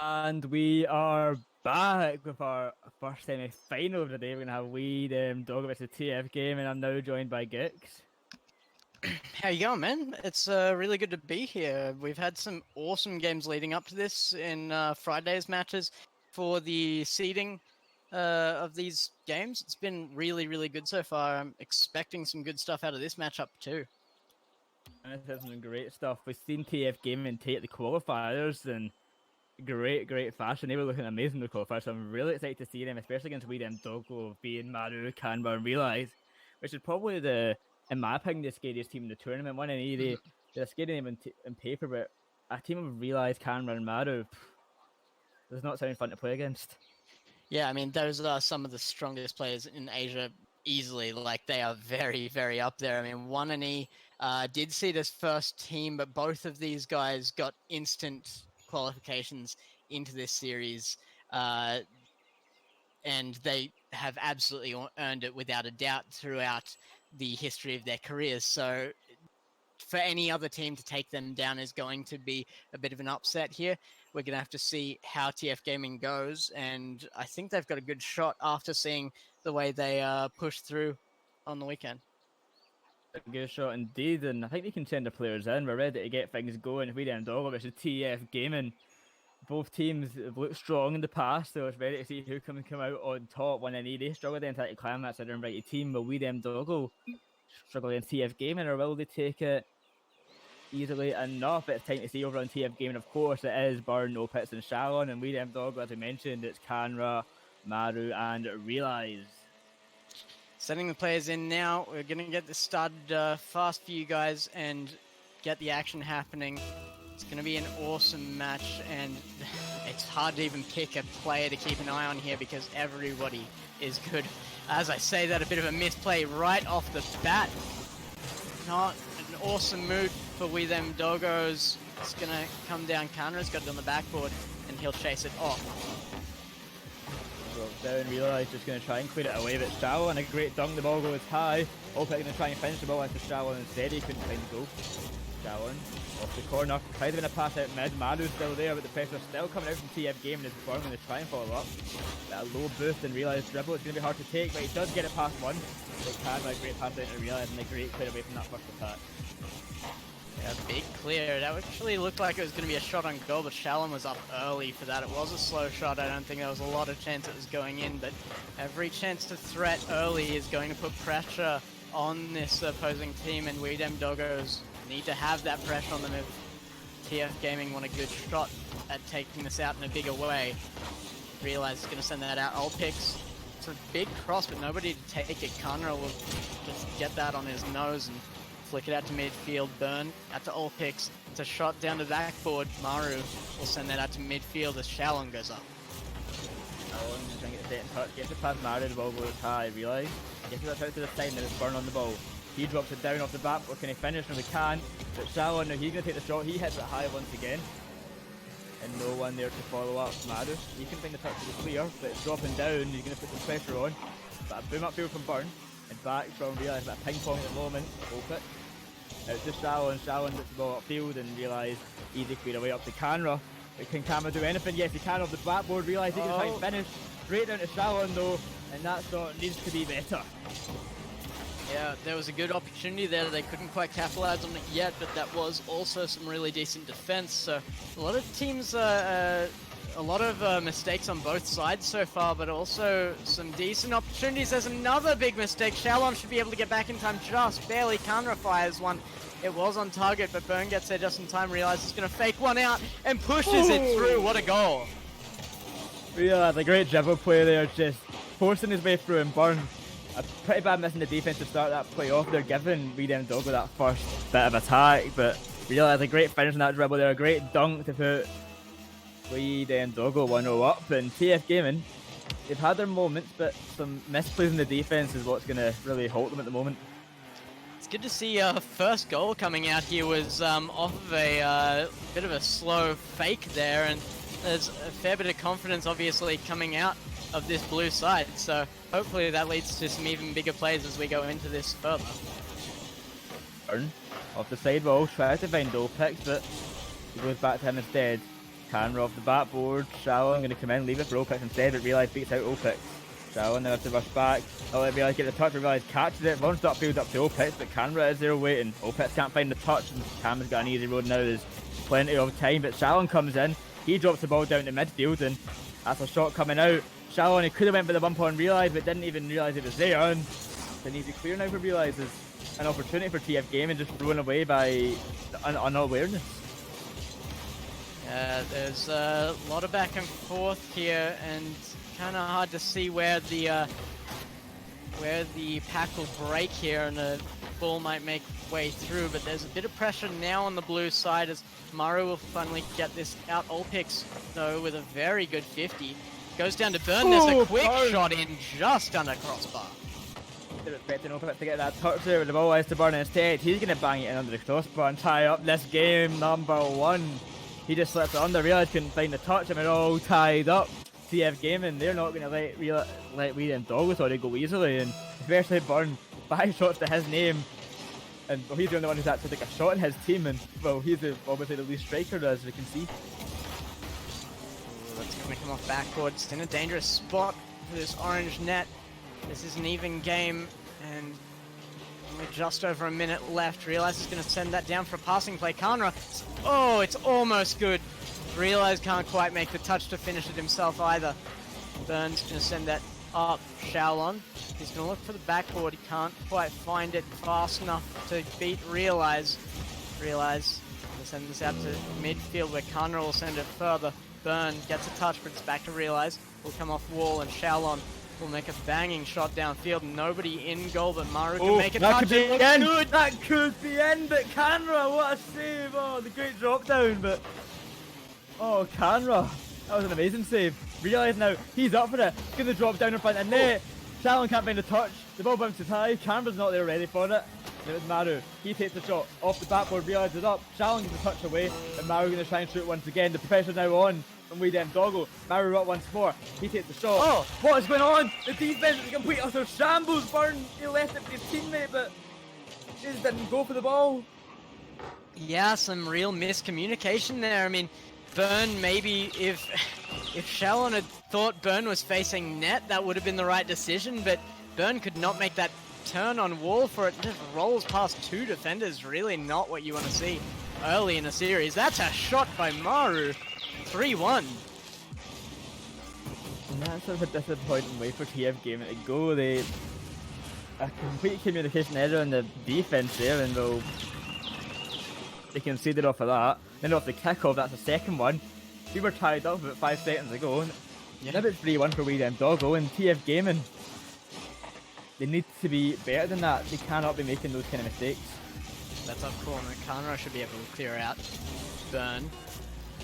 And we are back with our first semi-final of the day. We're gonna have Weed Dog versus TF game, and I'm now joined by Gix. How you going, man? It's really good to be here. We've had some awesome games leading up to this in Friday's matches for the seeding of these games. It's been really, really good so far. I'm expecting some good stuff out of this matchup too. And it's had some great stuff. We've seen TF gaming take the qualifiers in great fashion. They were looking amazing in the qualifiers, so I'm really excited to see them, especially against Weed Dogo, being Maru, Canva, and Realize, which is probably in my opinion, the scariest team in the tournament. One in E, they're scary name in paper, but a team of Realize, Canva, and Maru does not sound fun to play against. Yeah, I mean, those are some of the strongest players in Asia easily. Like, they are very, very up there. I mean, 1&E did see this first team, but both of these guys got instant qualifications into this series. And they have absolutely earned it without a doubt throughout the history of their careers. So for any other team to take them down is going to be a bit of an upset here. We're going to have to see how TF Gaming goes, and I think they've got a good shot after seeing the way they pushed through on the weekend. A good shot indeed, and I think they can send the players in. We're ready to get things going. We then Dog versus TF Gaming. Both teams have looked strong in the past, so it's ready to see who can come out on top. 1&E, they struggled against Attic Clan, that's their invited team, but We Them Doggo struggle against TF Gaming, or will they take it easily enough? It's time to see over on TF Gaming, of course. It is Burn, No Pits, and Shalon, and We Them Doggo, as I mentioned, it's Canra, Maru, and Realize. Setting the players in now. We're going to get this started fast for you guys and get the action happening. It's going to be an awesome match, and it's hard to even pick a player to keep an eye on here because everybody is good. As I say that, a bit of a misplay right off the bat. Not an awesome mood for We Them Doggos. It's going to come down. Kanra's got it on the backboard, and he'll chase it off. Down, Realize just going to try and clear it away, but Shalon, a great dunk, the ball goes high. Opec going to try and finish the ball after Shalon instead, he couldn't find the goal. Shalon off the corner, tried to pass out mid, Maru's still there, but the pressure's still coming out from TF Gaming as Burn going to try and follow up. That low boost and Realize dribble, it's going to be hard to take, but he does get it past one. But Canva, a great pass out to Realize, and a great clear away from that first attack. Yeah, big clear. That actually looked like it was going to be a shot on goal, but Shalom was up early for that. It was a slow shot. I don't think there was a lot of chance it was going in, but every chance to threat early is going to put pressure on this opposing team, and We Dem Doggos need to have that pressure on them if TF Gaming want a good shot at taking this out in a bigger way. Realize it's going to send that out. Ulpix, it's a big cross, but nobody to take it. Conra will just get that on his nose and flick it out to midfield. Burn out to Ulpix. It's a shot down the backboard. Maru will send that out to midfield as Shalon goes up. Shalon just trying to get set in touch, gets it past Maru, the ball goes high, Realize. Gets it out to the side, now it's Burn on the ball. He drops it down off the back, or can he finish? No, he can. But Shalon, now he's going to take the shot, he hits it high once again. And no one there to follow up. Maru, he can find the touch of the clear, but it's dropping down, he's going to put some pressure on. But a boom upfield from Burn, and back from Realize, that ping pong at the moment. Hope it. It's just Shalon gets the ball upfield and Realize easy clear away up to Canra. But can Canra do anything? Yes, he can off the backboard. Realize he can try and finish. Straight down to Shalon though, and that shot needs to be better. Yeah, there was a good opportunity there. They couldn't quite capitalize on it yet, but that was also some really decent defense. So a lot of teams, a lot of mistakes on both sides so far, but also some decent opportunities. There's another big mistake. Shalon should be able to get back in time just barely. Kanra fires one. It was on target, but Burn gets there just in time. Realizes he's going to fake one out and pushes it through. What a goal. Realize a great dribble play there, just forcing his way through, and Burn a pretty bad miss in the defense to start that play off. They're giving We Them Doggo that first bit of attack, but Realize a great finish in that dribble there, a great dunk to put We Them Doggo 1-0 up. And TF Gaming, they've had their moments, but some misplays in the defense is what's going to really halt them at the moment. It's good to see first goal coming out here was off of a bit of a slow fake there, and there's a fair bit of confidence obviously coming out of this blue side, so hopefully that leads to some even bigger plays as we go into this further. Burn off the sidewall, tries to find Opix, but he goes back to him instead. Camera off the backboard. Shallow going to come in, leave it for Opix instead, but Realize beats out Opix. Shallow now has to rush back. Oh, Realize get the touch, but Realize catches it. Runs upfield up to Opix, but Camera is there waiting. Opix can't find the touch, and Camera's got an easy road now. There's plenty of time, but Shallow comes in. He drops the ball down to midfield, and that's a shot coming out. Shallow, he could have went for the bump on Realize, but didn't even realise it was there. And it's an easy clear now for Realize. There's an opportunity for TF Gaming just thrown away by unawareness. There's a lot of back and forth here, and kind of hard to see where the pack will break here, and the ball might make way through. But there's a bit of pressure now on the blue side as Maru will finally get this out. Olpix, though, with a very good 50. Goes down to Burn. There's a quick shot in just under crossbar. They're expecting Opix to get that touch there, with the ball is to Burn instead. He's going to bang it in under the crossbar and tie up this game number 1. He just slipped it under, Realize couldn't find the touch, and we're all tied up. TF Gaming, they're not going to let we and Doggo go easily, and especially Burn, 5 shots to his name. And well, he's the only one who's actually took a shot in his team, and well, he's obviously the lead striker, as we can see. That's going to come off backwards. In a dangerous spot for this orange net. This is an even game, and only just over a minute left. Realize is going to send that down for a passing play. Kanra, oh, it's almost good. Realize can't quite make the touch to finish it himself either. Burns going to send that up. Shaolon, he's going to look for the backboard. He can't quite find it fast enough to beat Realize. Realize will send this out to midfield where Kanra will send it further. Burn gets a touch, but it's back to Realize. Will come off wall, and Shaolon will make a banging shot downfield. Nobody in goal, but Maru can make a touch. Could be good. That could be in, but Kanra, what a save! Oh, the great drop down, but oh, Kanra, that was an amazing save. Realize now he's up for it. He's gonna drop down in front of net. Shalom can't find the touch. The ball bounces high. Kanra's not there ready for it. And it was Maru. He takes the shot off the backboard. Realize is up. Shalom gets a touch away, and Maru gonna try and shoot once again. The pressure's now on from Weedem Doggo. Maru up once more. He takes the shot. Oh, what is going on? The defense is a complete utter shambles. Burn, he left it for his teammate, but he just didn't go for the ball. Yeah, some real miscommunication there. I mean, Burn, maybe if Shalon had thought Burn was facing net, that would have been the right decision, but Burn could not make that turn on wall for it. Just rolls past 2 defenders. Really not what you want to see early in a series. That's a shot by Maru. 3-1. And that's sort of a disappointing way for TF Gaming to go. A complete communication error in the defense there, and they conceded off of that. Then off the kickoff, that's the second one. We were tied up about 5 seconds ago. Yeah. Now it's 3-1 for Weedem Doggo, and TF Gaming, they need to be better than that. They cannot be making those kind of mistakes. That's up corner. Kanra should be able to clear out. Burn.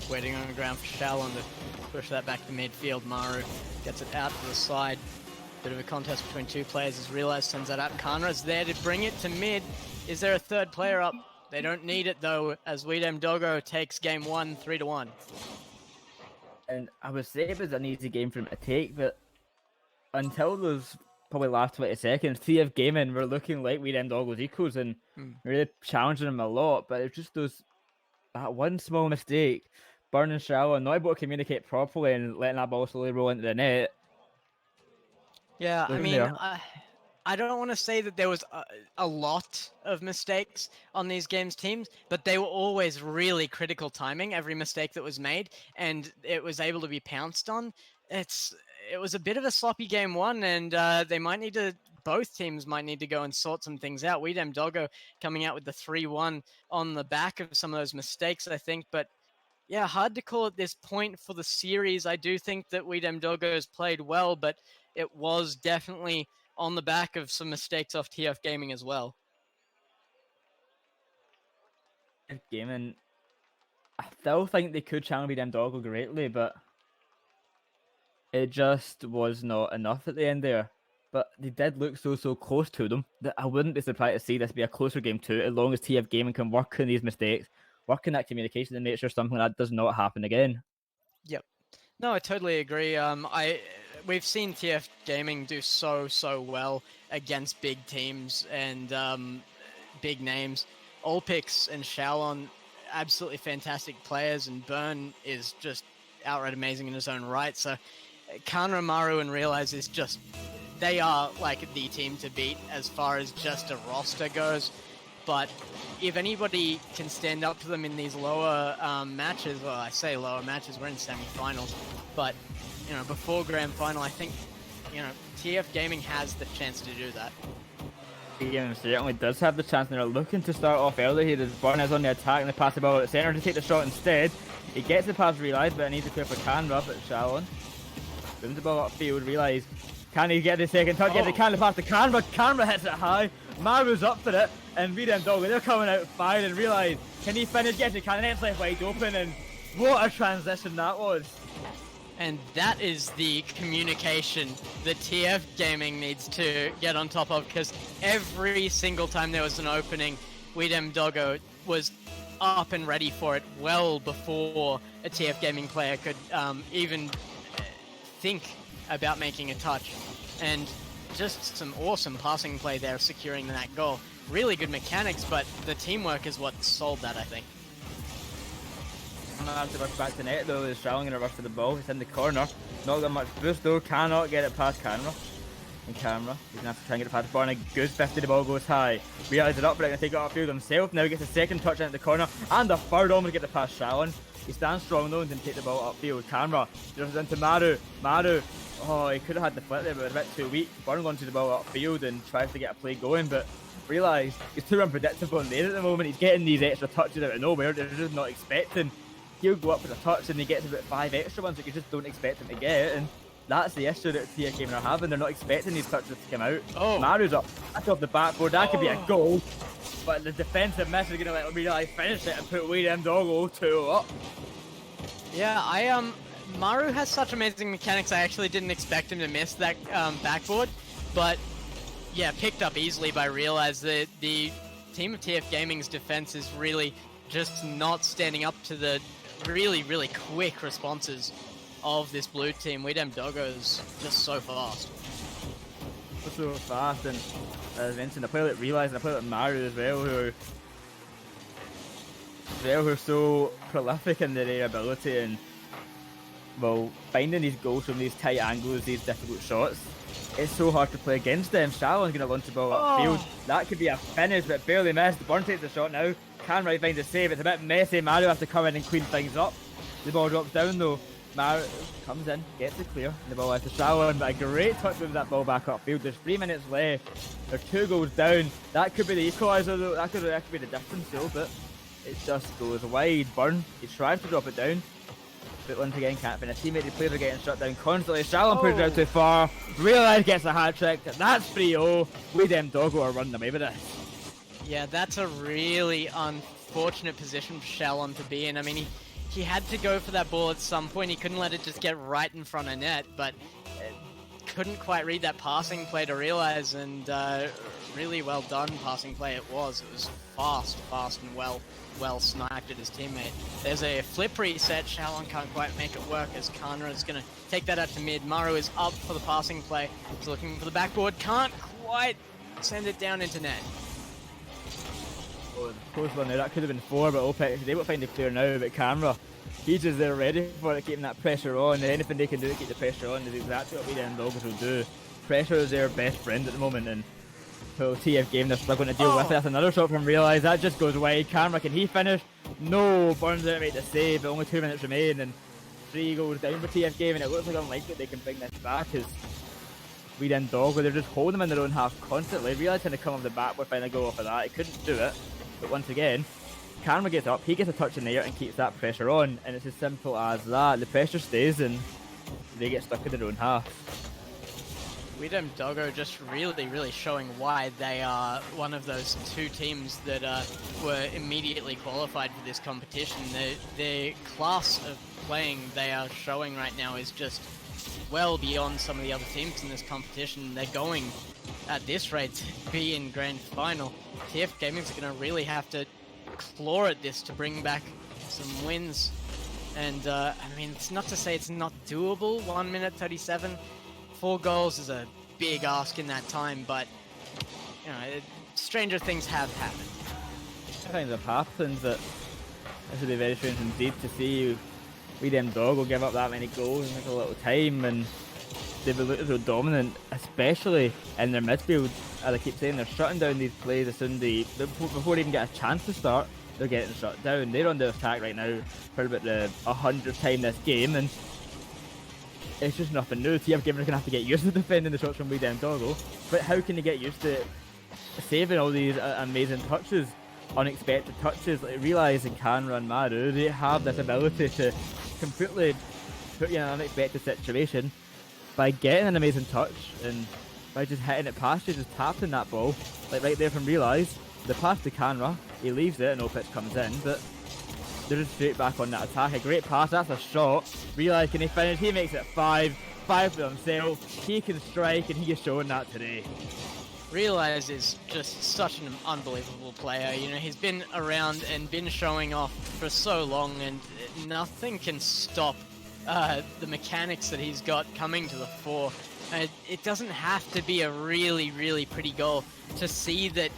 Waiting on the ground for Shalon to push that back to midfield. Maru gets it out to the side. Bit of a contest between 2 players as Realize sends that up. Kanra's there to bring it to mid. Is there a third player up? They don't need it though, as Weedem Doggo takes game 1, 3-1. And I would say it was an easy game for him to take, but until those probably last 20 seconds, TF Gaming were looking like Weedem Doggo's equals and really challenging him a lot. But it's just that one small mistake. Burn and Shallow not able to communicate properly and letting that ball slowly roll into the net. Yeah, I mean, I don't want to say that there was a lot of mistakes on these games' teams, but they were always really critical timing, every mistake that was made, and it was able to be pounced on. It was a bit of a sloppy game 1, and both teams might need to go and sort some things out. Weedem Doggo coming out with the 3-1 on the back of some of those mistakes, I think, but yeah, hard to call at this point for the series. I do think that Weedem Doggo has played well, but it was definitely on the back of some mistakes off TF Gaming as well. Gaming, I still think they could challenge Weedem Doggo greatly, but it just was not enough at the end there. But they did look so close to them that I wouldn't be surprised to see this be a closer game too, as long as TF Gaming can work on these mistakes, work on that communication, and make sure something like that does not happen again. Yep. No, I totally agree. We've seen TF Gaming do so well against big teams and big names. Olpix and Shalon absolutely fantastic players, and Burn is just outright amazing in his own right. So Kanra, Maru, and Realize is just, they are like the team to beat as far as just a roster goes. But if anybody can stand up to them in these lower matches, well, I say lower matches, we're in semi-finals, but before grand final, I think TF Gaming has the chance to do that. He certainly does have the chance, and they're looking to start off early here. Burn is on the attack, and they pass the ball at the centre to take the shot instead. He gets the pass Realize, but it needs to clear for Canra, but Shalon brings the ball upfield. Realize, can he get the second touch? Yes, he can. The pass to Canra. Canra hits it high. Maru's up for it, and VDM Dog, they're coming out fine, and Realize, can he finish? Yes, he can. It's left wide open, and what a transition that was. And that is the communication that TF Gaming needs to get on top of, because every single time there was an opening, Weedem Doggo was up and ready for it well before a TF Gaming player could even think about making a touch. And just some awesome passing play there, securing that goal. Really good mechanics, but the teamwork is what sold that, I think. Have to rush back to net though. Is Strelling going to rush to the ball? It's in the corner. Not got much boost though. Cannot get it past Canra. And Camera, he's going to have to try and get it past Barn. A good 50, the ball goes high. Realize it up, but going to take it upfield himself. Now he gets a second touch into the corner. And the third almost get the pass Shallon. He stands strong though and didn't take the ball upfield. Camera just into Maru. Maru. Oh, he could have had the flip there, but a bit too weak. Barn going to the ball upfield and tries to get a play going, but Realize he's too unpredictable in there at the moment. He's getting these extra touches out of nowhere. They're just not expecting. He'll go up with a touch and he gets about 5 extra ones that you just don't expect him to get, and that's the issue that TF Gaming are having. They're not expecting these touches to come out. Oh. Maru's up. That's off the backboard. That could be a goal, but the defensive miss is going to let Realize finish it and put Weedem Doggo 2 up. Yeah, Maru has such amazing mechanics. I actually didn't expect him to miss that backboard, but yeah, picked up easily by Realize. The team of TF Gaming's defense is really just not standing up to the really, really quick responses of this blue team. Weedem Doggo is just so fast. So fast, and as mentioned, I play like Realize and I play like Maru as well, who are so prolific in their ability and, well, finding these goals from these tight angles, these difficult shots. It's so hard to play against them. Shallon's going to launch the ball upfield. That could be a finish, but barely missed. Burn takes the shot now. Canra finds a save. It's a bit messy. Maru has to come in and clean things up. The ball drops down though. Maru comes in, gets it clear. The ball has to Shallon, but a great touch moves that ball back upfield. There's 3 minutes left. They're 2 goals down. That could be the equaliser though. That could be the difference though, but it just goes wide. Burn, he tries to drop it down, but once again can't finish. Teammate players are getting shut down constantly. Shallon pushes it out too far. Realize gets a hat trick. That's 3-0. Weedem Doggo are running away with it. Yeah, that's a really unfortunate position for Shallon to be in. I mean, he had to go for that ball at some point. He couldn't let it just get right in front of net, but couldn't quite read that passing play to Realize, and really well done passing play it was. It was fast and well sniped at his teammate. There's a flip reset. Shallon can't quite make it work as Kanra is going to take that out to mid. Maru is up for the passing play. He's looking for the backboard. Can't quite send it down into net. Close one there, that could have been 4, but OPEX is able to find the clear now, but Camera, he's just there ready for it, keeping that pressure on. Anything they can do to keep the pressure on is exactly what Weedem Doggos will do. Pressure is their best friend at the moment, and so TF Game they're struggling to deal with it. That's another shot from Realize, that just goes wide. Camera, can he finish? No, Burns out to make the save, but only 2 minutes remain, and 3 goes down for TF Game, and it looks like unlikely they can bring this back, as Weedem Doggo, they're just holding them in their own half constantly. Realize trying to come off the back, we're finally go off of that. He couldn't do it. But once again, Karma gets up, he gets a touch in the air and keeps that pressure on, and it's as simple as that. The pressure stays and they get stuck in their own half. Weedem Doggo just really showing why they are one of those 2 teams that were immediately qualified for this competition. The class of playing they are showing right now is just well beyond some of the other teams in this competition. They're going at this rate to be in grand final. TF Gaming's going to really have to claw at this to bring back some wins. And I mean, it's not to say it's not doable. 1 minute 37, 4 goals is a big ask in that time, but you know, stranger things have happened. Things have happened that This would be very strange indeed to see VDM Dog will give up that many goals in such a little time, and they've been looking so dominant, especially in their midfield. As I keep saying, they're shutting down these plays as soon as before they even get a chance to start, they're getting shut down. They're on the attack right now for about the 100th time this game, and it's just nothing new. TF Gamers are going to have to get used to defending the shots from VDM Doggo, but how can they get used to saving all these amazing touches, unexpected touches? Like, realise and can run Maru, they have this ability to completely put you in an unexpected situation by getting an amazing touch and by just hitting it past you, just tapping that ball, like right there from Realise. The pass to Canra, he leaves it and Opitz comes in, but they're just straight back on that attack. A great pass, that's a shot. Realise, can he finish? He makes it 5 for himself. He can strike, and he is showing that today. Realise is just such an unbelievable player. You know, he's been around and been showing off for so long, and nothing can stop the mechanics that he's got coming to the fore. It doesn't have to be a really, really pretty goal to see that,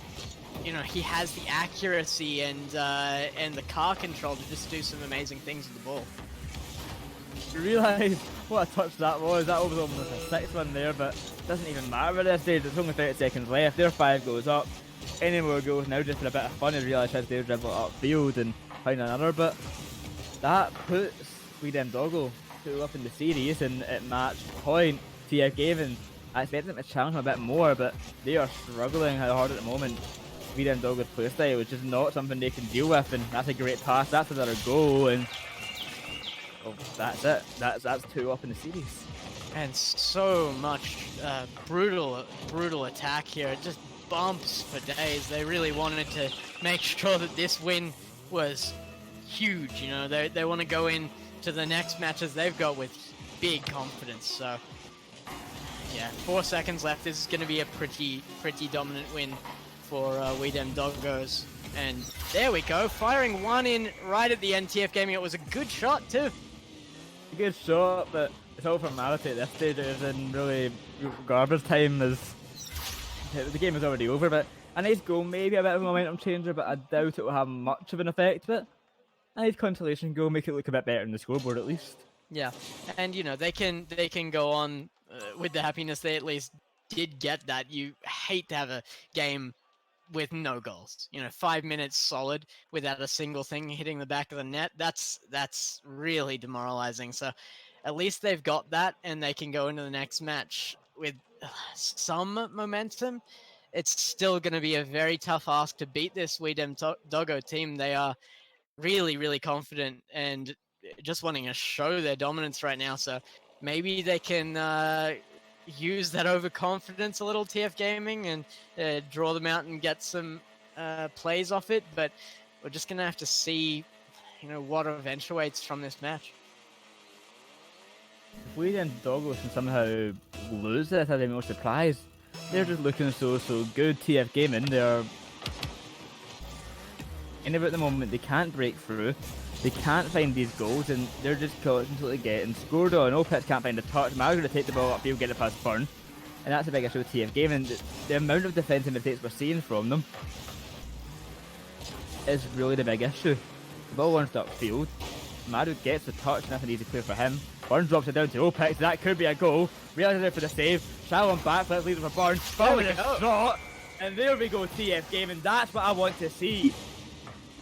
you know, he has the accuracy and the car control to just do some amazing things with the ball. You realise what a touch that was. That was almost a 6-1 there, but it doesn't even matter at this stage. It's only 30 seconds left. Their 5 goes up. Any more goes now just for a bit of fun. And Realise tries to dribble upfield and find another, but that puts VDM Doggo 2 up in the series, and at match point, TF Gaming, I expected them to challenge him a bit more, but they are struggling hard at the moment. VDM Doggo's playstyle, which is not something they can deal with, and that's a great pass. That's another goal, and oh, that's it. That's 2 up in the series. And so much brutal attack here. It just bumps for days. They really wanted to make sure that this win was huge. You know, they want to go in to the next matches they've got with big confidence. So yeah, 4 seconds left. This is going to be a pretty dominant win for VDM Doggos. And there we go, firing one in right at the end. TF Gaming, it was a good shot too. A good shot, but it's all formality at this stage. It is in really garbage time, as the game is already over. But a nice goal, maybe a bit of a momentum changer, but I doubt it will have much of an effect. But a nice consolation goal, make it look a bit better on the scoreboard at least. Yeah, and you know, they can go on with the happiness they at least did get that. You hate to have a game with no goals. You know, 5 minutes solid without a single thing hitting the back of the net. That's really demoralizing. So at least they've got that, and they can go into the next match with some momentum. It's still going to be a very tough ask to beat this VDM Doggo team. They are really confident and just wanting to show their dominance right now. So maybe they can use that overconfidence a little, TF Gaming, and draw them out and get some plays off it. But we're just gonna have to see, you know, what eventuates from this match. If VDM Doggo can somehow lose this, I'd be more surprised. They're just looking so good. TF Gaming, they're in about the moment. They can't break through. They can't find these goals, and they're just constantly getting scored on. Opitz can't find a touch. Maru's going to take the ball upfield, get it past Burn. And that's a big issue with TF Gaming. The amount of defensive mistakes we're seeing from them is really the big issue. The ball runs upfield. Maru gets the touch, nothing easy clear for him. Burn drops it down to Opitz. That could be a goal. Realises there for the save. Shallow backflip, leads for Burn. Burn with a shot. And there we go, TF Gaming. That's what I want to see.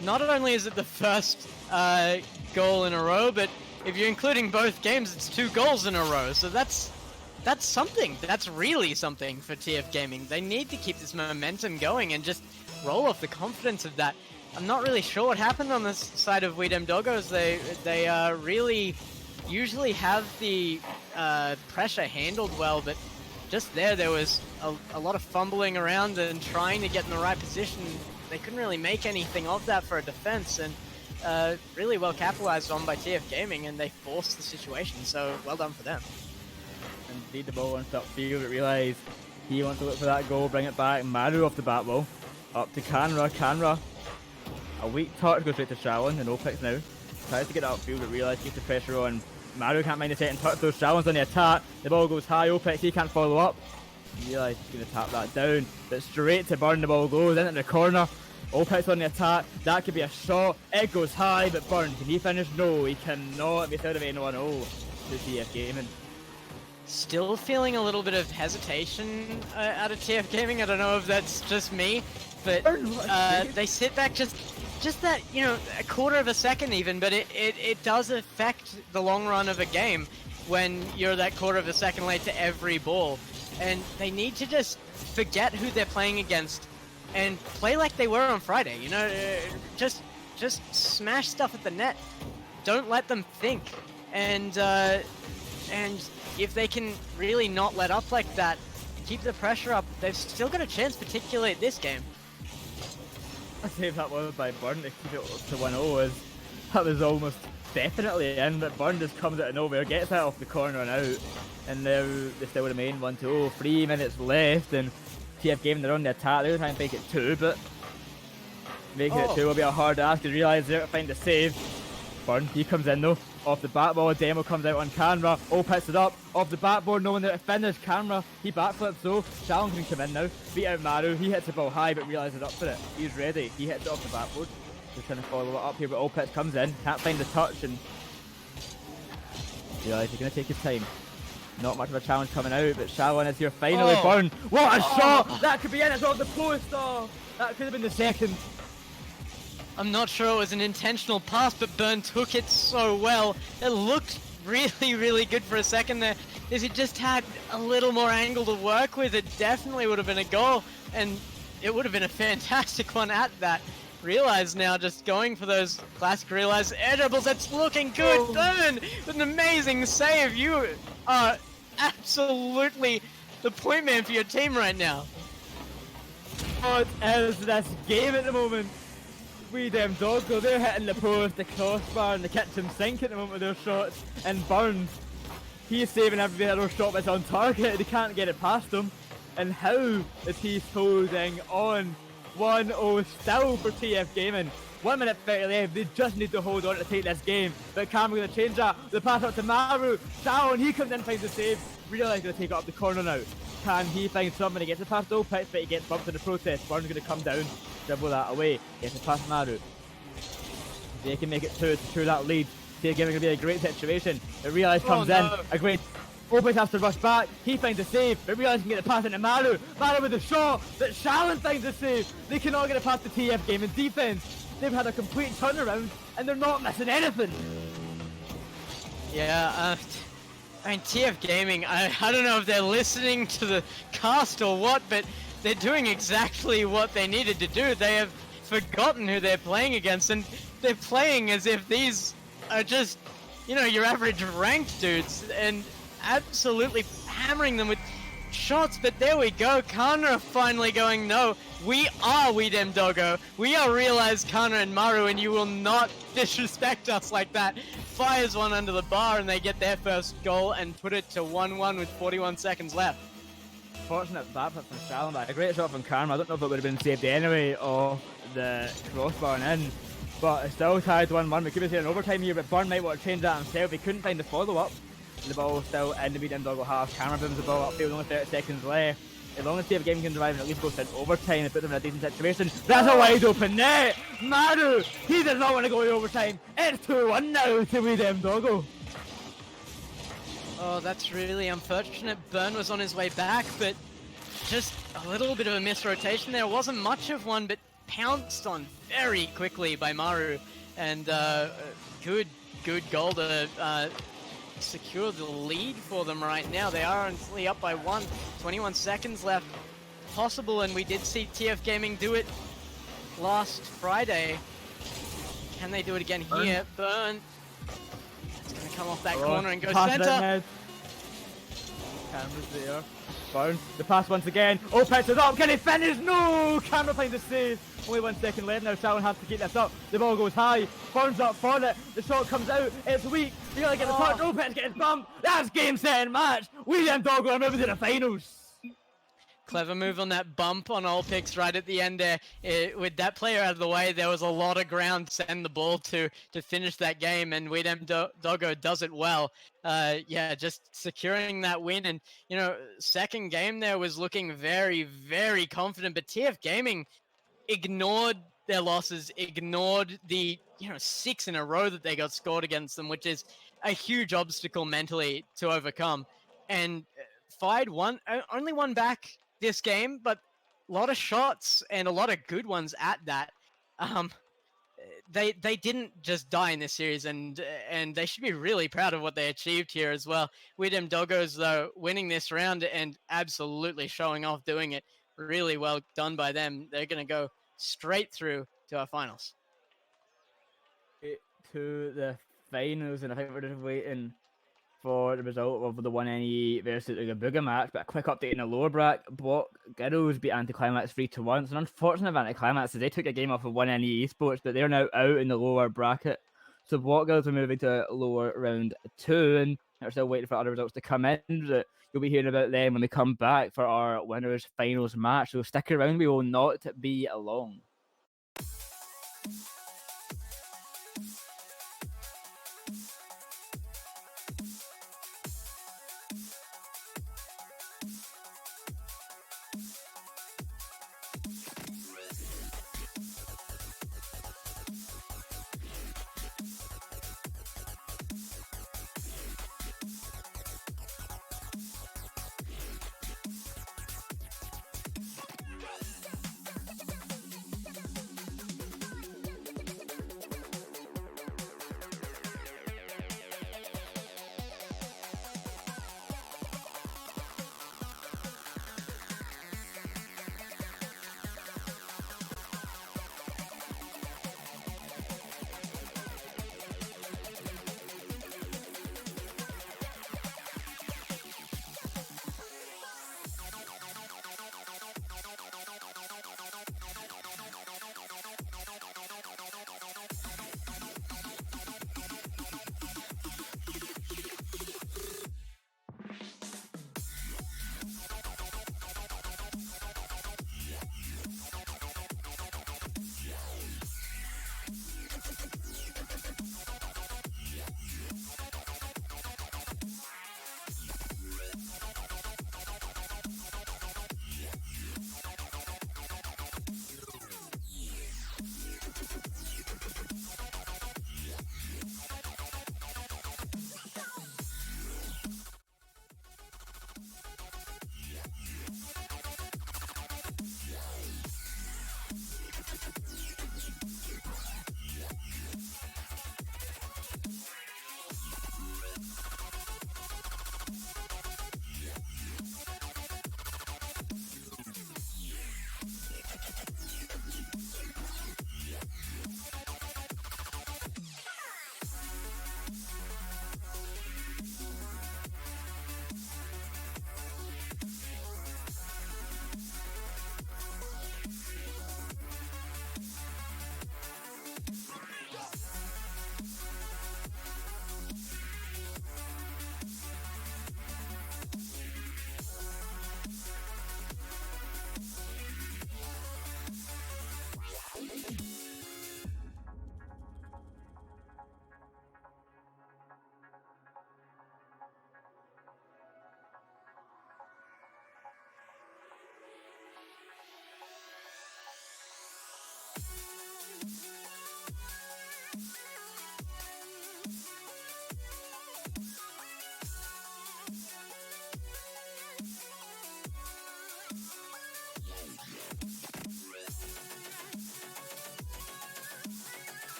Not only is it the first goal in a row, but if you're including both games, it's 2 goals in a row. So that's something. That's really something for TF Gaming. They need to keep this momentum going and just roll off the confidence of that. I'm not really sure what happened on this side of VDM Doggos. They really usually have the pressure handled well, but just there was a lot of fumbling around and trying to get in the right position. They couldn't really make anything of that for a defense, and really well capitalized on by TF Gaming, and they forced the situation, so well done for them. Indeed, the ball wants upfield, Realise he wants to look for that goal, bring it back. Maru off the bat wall, up to Canra. A weak touch goes straight to Shalon, and Opitz now tries to get upfield, but Realise keeps the pressure on. Maru can't mind a second touch, though. Shalon's on the attack, the ball goes high. Opitz, he can't follow up. Realise he's going to tap that down, but straight to Burn, the ball goes into the corner. Opet's on the attack. That could be a shot. It goes high, but Burn, can he finish? No, he cannot. Be out of 1-0 to TF Gaming. Still feeling a little bit of hesitation out of TF Gaming. I don't know if that's just me, but they sit back just that, you know, a quarter of a second even, but it does affect the long run of a game when you're that quarter of a second late to every ball. And they need to just forget who they're playing against and play like they were on Friday, you know, just smash stuff at the net. Don't let them think. And if they can really not let up like that, keep the pressure up, they've still got a chance, particularly at this game. I save that one by Burn to keep it to 1-0 as that was almost definitely in, but Burn just comes out of nowhere, gets that off the corner and out, and now they still remain 1-0. 3 minutes left, and TF Gaming, they're on the attack. They're trying to make it 2, but making it 2 will be a hard ask. They realise they're going to find the save. Burn, he comes in though, off the backboard. Demo comes out on camera. Picks it up off the backboard, knowing that to finish. Camera, he backflips though. Shallon can come in now, beat out Maru. He hits the ball high, but realises up for it. He's ready. He hits it off the backboard. Just trying to follow it up here, but Opitz comes in, can't find the touch, and realises he's going to take his time. Not much of a challenge coming out, but Shallon is here finally. Burn, what a shot! That could be in. It's off the post. Oh, that could have been the second. I'm not sure it was an intentional pass, but Burn took it so well. It looked really, really good for a second there. If he just had a little more angle to work with, it definitely would have been a goal, and it would have been a fantastic one at that. Realize now, just going for those classic Realize air dribbles, that's looking good. Burn with an amazing save. You are absolutely the point man for your team right now. What is this game at the moment? We them Doggo, they're hitting the post, the crossbar, and the kitchen sink at the moment with their shots. And Burns, he's saving every other shot that's on target. They can't get it past him. And how is he holding on? 1-0 still for TF Gaming. 1 minute 30 left. They just need to hold on to take this game. But Cameron going to change that. The pass up to Maru. Shallon, he comes in, finds the save. Realize going to take it up the corner now. Can he find somebody? He gets it past Opitz, but he gets bumped in the process. Burns going to come down, dribble that away. Gets it past Maru. They can make it 2 to secure that lead. TF Gaming going to be a great situation. But Realize comes in. A great. Opitz has to rush back. He finds a save, but Realize can get it past into Maru. Maru with a shot, but Shallon finds a save. They cannot get it past the TF Gaming defense. They've had a complete turnaround, and they're not missing anything. Yeah, I mean, TF Gaming, I don't know if they're listening to the cast or what, but they're doing exactly what they needed to do. They have forgotten who they're playing against, and they're playing as if these are just, you know, your average ranked dudes, and absolutely hammering them with shots. But there we go, Kana finally going, no, we are We Dem Doggo. We are Realize Kana and Maru, and you will not disrespect us like that. Fires one under the bar, and they get their first goal and put it to 1-1 with 41 seconds left. Fortunate backflip from Shallon, but a great shot from Karma. I don't know if it would have been saved anyway off the crossbar and in, but it's still tied 1-1. We could be seeing an overtime here, but Burn might want to change that himself. He couldn't find the follow-up. The ball still in the medium Doggo half. Karma booms the ball upfield, only 30 seconds left. As long as TF Gaming can drive and at least go to overtime and put them in a decent situation. That's a wide open net! Maru! He does not want to go to overtime. It's 2-1 now to We Dem Doggo. Oh, that's really unfortunate. Burn was on his way back, but just a little bit of a misrotation there. Wasn't much of one, but pounced on very quickly by Maru. And good goal to secure the lead for them right now. They are only up by 1. 21 seconds left. Possible, and we did see TF Gaming do it last Friday. Can they do it again here? Burn. It's going to come off that corner and go center. Camera's there. Burn. The pass once again. Opitz is up. Can he finish? No! Camera finds a save. Only 1 second left now. Shallon has to keep this up. The ball goes high. Burns up for it. The shot comes out. It's weak. You gotta get the touch. Opitz gets bumped. That's game, set, and match. We them Doggo are moving to the finals. Clever move on that bump on Olpix right at the end there. With that player out of the way, there was a lot of ground to send the ball to finish that game, and We Dem Doggo does it well. Yeah, just securing that win, and you know, second game there was looking very, very confident, but TF Gaming ignored their losses, ignored the 6 in a row that they got scored against them, which is a huge obstacle mentally to overcome, and fired only one back this game, but a lot of shots and a lot of good ones at that. They didn't just die in this series, and they should be really proud of what they achieved here as well. Widem Doggos, though, winning this round and absolutely showing off doing it. Really well done by them. They're going to go straight through to our finals. To the finals, and I think we're just waiting for the result of the 1NE versus the Booga match. But a quick update in the lower bracket block. Girls beat Anticlimax 3-1. It's an unfortunate Anticlimax as they took a game off of 1NE Esports, but they're now out in the lower bracket. So Block Girls are moving to lower round 2, and they're still waiting for other results to come in. But you'll be hearing about them when we come back for our winners finals match. So stick around, we will not be long.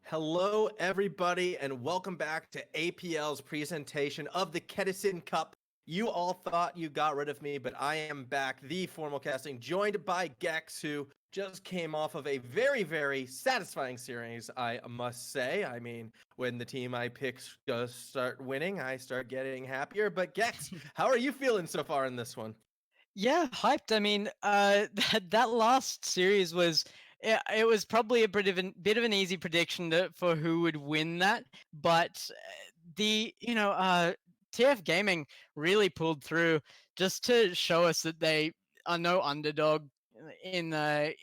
Hello, everybody, and welcome back to APL's presentation of the Ketteisen Cup. You all thought you got rid of me, but I am back, the formal casting, joined by Gex, who just came off of a very, very satisfying series, I must say. I mean, when the team I pick does start winning, I start getting happier. But Gex, how are you feeling so far in this one? Yeah, hyped. I mean, that last series was it was probably a bit of an easy prediction for who would win that, but the TF Gaming really pulled through just to show us that they are no underdog in the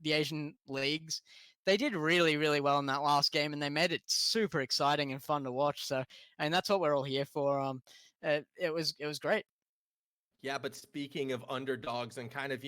Asian leagues. They did really, really well in that last game, and they made it super exciting and fun to watch. So, and that's what we're all here for. It was great. Yeah, but speaking of underdogs and kind of,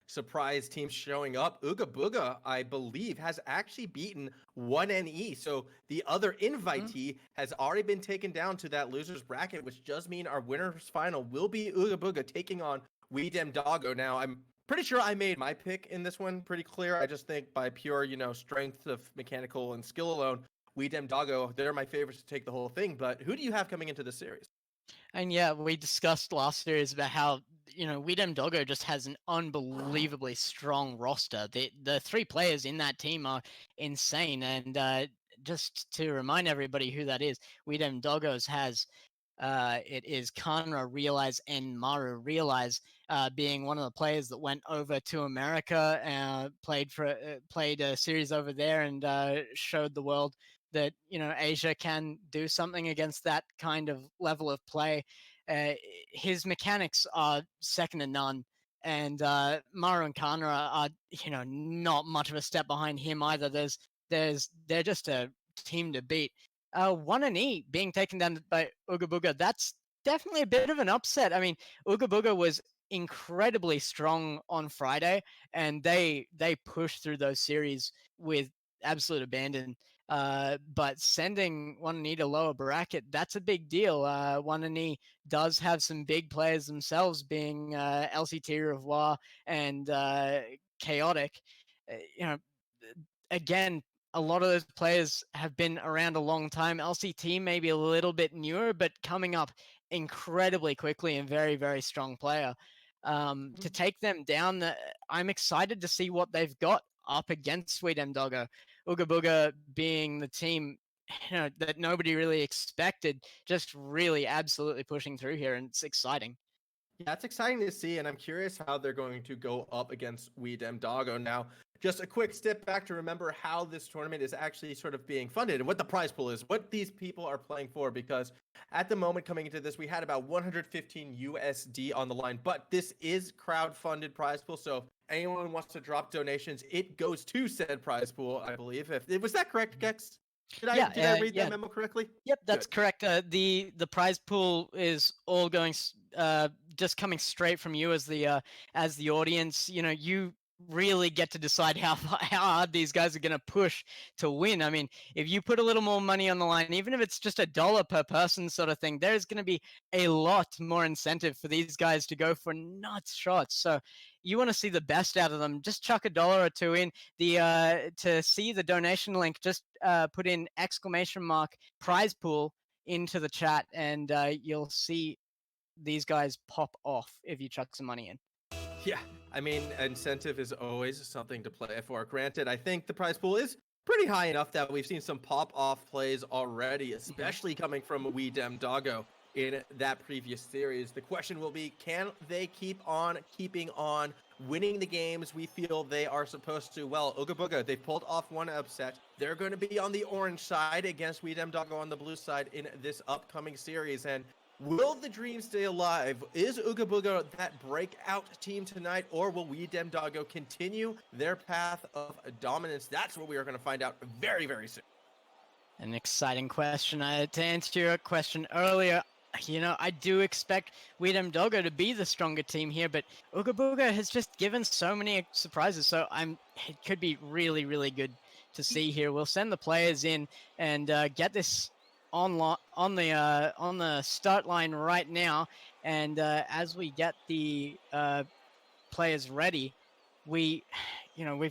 surprise teams showing up, Ooga Booga, I believe, has actually beaten 1NE. So the other invitee has already been taken down to that loser's bracket, which does mean our winner's final will be Ooga Booga taking on We Dem Doggo. Now, I'm pretty sure I made my pick in this one pretty clear. I just think by pure, strength of mechanical and skill alone, We Dem Doggo, they're my favorites to take the whole thing. But who do you have coming into the series? And yeah, we discussed last series about how Widem Doggo just has an unbelievably strong roster. The three players in that team are insane. And just to remind everybody who that is, Widem Doggos has it is Kanra Realize and Maru Realize, being one of the players that went over to America, played a series over there, and showed the world that Asia can do something against that kind of level of play. Uh, his mechanics are second to none, and Maru and Kanra are not much of a step behind him either. They're just a team to beat. 1NE being taken down by Ooga Booga, that's definitely a bit of an upset. I mean, Ooga Booga was incredibly strong on Friday, and they pushed through those series with absolute abandon. But sending 1NE to lower bracket, that's a big deal. 1NE does have some big players themselves, being LCT Revoir and Chaotic. You know, again, a lot of those players have been around a long time. LCT maybe a little bit newer, but coming up incredibly quickly and very, very strong player. To take them down, I'm excited to see what they've got up against Sweet Doggo. Ooga Booga being the team that nobody really expected, just really absolutely pushing through here, and it's exciting. Yeah, it's exciting to see, and I'm curious how they're going to go up against We Dem Doggo. Now, just a quick step back to remember how this tournament is actually sort of being funded and what the prize pool is, what these people are playing for, because at the moment coming into this, we had about 115 USD on the line, but this is crowd-funded prize pool, so if anyone wants to drop donations, it goes to said prize pool, I believe. Was that correct, Gex? Did I read that memo correctly? Yep, that's Good. correct. The prize pool is all going just coming straight from you as the audience. You really get to decide how hard these guys are going to push to win. I mean, if you put a little more money on the line, even if it's just $1 per person sort of thing, there's going to be a lot more incentive for these guys to go for nuts shots. So you want to see the best out of them, just chuck $1 or two in. To see the donation link, just put in !prize pool into the chat, and you'll see these guys pop off if you chuck some money in. Yeah, I mean, incentive is always something to play for. Granted, I think the prize pool is pretty high enough that we've seen some pop-off plays already, especially coming from We Dem Doggo in that previous series. The question will be, can they keep on keeping on winning the games we feel they are supposed to? Well, Ooga Booga, they pulled off one upset. They're going to be on the orange side against We Dem Doggo on the blue side in this upcoming series, and will the dream stay alive? Is Ooga Booga that breakout team tonight, or will We Dem Doggo continue their path of dominance? That's what we are going to find out very, very soon. An exciting question. To answer your question earlier, I do expect Widem Doggo to be the stronger team here, but Ooga Booga has just given so many surprises, so it could be really, really good to see here. We'll send the players in and get this on the start line right now, and as we get the players ready, we've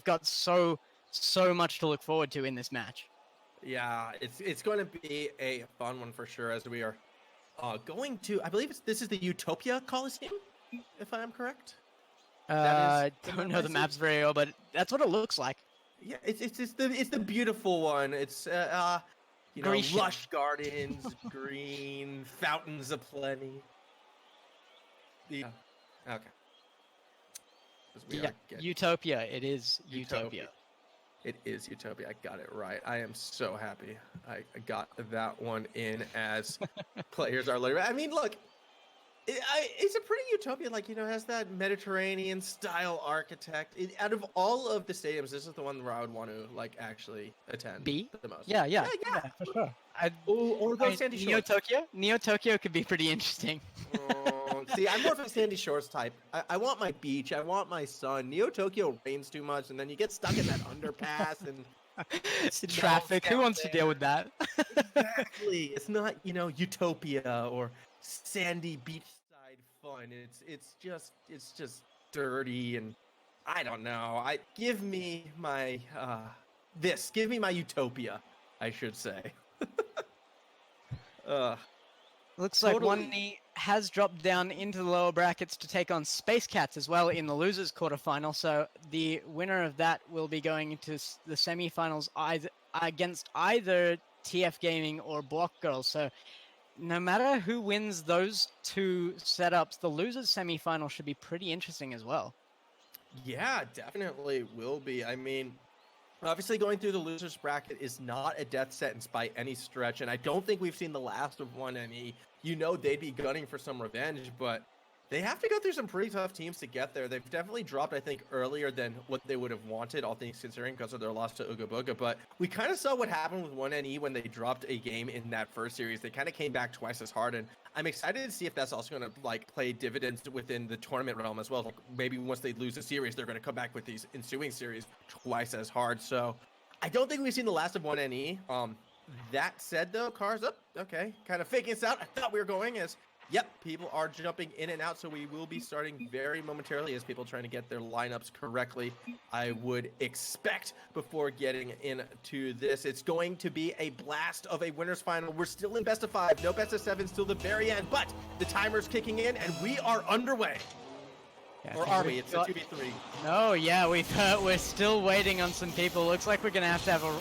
got so much to look forward to in this match. Yeah, it's going to be a fun one for sure as we are going to, I believe this is the Utopia Coliseum, if I am correct. That is the Don't map know I the see? maps very well, but that's what it looks like. Yeah, it's the beautiful one. It's Grecian. lush gardens, green, fountains aplenty. The okay, because we Yeah, are getting Utopia. It is Utopia. Utopia. It is Utopia. I got it right. I am so happy. I got that one in as players are literally. I mean, look, it's a pretty utopia. Like, has that Mediterranean style architect. Out of all of the stadiums, this is the one where I would want to like actually attend B? the most. Yeah, Yeah, yeah, yeah. yeah, for sure. Or I go mean, Sandy Neo Shores. Tokyo? Neo Tokyo could be pretty interesting. Oh, see, I'm more of a Sandy Shores type. I want my beach. I want my sun. Neo Tokyo rains too much, and then you get stuck in that underpass and it The smells traffic. Who down wants to deal there. with that? Exactly. It's not, Utopia or sandy beachside fun. It's just dirty and I don't know. Give me my give me my Utopia, I should say. uh Looks like totally. one knee has dropped down into the lower brackets to take on Space Cats as well in the losers quarterfinal. So the winner of that will be going into the semifinals either against either TF Gaming or Block Girls. So no matter who wins those two setups, the losers semifinal should be pretty interesting as well. Yeah, definitely will be. I mean, obviously, going through the losers bracket is not a death sentence by any stretch, and I don't think we've seen the last of one NE. They'd be gunning for some revenge, but they have to go through some pretty tough teams to get there. They've definitely dropped, I think, earlier than what they would have wanted, all things considering, because of their loss to Ooga Booga. But we kind of saw what happened with 1NE when they dropped a game in that first series. They kind of came back twice as hard, and I'm excited to see if that's also going to play dividends within the tournament realm as well. Like maybe once they lose a series, they're going to come back with these ensuing series twice as hard. So I don't think we've seen the last of 1NE. That said, though, cars up. Okay, kind of faking us out. I thought we were going as. Yep, people are jumping in and out, so we will be starting very momentarily as people trying to get their lineups correctly. I would expect before getting into this, it's going to be a blast of a winners final. We're still in best of 5, no best of 7 till the very end, but the timer's kicking in and we are underway. Yeah, or are we? It's a 2v3. No, yeah, we're still waiting on some people. Looks like we're gonna have a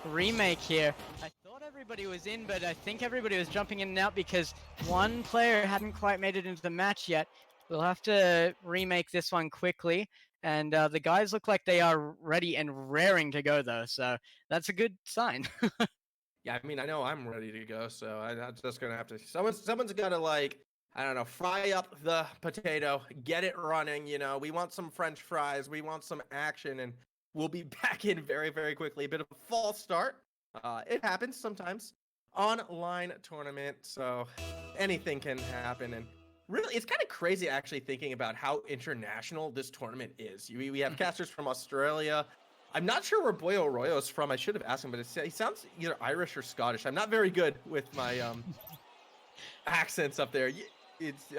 remake here. I thought everybody was in, but I think everybody was jumping in and out because one player hadn't quite made it into the match yet. We'll have to remake this one quickly, and the guys look like they are ready and raring to go though, so that's a good sign. Yeah, I mean, I know I'm ready to go, so I'm just gonna have to. Someone's gotta I don't know, fry up the potato, get it running. We want some French fries, we want some action, and we'll be back in very, very quickly. A bit of a false start. It happens sometimes. Online tournament, so anything can happen. And really, it's kind of crazy actually thinking about how international this tournament is. We have casters from Australia. I'm not sure where Boyo Arroyo's from. I should have asked him, but he sounds either Irish or Scottish. I'm not very good with my accents up there.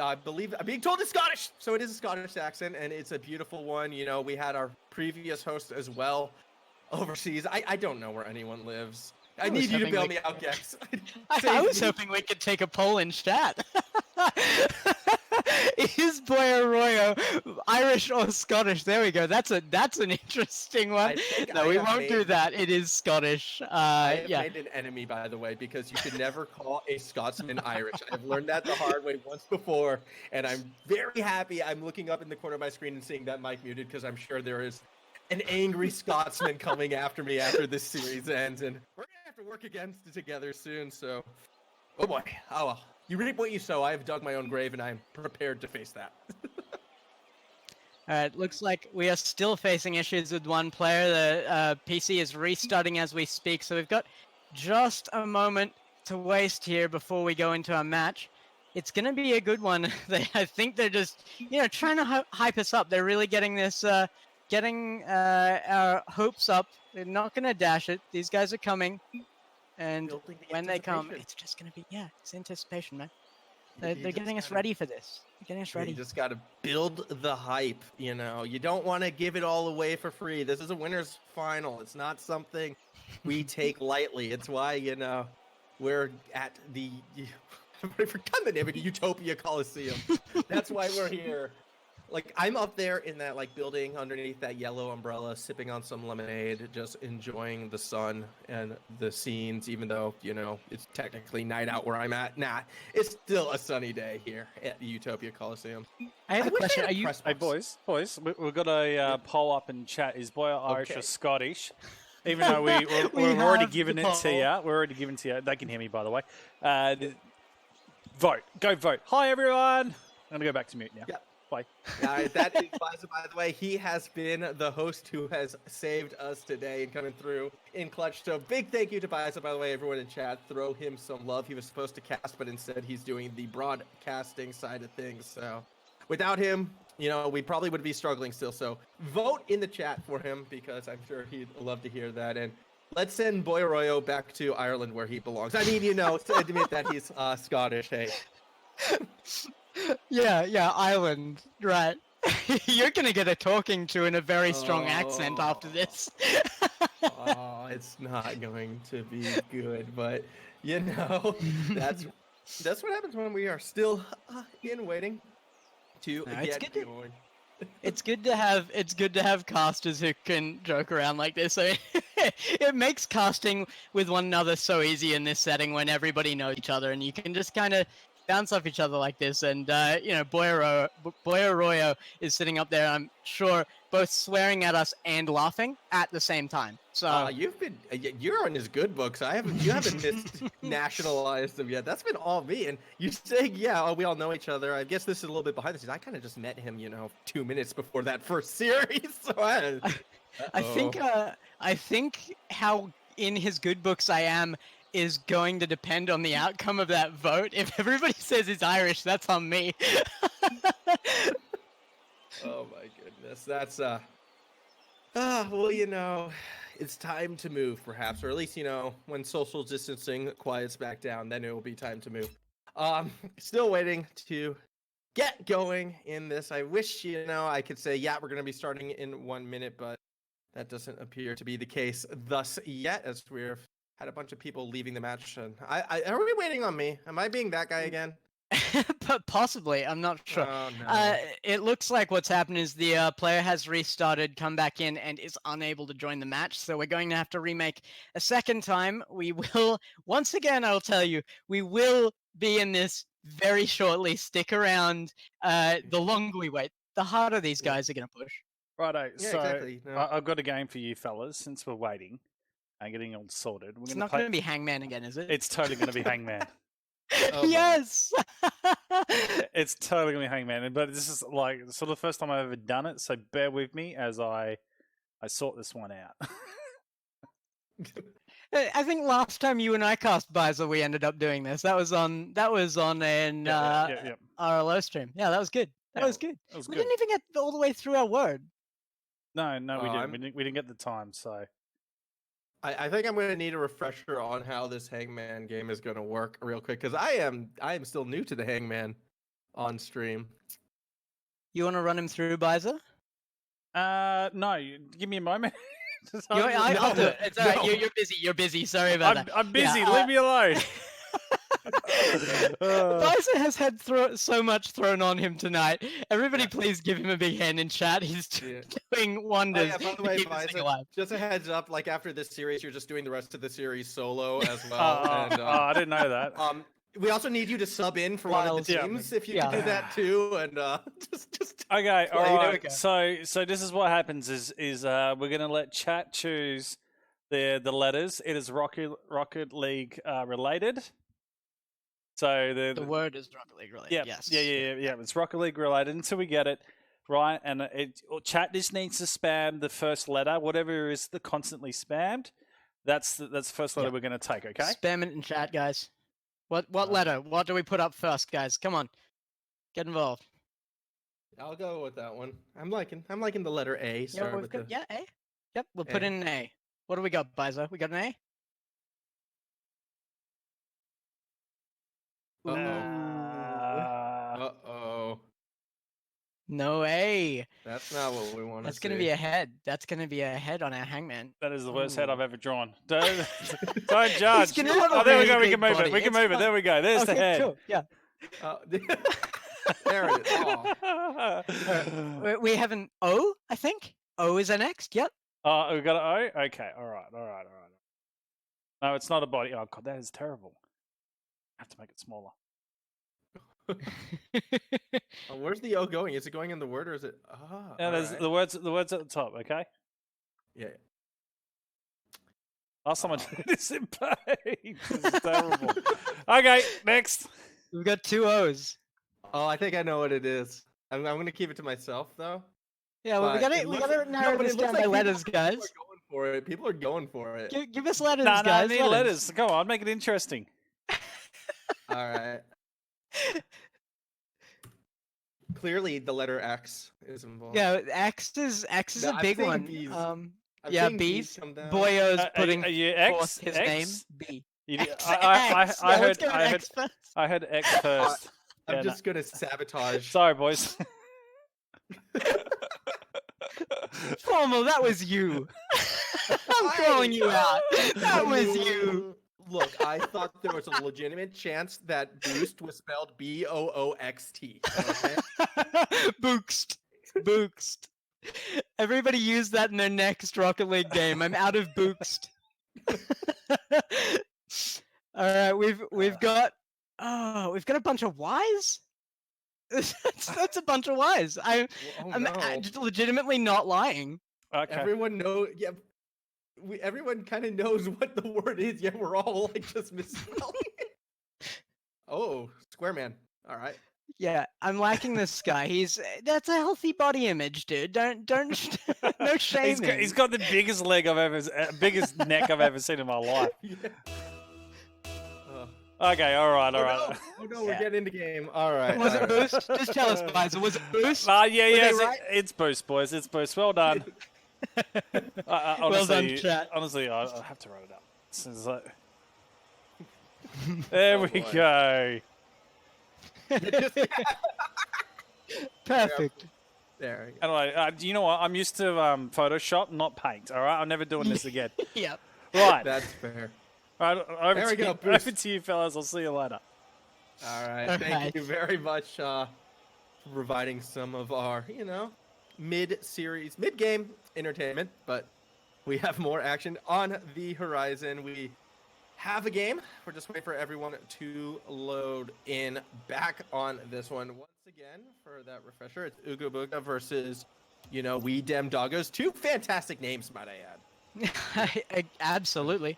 I believe I'm being told it's Scottish, so it is a Scottish accent, and it's a beautiful one. We had our previous host as well overseas. I don't know where anyone lives. I need you to bail me out, Gex. I was hoping we could take a poll in chat. Is Boy Arroyo Irish or Scottish? There we go. That's an interesting one. No, we won't do that. It is Scottish. I have yeah. made an enemy, by the way, because you should never call a Scotsman Irish. I've learned that the hard way once before, and I'm very happy I'm looking up in the corner of my screen and seeing that mic muted because I'm sure there is an angry Scotsman coming after me after this series ends, and we're gonna have to work against it together soon. So, oh boy, oh well. You reap what you sow. I have dug my own grave, and I'm prepared to face that. All right, looks like we are still facing issues with one player. The PC is restarting as we speak, so we've got just a moment to waste here before we go into our match. It's going to be a good one. I think they're just, trying to hype us up. They're really getting this, getting our hopes up. They're not going to dash it. These guys are coming. And when they come, it's just going to be, it's anticipation, man. They're getting us ready for this. They're getting us ready. You just got to build the hype, you know. You don't want to give it all away for free. This is a winner's final. It's not something we take lightly. It's why, you know, we're at the... I've forgotten the name of the Utopia Coliseum. That's why we're here. Like, I'm up there in that, like, building underneath that yellow umbrella, sipping on some lemonade, just enjoying the sun and the scenes, even though, you know, it's technically night out where I'm at. Nah, it's still a sunny day here at the Utopia Coliseum. I have a question. Are you... Hey, boys, we've got a poll up in chat. Is Boyer Irish or Scottish? Even though we're already giving it to you. We're already giving it to you. They can hear me, by the way. Vote. Go vote. Hi, everyone. I'm going to go back to mute now. Yep. Bye. That is Biza, by the way. He has been the host who has saved us today and coming through in clutch. So big thank you to Biza, by the way, everyone in chat. Throw him some love. He was supposed to cast, but instead he's doing the broadcasting side of things. So without him, you know, we probably would be struggling still. So vote in the chat for him because I'm sure he'd love to hear that. And let's send Boy Arroyo back to Ireland where he belongs. I mean, you know, to admit that he's Scottish, hey. Yeah, Ireland, right. You're gonna get a talking to in a very strong accent after this. Oh, it's not going to be good, but you know, that's what happens when we are still in waiting to get going. It's good to have casters who can joke around like this. So it makes casting with one another so easy in this setting when everybody knows each other and you can just kind of bounce off each other like this. And you know, Boy Arroyo is sitting up there, I'm sure, both swearing at us and laughing at the same time. So you're on his good books. You haven't nationalized him yet. That's been all me. And you saying, we all know each other. I guess this is a little bit behind the scenes. I kind of just met him, you know, 2 minutes before that first series. So I think how in his good books I am is going to depend on the outcome of that vote. If everybody says he's Irish, that's on me. Oh my goodness. That's well, you know, it's time to move perhaps, or at least, you know, when social distancing quiets back down, then it will be time to move. Still waiting to get going in this. I wish, you know, I could say, we're going to be starting in 1 minute, but that doesn't appear to be the case thus yet, as we've had a bunch of people leaving the match. And are we waiting on me? Am I being that guy again? But possibly, I'm not sure. Oh, no. It looks like what's happened is the player has restarted, come back in, and is unable to join the match. So we're going to have to remake a second time. We will, once again, I'll tell you, we will be in this very shortly. Stick around. The longer we wait, the harder these guys are going to push. Righto. Yeah, so exactly. No. I've got a game for you fellas, since we're waiting and getting all sorted. It's not going to be Hangman again, is it? It's totally going to be Hangman. Oh, yes! It's totally going to be Hangman. But this is like sort of the first time I've ever done it, so bear with me as I sort this one out. I think last time you and I cast Biza, we ended up doing this. That was on an RLO stream. Yeah, that was good. That was good. We didn't even get all the way through our word. No, we didn't. We didn't get the time, so... I think I'm going to need a refresher on how this Hangman game is going to work real quick, because I am still new to the Hangman on stream. You want to run him through, Biza? No, give me a moment. I'll do it. It's all right. You're busy. You're busy. Sorry about that. I'm busy. Leave me alone. Biza has had so much thrown on him tonight. Everybody, please give him a big hand in chat. He's doing wonders. By the way, Biza, just a heads up, like after this series, you're just doing the rest of the series solo as well. I didn't know that. We also need you to sub in for one of the teams if you can do that too, and just okay, all right. So this is what happens: is we're gonna let chat choose the letters. It is Rocket League related. So the word is Rocket League related. Yeah, yes. Yeah. It's Rocket League related until we get it right. And chat just needs to spam the first letter, whatever is the constantly spammed. That's the first letter we're going to take. Okay. Spam it in chat, guys. What letter? What do we put up first, guys? Come on, get involved. I'll go with that one. I'm liking the letter A. A. Yep, we'll put in an A. What do we got, Biza? We got an A. No way. That's not what we want to see. That's gonna be a head. That's gonna be a head on our hangman. That is the worst head I've ever drawn. Don't judge. gonna have a Oh, there we really go. We big can move body. it. We can It's move it. fine. There we go. There's the Okay, head. cool. Yeah. There it is. Oh. We have an O, I think. O is our next. Yep. Oh, we got an O? Okay. All right. No, it's not a body. Oh, God, that is terrible. I have to make it smaller. Oh, where's the O going? Is it going in the word or is it? Ah, Yeah, there's the words at the top, okay? Yeah. Last time I did this in page. This is terrible. Okay, next. We've got 2 O's. Oh, I think I know what it is. I'm gonna keep it to myself though. Yeah, well, we But gotta it looks- narrow but it this looks down by like letters, People guys. are going for it. People are going for it. Give us letters, No, I guys. need letters. Come on, make it interesting. All right. Clearly, the letter X is involved. Yeah, X is No, a I'm big seeing one. B's. I'm Yeah, seeing B's. come down. Boyo's Are putting you forth X? his X? name. B. You, X, I X. Yeah, let's go with I heard, X first. I heard X first. I'm Yeah, just gonna sabotage. Sorry, boys. Formal, that was you. I'm calling you out. That was you. Look, I thought there was a legitimate chance that Boost was spelled Booxt. Okay? Booxt. Booxt. Everybody use that in their next Rocket League game. I'm out of Booxt. All right, we've got a bunch of Y's. That's a bunch of Y's. I'm no. legitimately not lying. Okay. Everyone knows. Yeah, everyone kind of knows what the word is. Yeah, we're all like just misspelling it. Oh, Square Man. All right. Yeah, I'm liking this guy. That's a healthy body image, dude. Don't no shaming. He's got the biggest biggest neck I've ever seen in my life. Yeah. Okay, all right. Oh no, we're Yeah. getting into game. All right. Was all it right. Boost? Just tell us, Pfizer. Was it Boost? Yeah, they right? it's Boost, boys. It's Boost. Well done. Honestly, done, chat. Honestly, I have to write it up. Since there we boy. go. Perfect. There. We go. Anyway, you know what? I'm used to Photoshop, not Paint. All right, I'm never doing this again. Yep. Right. That's fair. All right. Over There we to go, you, Boost. over to you, fellas. I'll see you later. All right. All Thank right. you very much for providing some of our, mid-series, mid-game entertainment. But we have more action on the horizon. We have a game. We're just waiting for everyone to load in back on this one. Once again, for that refresher, it's Ooga Booga versus, We Dem Doggos. 2 fantastic names, might I add. Absolutely.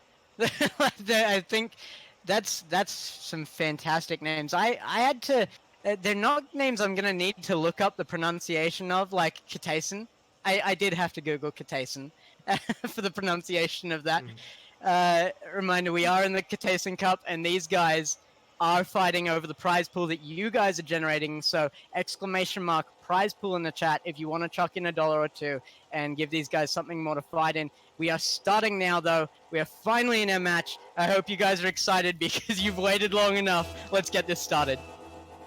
I think that's some fantastic names. I had to. They're not names I'm gonna need to look up the pronunciation of, like Ketteisen. I did have to Google Ketteisen for the pronunciation of that. Reminder: we are in the Ketteisen Cup, and these guys are fighting over the prize pool that you guys are generating. So ! prize pool in the chat if you want to chuck in $1 or $2 and give these guys something more to fight in. We are starting now, though. We are finally in our match. I hope you guys are excited because you've waited long enough. Let's get this started.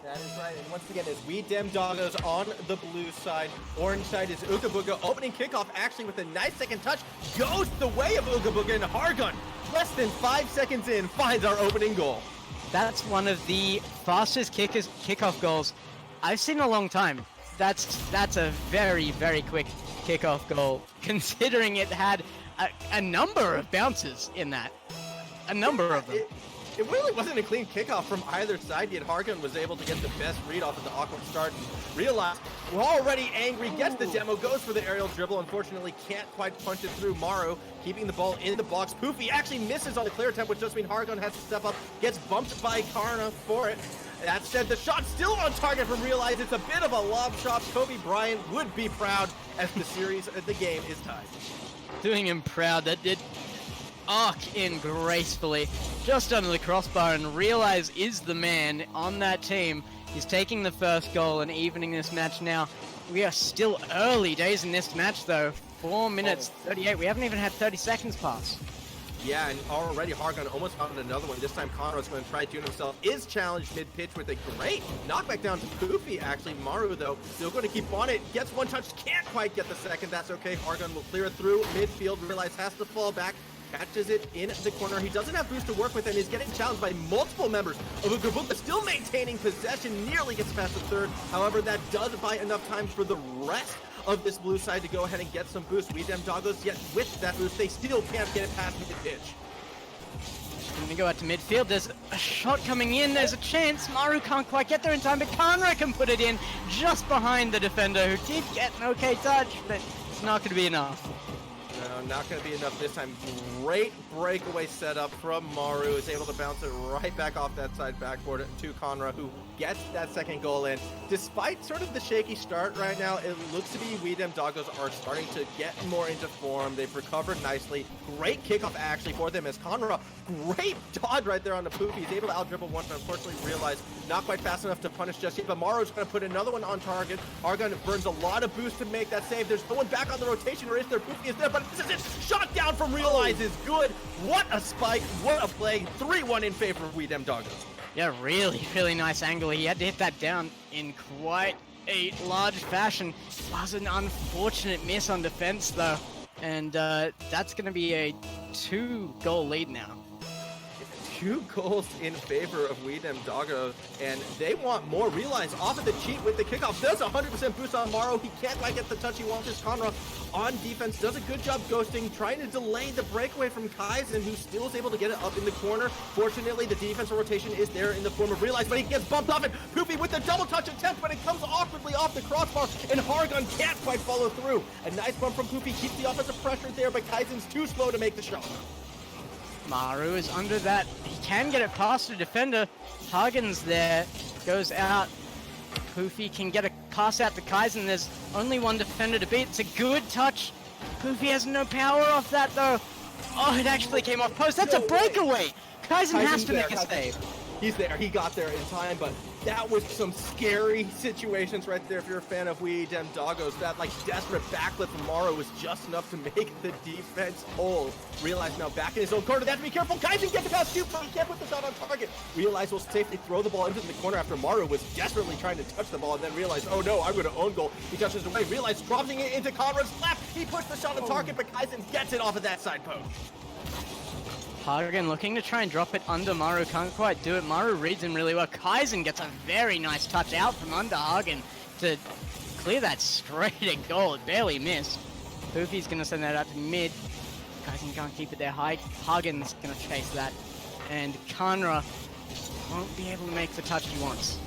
That is right. And once again, it's We Dem Doggos on the blue side. Orange side is Ooga Booga. Opening kickoff actually with a nice second touch. Goes the way of Ooga Booga, and Hargun, less than 5 seconds in, finds our opening goal. That's one of the fastest kickoff goals I've seen in a long time. That's a very, very quick kickoff goal, considering it had a number of bounces in that. A number of them. It really wasn't a clean kickoff from either side, yet Hargun was able to get the best read off of the awkward start and realized we're already angry, gets the demo, goes for the aerial dribble, unfortunately can't quite punch it through. Morrow keeping the ball in the box. Poofy actually misses on the clear attempt, which just means Hargun has to step up, gets bumped by Karna for it. That said, the shot still on target from Realize. It's a bit of a lob shot. Kobe Bryant would be proud as the game is tied. Doing him proud. That did arc in gracefully just under the crossbar, and Realize is the man on that team. He's taking the first goal and evening this match now. We are still early days in this match, though. 4 minutes 38. We haven't even had 30 seconds pass. Yeah, and already Hargun almost found another one. This time Conrad's going to try to tune himself. Is challenged mid-pitch with a great knockback down to Poofy, actually. Maru, though, still going to keep on it. Gets one touch, can't quite get the second. That's okay. Hargun will clear it through midfield. Realize has to fall back. Catches it in the corner. He doesn't have boost to work with and is getting challenged by multiple members of Ugabuka, still maintaining possession, nearly gets past the third. However, that does buy enough time for the rest of this blue side to go ahead and get some boost. We Dem Doggos, yet with that boost, they still can't get it past mid-pitch. Gonna go out to midfield. There's a shot coming in. There's a chance. Maru can't quite get there in time, but Kanra can put it in just behind the defender, who did get an okay touch, but it's not gonna be enough. No, not going to be enough this time. Great breakaway setup from Maru. Is able to bounce it right back off that side backboard to Conra, who gets that second goal in. Despite sort of the shaky start right now, it looks to be We Dem Doggos are starting to get more into form. They've recovered nicely. Great kickoff actually for them as Conra, great dodge right there on the Poofy. He's able to out-dribble one, but unfortunately realized not quite fast enough to punish just yet. But Maru's going to put another one on target. Argon burns a lot of boost to make that save. There's no one back on the rotation, or is there? Poofy is there, but this is it. Shot down from Realize is good. What a spike. What a play. 3-1 in favor of We Dem Doggos. Yeah, really nice angle. He had to hit that down in quite a large fashion. It was an unfortunate miss on defense, though. And that's going to be a 2-goal lead now. 2 goals in favor of We Dem Doggos, and they want more. Realize off of the cheat with the kickoff. Does 100% boost on Maru. He can't quite get the touch he wants. Conra on defense does a good job ghosting, trying to delay the breakaway from Kaizen, who still is able to get it up in the corner. Fortunately, the defensive rotation is there in the form of Realize, but he gets bumped off it. Poofy with the double touch attempt, but it comes awkwardly off the crossbar, and Hargun can't quite follow through. A nice bump from Poofy keeps the offensive pressure there, but Kaizen's too slow to make the shot. Maru is under that. He can get it past the defender. Hagen's there. Goes out. Poofy can get a pass out to Kaizen. There's only one defender to beat. It's a good touch. Poofy has no power off that, though. Oh, it actually came off post. That's a breakaway. Kaizen has to make a save. He's there. He got there in time, but that was some scary situations right there if you're a fan of We Dem Doggos. That like desperate backflip from Maru was just enough to make the defense hold. Realize now back in his own corner. They have to be careful. Kaizen gets the pass too, but he can't put the shot on target. Realize will safely throw the ball into the corner after Maru was desperately trying to touch the ball, and then realized, oh no, I'm going to own goal. He touches away. Realize dropping it into Conrad's lap. He pushed the shot on target, but Kaizen gets it off of that side post. Hagen looking to try and drop it under Maru, can't quite do it. Maru reads him really well. Kaizen gets a very nice touch out from under Hagen to clear that straight at goal. It barely missed. Poofy's going to send that out to mid. Kaizen can't keep it there high. Hagen's going to chase that. And Kanra won't be able to make the touch he wants.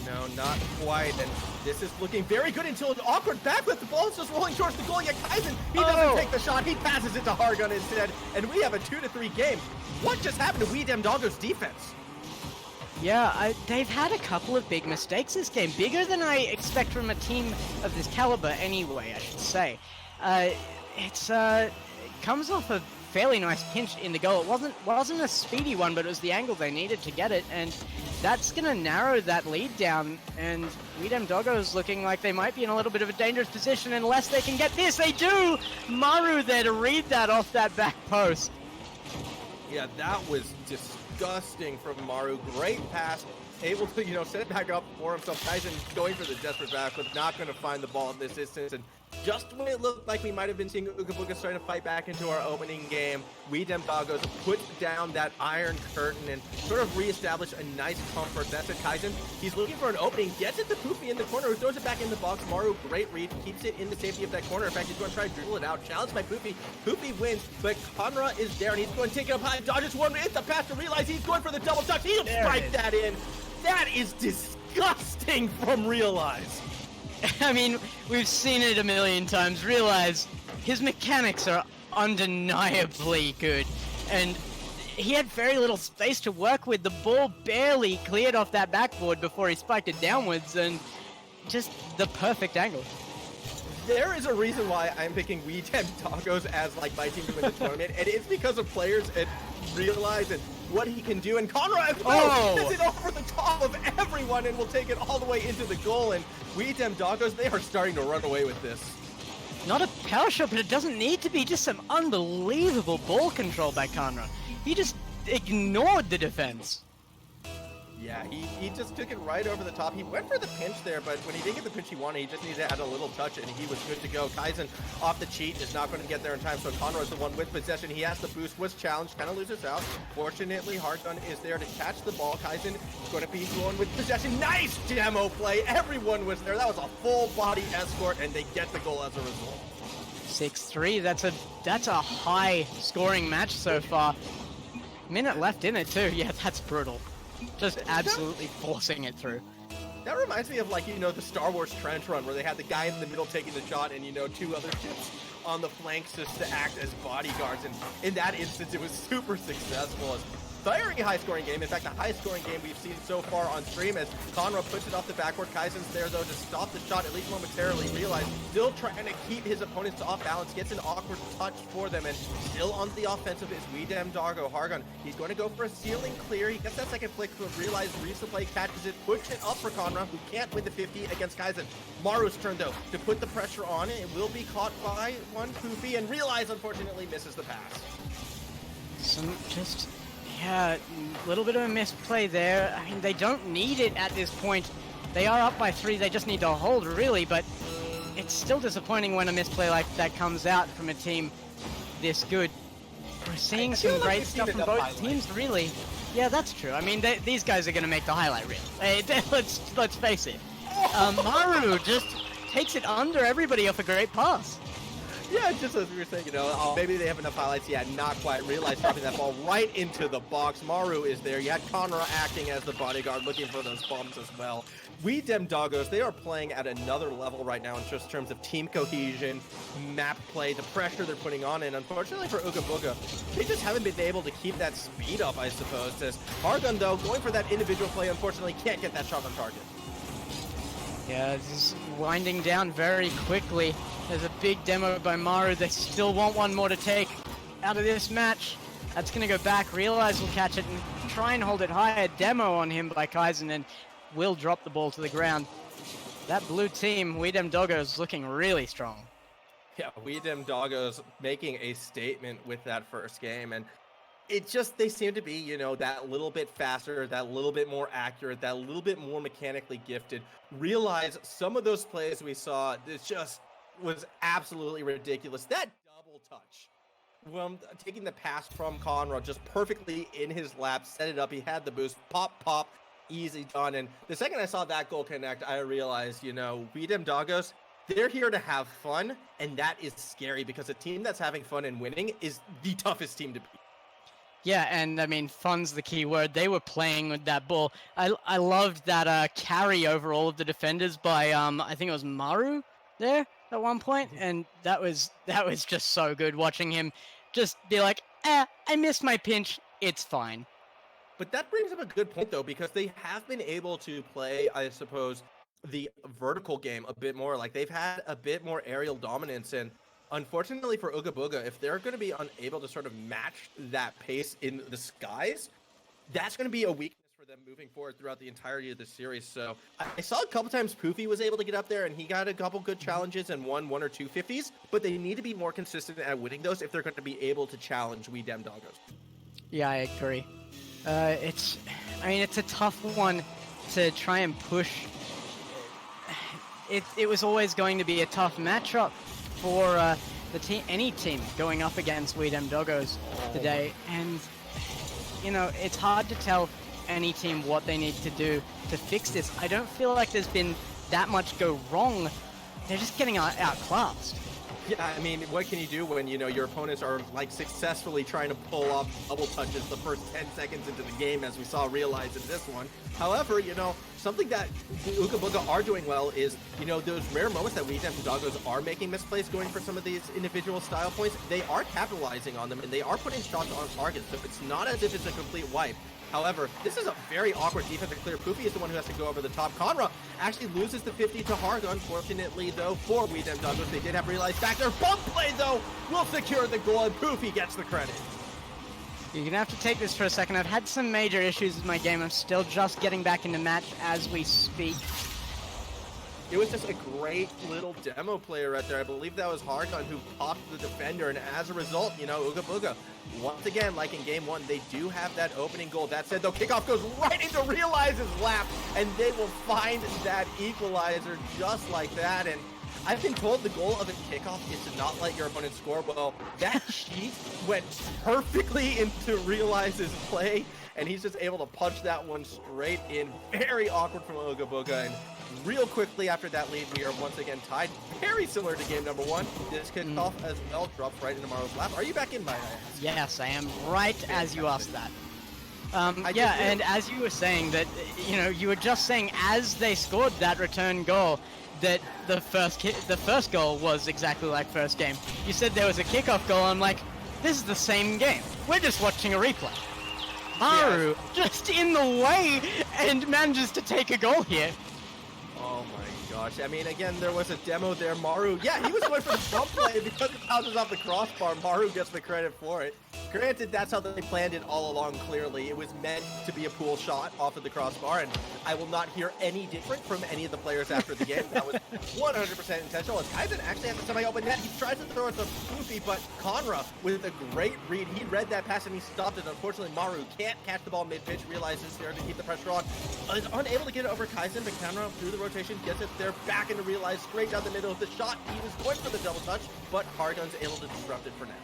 No, not quite, and this is looking very good until an awkward backflip. The ball is just rolling towards the goal, yet Kaizen, he doesn't take the shot, he passes it to Hargun instead, and we have a 2-3 game. What just happened to We Dem Doggos defense? Yeah, they've had a couple of big mistakes this game, bigger than I expect from a team of this caliber anyway, I should say. It comes off a fairly nice pinch in the goal. It wasn't a speedy one, but it was the angle they needed to get it, and that's going to narrow that lead down, and We Dem Doggos looking like they might be in a little bit of a dangerous position unless they can get this. They do! Maru there to read that off that back post. Yeah, that was disgusting from Maru. Great pass. Able to, set it back up for himself. Kaizen going for the desperate back, but not going to find the ball in this instance. And just when it looked like we might have been seeing Ugabuka starting to fight back into our opening game, We Dem Doggos put down that iron curtain and sort of reestablish a nice comfort. That's it, Kaizen. He's looking for an opening, gets it to Poofy in the corner, who throws it back in the box. Maru, great read, keeps it in the safety of that corner. In fact, he's going to try to dribble it out. Challenged by Poofy. Poofy wins, but Conra is there, and he's going to take it up high. Dodges one, hits the pass to Realize he's going for the double touch. He'll strike that in. That is disgusting from Realize. I mean, we've seen it a million times. Realize his mechanics are undeniably good, and he had very little space to work with. The ball barely cleared off that backboard before he spiked it downwards, and just the perfect angle. There is a reason why I'm picking We Dem Doggos as like my team to win the tournament, and it's because of players and Realize and what he can do. And Conrad gets it over the top of everyone and will take it all the way into the goal. And We Dem Doggos, they are starting to run away with this. not a power shot, but it doesn't need to be. Just some unbelievable ball control by Conra. He just ignored the defense. Yeah, he just took it right over the top. He went for the pinch there, but when he didn't get the pinch he wanted, he just needed to add a little touch, and he was good to go. Kaizen off the cheat is not going to get there in time, so Conroy is the one with possession. He has the boost, was challenged, kind of loses out. Fortunately, Hardgun is there to catch the ball. Kaizen is going to be going with possession. Nice demo play. Everyone was there. That was a full body escort, and they get the goal as a result. 6-3. That's a high scoring match so far. Minute left in it too. Yeah, that's brutal. Just absolutely forcing it through. That reminds me of, like, the Star Wars trench run where they had the guy in the middle taking the shot and, two other ships on the flanks just to act as bodyguards. And in that instance, it was super successful. Very high-scoring game. In fact, the highest-scoring game we've seen so far on stream as Conra puts it off the backboard. Kaizen's there, though, to stop the shot, at least momentarily. Realize still trying to keep his opponents off balance. Gets an awkward touch for them, and still on the offensive is Weedem Doggo. Hargun, he's going to go for a ceiling clear. He gets that second flick, but Realize resupply catches it, puts it up for Conra, who can't win the 50 against Kaizen. Maru's turn, though, to put the pressure on it. It will be caught by one Poofy, and Realize, unfortunately, misses the pass. Yeah, a little bit of a misplay there. I mean, they don't need it at this point. They are up by 3, they just need to hold, really, but it's still disappointing when a misplay like that comes out from a team this good. We're seeing some great stuff from both teams, really. Yeah, that's true. I mean, these guys are going to make the highlight reel. Let's face it. Maru just takes it under everybody off a great pass. Yeah, just as we were saying, maybe they have enough highlights. Yeah, not quite. Realize dropping that ball right into the box. Maru is there. You had Conra acting as the bodyguard, looking for those bombs as well. Weedem Doggos, they are playing at another level right now in just terms of team cohesion, map play, the pressure they're putting on, and unfortunately for Ooga Booga, they just haven't been able to keep that speed up, I suppose. As Hargun, though, going for that individual play, unfortunately can't get that shot on target. Yeah, this is winding down very quickly. There's a big demo by Maru. They still want one more to take out of this match. That's going to go back. Realize will catch it and try and hold it high. A demo on him by Kaizen and will drop the ball to the ground. That blue team, Weedem Doggos, looking really strong. Yeah, Weedem Doggos making a statement with that first game. And they seem to be, that little bit faster, that little bit more accurate, that little bit more mechanically gifted. Realize some of those plays we saw, it just was absolutely ridiculous. That double touch, taking the pass from Conrad just perfectly in his lap, set it up. He had the boost, pop, easy done. And the second I saw that goal connect, I realized, Weedem Doggos, they're here to have fun, and that is scary because a team that's having fun and winning is the toughest team to beat. Yeah, and I mean, fun's the key word. They were playing with that ball. I loved that carry over all of the defenders by I think it was Maru there at one point, and that was just so good watching him just be like, I missed my pinch, it's fine. But that brings up a good point though, because they have been able to play, I suppose, the vertical game a bit more. Like they've had a bit more aerial dominance, and unfortunately for Ooga Booga, if they're going to be unable to sort of match that pace in the skies, that's going to be a weakness for them moving forward throughout the entirety of the series. So I saw a couple times Poofy was able to get up there, and he got a couple good challenges and won 1 or 2 50s, but they need to be more consistent at winning those if they're going to be able to challenge Weedem Doggos. Yeah, I agree. It's a tough one to try and push. It was always going to be a tough matchup for any team going up against Weedem Doggos today, and it's hard to tell any team what they need to do to fix this. I don't feel like there's been that much go wrong. They're just getting outclassed. Yeah, I mean, what can you do when, your opponents are, like, successfully trying to pull off double touches the first 10 seconds into the game, as we saw Realize in this one. However, something that Ooga Booga are doing well is, those rare moments that Weedem Doggos are making misplays going for some of these individual style points, they are capitalizing on them, and they are putting shots on target, so it's not as if it's a complete wipe. However, this is a very awkward defensive clear. Poofy is the one who has to go over the top. Conra actually loses the 50 to Harg. Unfortunately, though, for Weedem Doggos, they did have Realize back there. Bump play, though, will secure the goal, and Poofy gets the credit. You're going to have to take this for a second. I've had some major issues with my game. I'm still just getting back into match as we speak. It was just a great little demo player right there. I believe that was Harkon who popped the defender, and as a result, you know, Ooga Booga, once again, like in game one, they do have that opening goal. That said, though, kickoff goes right into Realize's lap, and they will find that equalizer just like that. And I've been told the goal of a kickoff is to not let your opponent score. Well, that cheat went perfectly into Realize's play, and he's just able to punch that one straight in. Very awkward from Ooga Booga, and real quickly after that lead, we are once again tied. Very similar to game number one. This kickoff as well drops right into Maro's lap. Are you back in, my ass? Yes, I am, right as you asked that. Yeah, and as you were saying that, you know, you were just saying as they scored that return goal, that the first goal was exactly like first game. You said there was a kickoff goal, I'm like, this is the same game. We're just watching a replay. Maru just in the way and manages to take a goal here. Oh my gosh. I mean, again, there was a demo there. Maru, yeah, he was going for the front play because it bounces off the crossbar. Maru gets the credit for it. Granted, that's how they planned it all along, clearly. It was meant to be a pool shot off of the crossbar, and I will not hear any different from any of the players after the game. That was 100% intentional. As Ketteisen actually has a semi-open net. He tries to throw it to Poofy, but Conra, with a great read, he read that pass and he stopped it. Unfortunately, Maru can't catch the ball mid-pitch, realizes there to keep the pressure on. Is unable to get it over Ketteisen, but Conra, through the rotation, gets it there, back into Realize, straight down the middle of the shot. He was going for the double touch, but Hargun's able to disrupt it for now.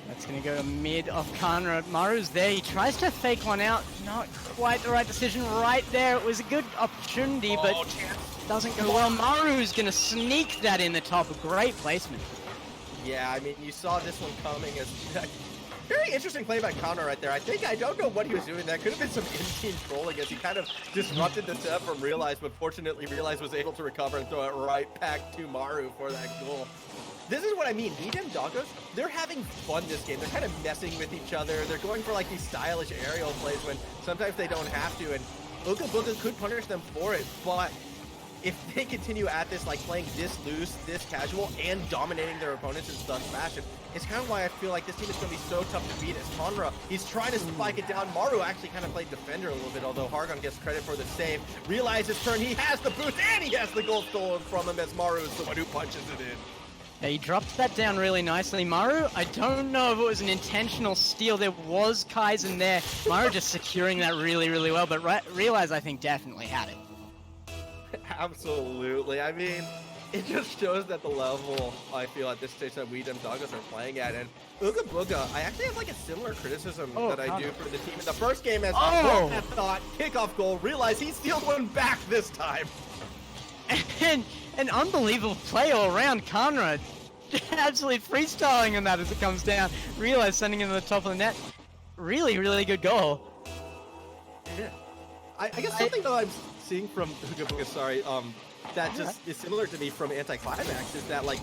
That's going to go to mid of Conrad. Maru's there. He tries to fake one out. Not quite the right decision right there. It was a good opportunity, but doesn't go well. Maru's going to sneak that in the top. A great placement. Yeah, I mean, you saw this one coming as... Very interesting play by Conrad right there. I don't know what he was doing. That could have been some in-team trolling as he kind of disrupted the setup from Realize, but fortunately Realize was able to recover and throw it right back to Maru for that goal. This is what I mean. VOD Doggos, they're having fun this game. They're kind of messing with each other. They're going for like these stylish aerial plays when sometimes they don't have to, and Ooga Booga could punish them for it, but if they continue at this, like playing this loose, this casual, and dominating their opponents in such fashion, it's kind of why I feel like this team is going to be so tough to beat. As Conra, he's trying to spike it down. Maru actually kind of played defender a little bit, although Hargun gets credit for the save. Realize his turn, he has the boost, and he has the goal stolen from him as Maru is the one who punches it in. Yeah, he dropped that down really nicely. Maru, I don't know if it was an intentional steal. There was Ketteisen there. Maru just securing that really, really well, but Realize I think definitely had it. Absolutely. I mean, it just shows that the level, I feel, at this stage that VOD Doggos are playing at. And Ooga Booga, I actually have like a similar criticism that I do for the team in the first game as that thought, kickoff goal, Realize he steals one back this time. And an unbelievable play all around. Conrad absolutely freestyling on that as it comes down. Realize sending it to the top of the net. Really, really good goal. Yeah. I guess something that I'm seeing from Ooga Booga, that just is similar to me from Anti-Climax is that, like,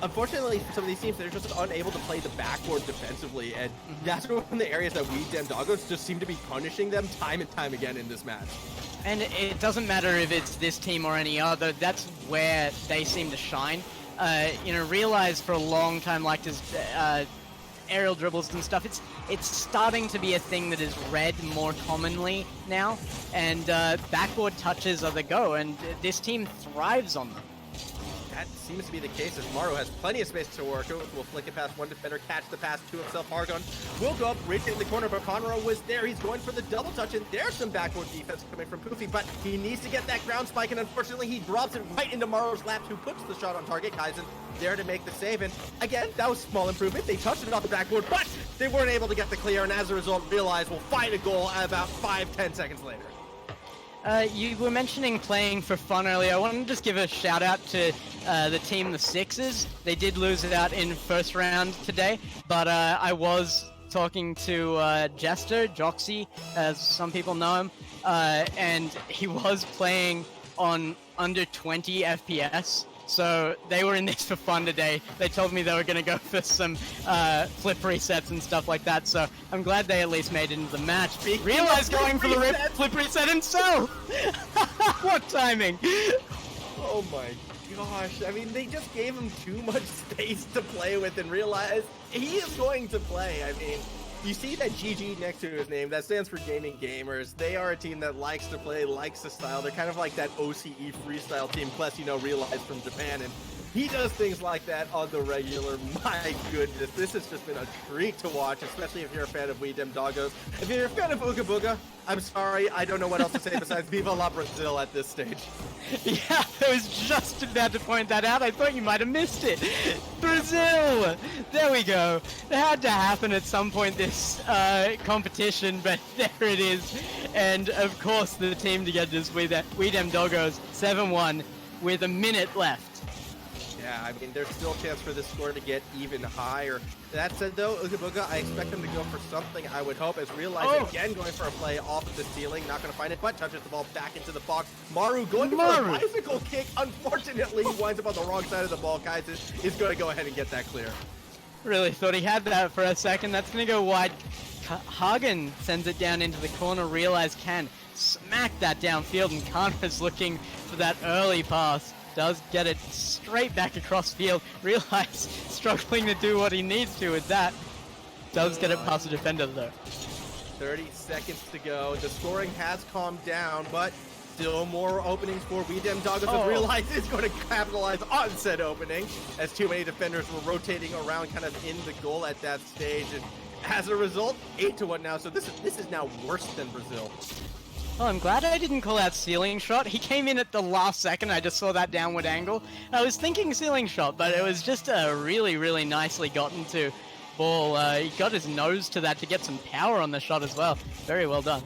unfortunately, some of these teams, they're just unable to play the backboard defensively, and that's one of the areas that VOD Doggos just seem to be punishing them time and time again in this match. And it doesn't matter if it's this team or any other, that's where they seem to shine. You know, Realize for a long time liked his aerial dribbles and stuff. It's starting to be a thing that is read more commonly now, and backboard touches are the go, and this team thrives on them. That seems to be the case as Maru has plenty of space to work with. Will flick it past one defender, catch the pass to himself. Hargun will go up, right in the corner, but Conra was there. He's going for the double touch, and there's some backboard defense coming from Poofy, but he needs to get that ground spike, and unfortunately he drops it right into Maru's lap, who puts the shot on target. Ketteisen there to make the save, and again, that was small improvement. They touched it off the backboard, but they weren't able to get the clear, and as a result, Realize will find a goal about 5-10 seconds later. You were mentioning playing for fun earlier. I wanted to just give a shout out to the team, the Sixers. They did lose it out in first round today, but I was talking to Jester, Joxy, as some people know him, and he was playing on under 20 FPS. So they were in this for fun today. They told me they were going to go for some flip resets and stuff like that. So I'm glad they at least made it into the match. Realize going for the flip reset himself. What timing? Oh my gosh. I mean, they just gave him too much space to play with and Realize he is going to play. I mean, you see that GG next to his name. That stands for Gaming Gamers. They are a team that likes to play, likes to style. They're kind of like that OCE freestyle team, plus, realized from Japan. And he does things like that on the regular. My goodness, this has just been a treat to watch, especially if you're a fan of We Dem Doggos. If you're a fan of Ooga Booga, I'm sorry, I don't know what else to say besides Viva la Brazil at this stage. Yeah, I was just about to point that out. I thought you might have missed it. Brazil! There we go. It had to happen at some point this competition, but there it is. And of course, the team to get this We Dem Doggos 7-1 with a minute left. Yeah, I mean, there's still a chance for this score to get even higher. That said, though, Ooga Booga, I expect them to go for something, I would hope, as Realize again going for a play off the ceiling. Not going to find it, but touches the ball back into the box. Maru going for a bicycle kick. Unfortunately, he winds up on the wrong side of the ball. Kaizen is going to go ahead and get that clear. Really thought he had that for a second. That's going to go wide. Hagen sends it down into the corner. Realize can smack that downfield, and Kanra's looking for that early pass. Does get it straight back across field. Realize struggling to do what he needs to with that. Does get it past the defender though. 30 seconds to go. The scoring has calmed down, but still more openings for We Dem Doggos. And Realize is going to capitalize on said opening, as too many defenders were rotating around kind of in the goal at that stage. And as a result, 8-1 now. So this is now worse than Brazil. Well, I'm glad I didn't call out ceiling shot. He came in at the last second. I just saw that downward angle. I was thinking ceiling shot, but it was just a really, really nicely gotten to ball. He got his nose to that to get some power on the shot as well. Very well done.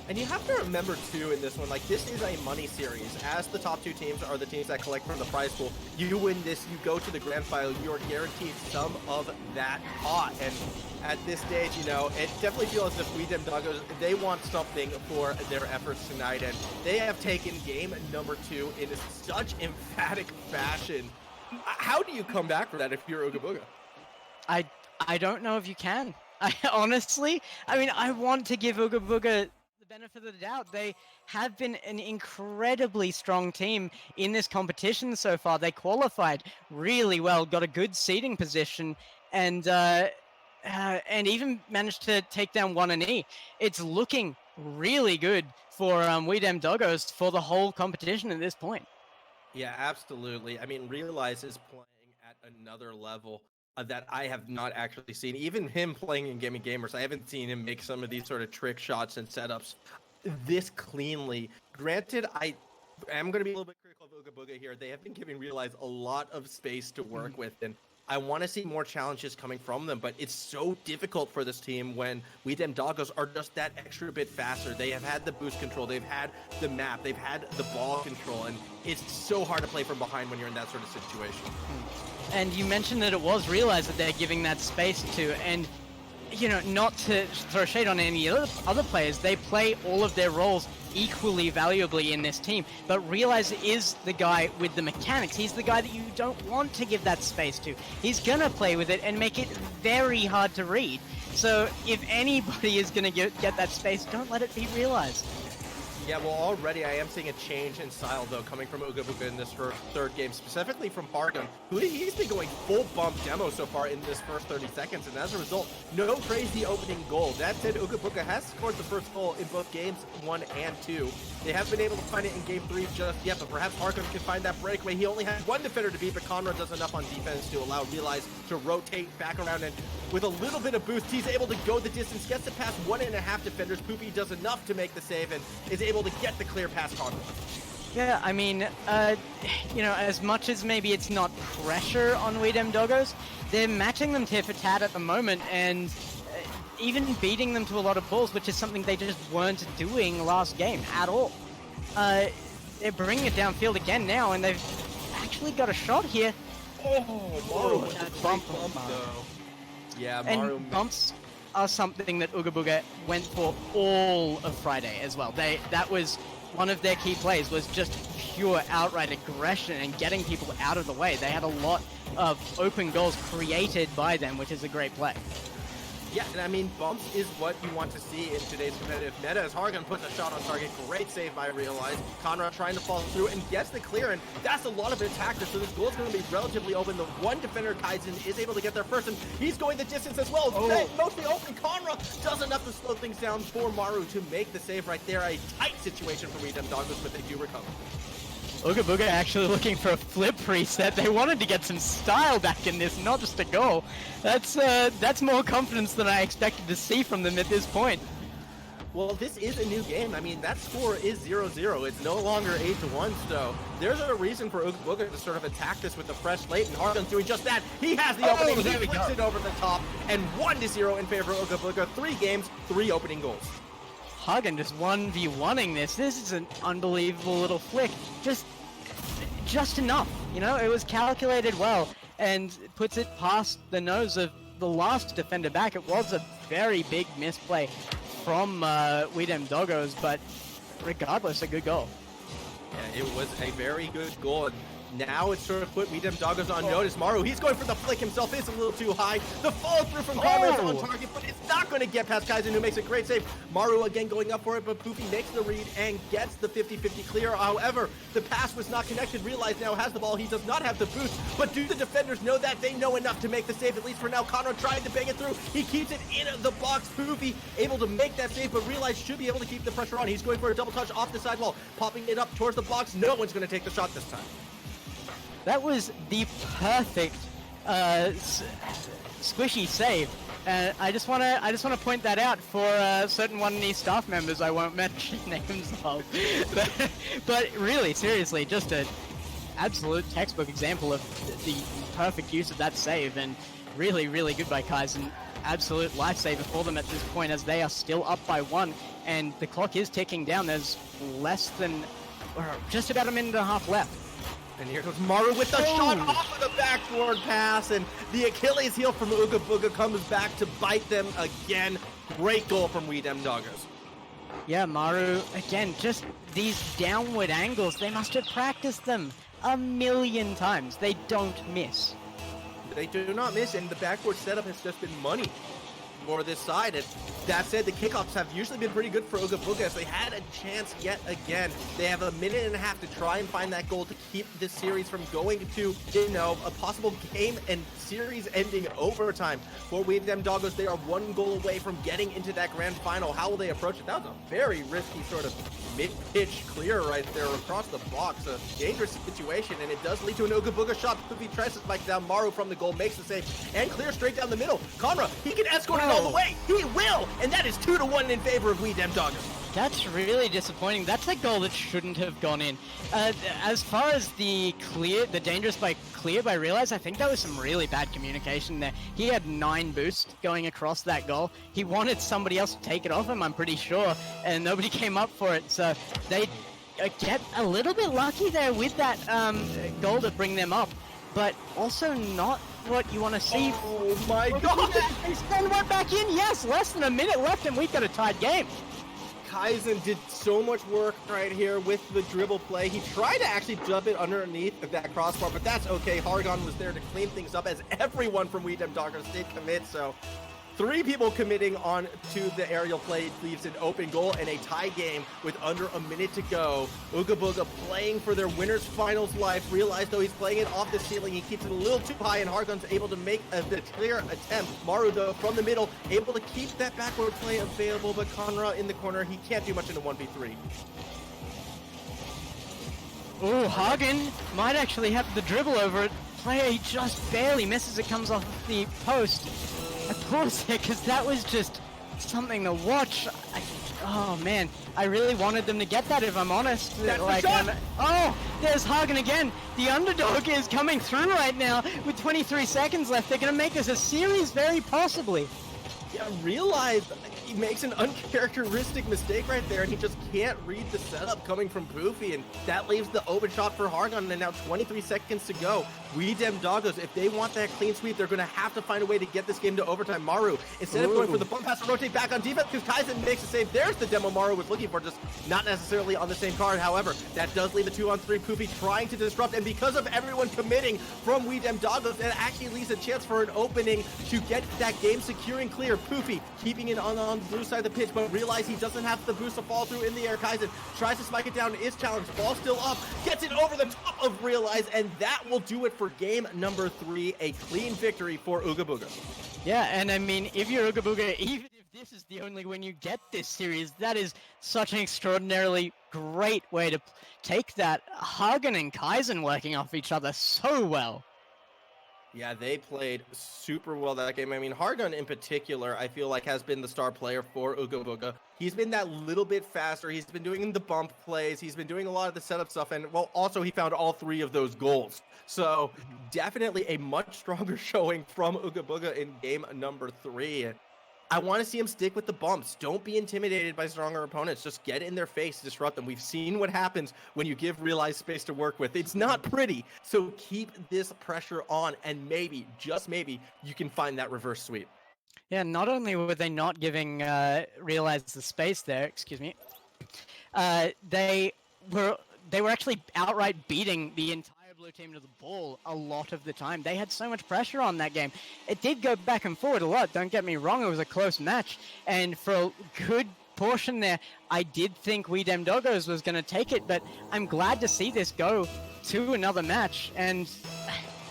And you have to remember, too, in this one, like, this is a money series. As the top two teams are the teams that collect from the prize pool, you win this, you go to the grand final, you are guaranteed some of that pot. And at this stage, it definitely feels as if We Dem Doggos, they want something for their efforts tonight. And they have taken game number 2 in such emphatic fashion. How do you come back from that if you're Ooga Booga? I don't know if you can. I want to give Ooga Booga benefit of the doubt. They have been an incredibly strong team in this competition so far. They qualified really well, got a good seeding position, and even managed to take down 1-E. It's looking really good for We Dem Doggos for the whole competition at this point. Yeah, absolutely. I mean, Realize is playing at another level that I have not actually seen. Even him playing in Gaming Gamers, I haven't seen him make some of these sort of trick shots and setups this cleanly. Granted, I am going to be a little bit critical of Ooga Booga here. They have been giving Realize a lot of space to work with, and I want to see more challenges coming from them, but it's so difficult for this team when We Dem Doggos are just that extra bit faster. They have had the boost control, they've had the map, they've had the ball control, and it's so hard to play from behind when you're in that sort of situation. And you mentioned that it was Realize that they're giving that space to, and not to throw shade on any other players, they play all of their roles equally valuably in this team, but Realize is the guy with the mechanics. He's the guy that you don't want to give that space to. He's gonna play with it and make it very hard to read. So if anybody is gonna get that space, don't let it be Realize. Yeah, well, already I am seeing a change in style, though, coming from Ooga Booga in this third game, specifically from Pargon, who he's been going full bump demo so far in this first 30 seconds, and as a result, no crazy opening goal. That said, Ooga Booga has scored the first goal in both games 1 and 2. They haven't been able to find it in game 3 just yet, but perhaps Pargon can find that breakaway. He only has one defender to beat, but Conrad does enough on defense to allow Realize to rotate back around, and with a little bit of boost, he's able to go the distance, gets to pass 1.5 defenders. Poopy does enough to make the save and is able to get the clear past Conrad. Yeah, I mean, as much as maybe it's not pressure on We Dem Doggos, they're matching them tit for tat at the moment, and even beating them to a lot of balls, which is something they just weren't doing last game at all. They're bringing it downfield again now, and they've actually got a shot here. Maru with a bump though. Yeah, Maru. And bumps are something that Ooga Booga went for all of Friday as well. That was one of their key plays, was just pure outright aggression and getting people out of the way. They had a lot of open goals created by them, which is a great play. Yeah, and I mean, bumps is what you want to see in today's competitive meta. As Hargan puts a shot on target, great save by Realize. Conrad trying to follow through and gets the clear, and that's a lot of attack there, so this goal is going to be relatively open. The one defender, Ketteisen, is able to get there first, and he's going the distance as well. Mostly open. Conrad does enough to slow things down for Maru to make the save right there. A tight situation for We Dem Doggos, but they do recover. Ooga Booga actually looking for a flip reset. They wanted to get some style back in this, not just a goal. That's more confidence than I expected to see from them at this point. Well, this is a new game. I mean, that score is 0-0. It's no longer 8-1, so there's a reason for Ooga Booga to sort of attack this with a fresh slate, and Hargan's doing just that. He has the opening, he flicks it over the top, and 1-0 in favor of Ooga Booga. 3 games, 3 opening goals. Hagen just 1v1ing this. This is an unbelievable little flick. Just enough, you know, it was calculated well and puts it past the nose of the last defender back. It was a very big misplay from We Dem Doggos, but regardless, a good goal. Yeah, it was a very good goal. Now it's sort of put We Dem Doggos on notice. Maru, he's going for the flick himself. It's a little too high. The follow through from Conrad's on target, but it's not going to get past Ketteisen, who makes a great save. Maru again going up for it, but Poofy makes the read and gets the 50-50 clear. However, the pass was not connected. Realize now has the ball. He does not have the boost, but do the defenders know that? They know enough to make the save, at least for now. Conrad trying to bang it through. He keeps it in the box. Poofy able to make that save, but Realize should be able to keep the pressure on. He's going for a double touch off the sidewall, popping it up towards the box. No one's going to take the shot this time. That was the perfect squishy save. I just want to point that out for certain one of these staff members I won't mention names of. but really, seriously, just an absolute textbook example of the perfect use of that save, and really, really good by Ketteisen. Absolute lifesaver for them at this point, as they are still up by 1, and the clock is ticking down. There's less than, or just about a minute and a half left. And here comes Maru with the shot off of the backboard pass, and the Achilles heel from Ooga Booga comes back to bite them again. Great goal from We Dem Doggos. Yeah, Maru, again, just these downward angles, they must have practiced them a million times. They don't miss. They do not miss, and the backboard setup has just been money for this side. And that said, the kickoffs have usually been pretty good for Ooga Booga, as they had a chance yet again. They have a minute and a half to try and find that goal to keep this series from going to, you know, a possible game and series ending overtime. For We Dem Doggos, they are 1 goal away from getting into that grand final. How will they approach it? That was a very risky sort of mid-pitch clear right there across the box. A dangerous situation, and it does lead to an Ooga Booga shot. Poofy tries to spike down. Maru from the goal makes the save and clears straight down the middle. Conrad, he can escort it all the way. He will, and that is 2-1 in favor of We Dem Doggos. That's really disappointing. That's a goal that shouldn't have gone in. As far as the dangerous by clear by Realize, I think that was some really bad communication there. He had 9 boosts going across that goal. He wanted somebody else to take it off him, I'm pretty sure, and nobody came up for it. So they get a little bit lucky there with that goal to bring them up, but also not what you want to see. Oh my god! They send one back in. Yes, less than a minute left, and we've got a tied game. Ketteisen did so much work right here with the dribble play. He tried to actually jump it underneath that crossbar, but that's okay. Hargan was there to clean things up, as everyone from We Dem Doggos did commit. So 3 people committing on to the aerial play leaves an open goal and a tie game with under a minute to go. Ooga Booga playing for their winner's finals life. Realize though he's playing it off the ceiling. He keeps it a little too high, and Hargan's able to make the clear attempt. Maru though from the middle able to keep that backward play available, but Conrad in the corner, he can't do much in a 1v3. Oh, Hagen might actually have the dribble over it. Player, he just barely misses it, comes off the post. Of course, because that was just something to watch. Oh man, I really wanted them to get that, if I'm honest. That's like, the shot! Oh, there's Hagen again. The underdog is coming through right now with 23 seconds left. They're going to make this a series, very possibly. Yeah, Realize he makes an uncharacteristic mistake right there, and he just can't read the setup coming from Poofy, and that leaves the open shot for Hargon, and now 23 seconds to go. We Dem Doggos, if they want that clean sweep, they're going to have to find a way to get this game to overtime. Maru, instead of going for the bump pass to rotate back on defense, because Ketteisen makes a save. There's the demo Maru was looking for, just not necessarily on the same card. However, that does leave a 2-on-3. Poofy trying to disrupt, and because of everyone committing from We Dem Doggos, it actually leaves a chance for an opening to get that game secure and clear. Poofy keeping it on the blue side of the pitch, but realize he doesn't have the boost to fall through in the air. Ketteisen tries to spike it down, is challenged, ball still up, gets it over the top of Realize, and that will do it for game number 3. A clean victory for Ooga Booga. Yeah, and I mean, if you're Ooga Booga, even if this is the only win you get this series, that is such an extraordinarily great way to take that. Hagen and Ketteisen working off each other so well. Yeah, they played super well that game. I mean, Hargon in particular, I feel like has been the star player for Ooga Booga. He's been that little bit faster. He's been doing the bump plays. He's been doing a lot of the setup stuff. And, well, also he found all 3 of those goals. So definitely a much stronger showing from Ooga Booga in game number 3. I want to see him stick with the bumps. Don't be intimidated by stronger opponents. Just get in their face, disrupt them. We've seen what happens when you give Realize space to work with. It's not pretty. So keep this pressure on, and maybe, just maybe, you can find that reverse sweep. Yeah, not only were they not giving Realize the space there, excuse me, they were actually outright beating the entire blue team to the ball a lot of the time. They had so much pressure on that game. It did go back and forward a lot, don't get me wrong, it was a close match, and for a good portion there, I did think We Dem Doggos was going to take it, but I'm glad to see this go to another match, and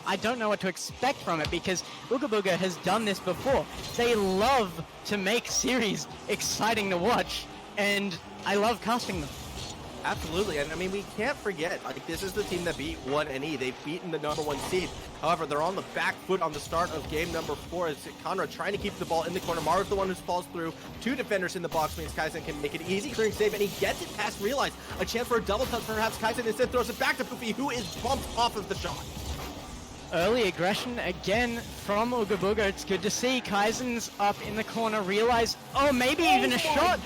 I don't know what to expect from it, because Ooga Booga has done this before. They love to make series exciting to watch, and I love casting them. Absolutely, and I mean, we can't forget, like, this is the team that beat 1NE. They've beaten the #1 seed. However, they're on the back foot on the start of game number 4 as Conrad trying to keep the ball in the corner. Maru's the one who falls through. 2 defenders in the box means Ketteisen can make an easy clearing save, and he gets it past Realize. A chance for a double touch, perhaps. Ketteisen instead throws it back to Poofy, who is bumped off of the shot. Early aggression again from Ooga Booga. It's good to see. Ketteisen's up in the corner. Realize, oh, maybe even a shot.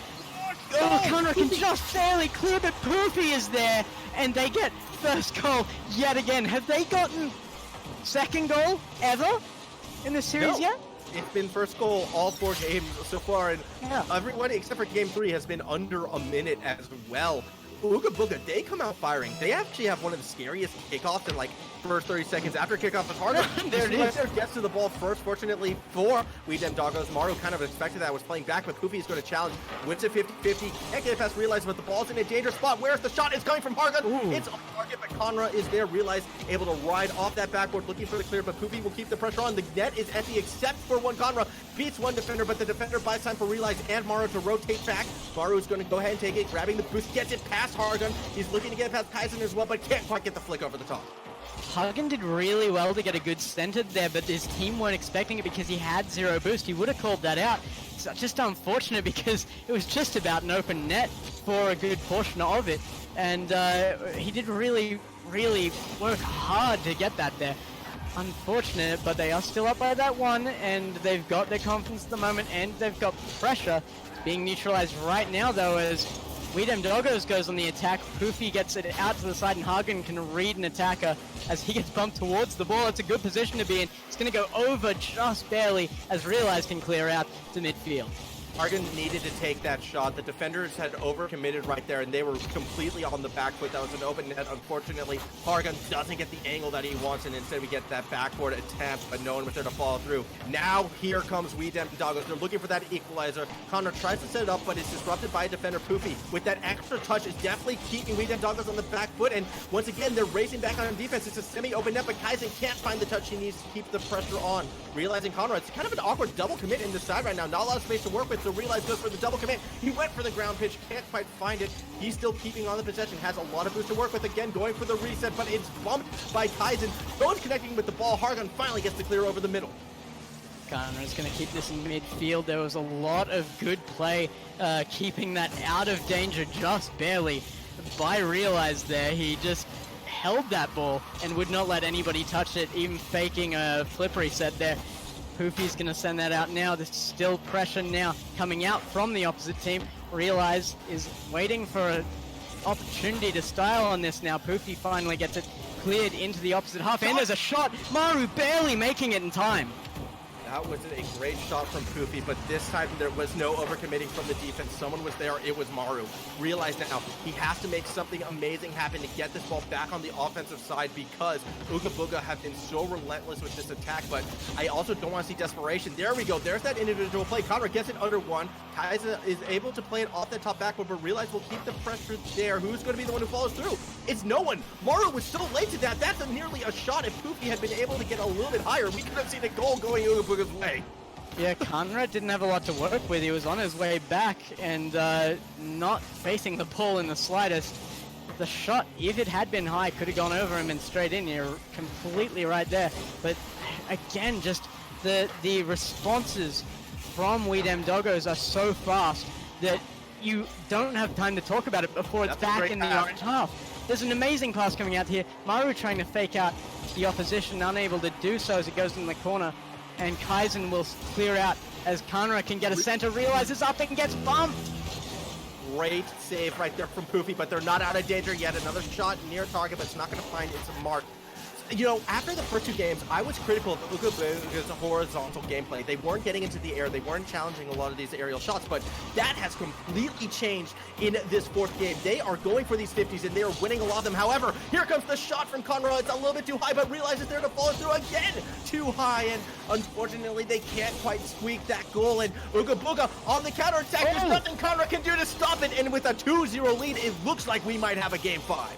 Oh, Conrad can just barely clear, but Poofy is there, and they get first goal yet again. Have they gotten second goal ever in this series yet? It's been first goal all 4 games so far, and everyone except for game 3 has been under a minute as well. Ooga Booga, they come out firing. They actually have one of the scariest kickoffs in like first 30 seconds after kickoff is harder. There it is. Gets to the ball first. Fortunately for We Dem Doggos, Maru kind of expected that, was playing back, but Poofy is going to challenge. Wins it 50-50. Can't get it past Realize, but the ball's in a dangerous spot. Where's the shot? It's coming from Hargon. It's on target, but Conra is there. Realize able to ride off that backboard, looking for the clear, but Poofy will keep the pressure on. The net is empty except for one Conra. Beats one defender, but the defender buys time for Realize and Maru to rotate back. Maru is going to go ahead and take it, grabbing the boost, gets it past Hargon. He's looking to get it past Ketteisen as well, but can't quite get the flick over the top. Hagen did really well to get a good centered there, but his team weren't expecting it because he had 0 boost. He would have called that out. It's just unfortunate because it was just about an open net for a good portion of it. And he did really, really work hard to get that there. Unfortunate, but they are still up by that 1, and they've got their confidence at the moment, and they've got pressure. It's being neutralized right now, though, as We Dem Doggos goes on the attack. Poofy gets it out to the side, and Hagen can read an attacker as he gets bumped towards the ball. It's a good position to be in. It's going to go over just barely as Realize can clear out to midfield. Hargon needed to take that shot. The defenders had overcommitted right there, and they were completely on the back foot. That was an open net. Unfortunately, Hargon doesn't get the angle that he wants, and instead we get that backboard attempt, but no one was there to follow through. Now here comes We Dem Doggos. They're looking for that equalizer. Connor tries to set it up, but it's disrupted by a defender, Poofy. With that extra touch, is definitely keeping We Dem Doggos on the back foot, and once again, they're racing back on defense. It's a semi-open net, but Ketteisen can't find the touch he needs to keep the pressure on. Realizing Conrad, it's kind of an awkward double commit in the side right now. Not a lot of space to work with, so Realize goes for the double commit. He went for the ground pitch, can't quite find it. He's still keeping on the possession, has a lot of boost to work with. Again, going for the reset, but it's bumped by Ketteisen. Goes connecting with the ball. Hargon finally gets the clear over the middle. Conrad's going to keep this in midfield. There was a lot of good play, keeping that out of danger just barely by Realize there. He just held that ball and would not let anybody touch it, even faking a flip reset there. Poofy's gonna send that out now. There's still pressure now coming out from the opposite team. Realize is waiting for an opportunity to style on this now. Poofy finally gets it cleared into the opposite half, and there's a shot. Maru barely making it in time. That was a great shot from Poofy, but this time there was no overcommitting from the defense. Someone was there. It was Maru. Realize now he has to make something amazing happen to get this ball back on the offensive side because Ooga Booga have been so relentless with this attack, but I also don't want to see desperation. There we go. There's that individual play. Conrad gets it under one. Kaiser is able to play it off the top backboard, but Realize will keep the pressure there. Who's going to be the one who follows through? It's no one. Maru was so late to that. That's nearly a shot. If Poofy had been able to get a little bit higher, we could have seen a goal going Ooga Booga's way. Yeah, Conrad didn't have a lot to work with. He was on his way back and not facing the ball in the slightest. The shot, if it had been high, could have gone over him and straight in. You're completely right there. But again, just the responses from We Dem Doggos are so fast that you don't have time to talk about it before it's back in the orange half. There's an amazing pass coming out here. Maru trying to fake out the opposition, unable to do so as it goes in the corner. And Ketteisen will clear out as Conrad can get a center, realizes up and gets bumped. Great save right there from Poofy, but they're not out of danger yet. Another shot near target, but it's not going to find its mark. You know, after the first two games, I was critical of Ooga Booga's horizontal gameplay. They weren't getting into the air. They weren't challenging a lot of these aerial shots, but that has completely changed in this fourth game. They are going for these 50s, and they are winning a lot of them. However, here comes the shot from Conrad. It's a little bit too high, but realizes they're to follow through again. Too high, and unfortunately, they can't quite squeak that goal. And Ooga Booga on the counterattack. There's nothing Conrad can do to stop it, and with a 2-0 lead, it looks like we might have a game 5.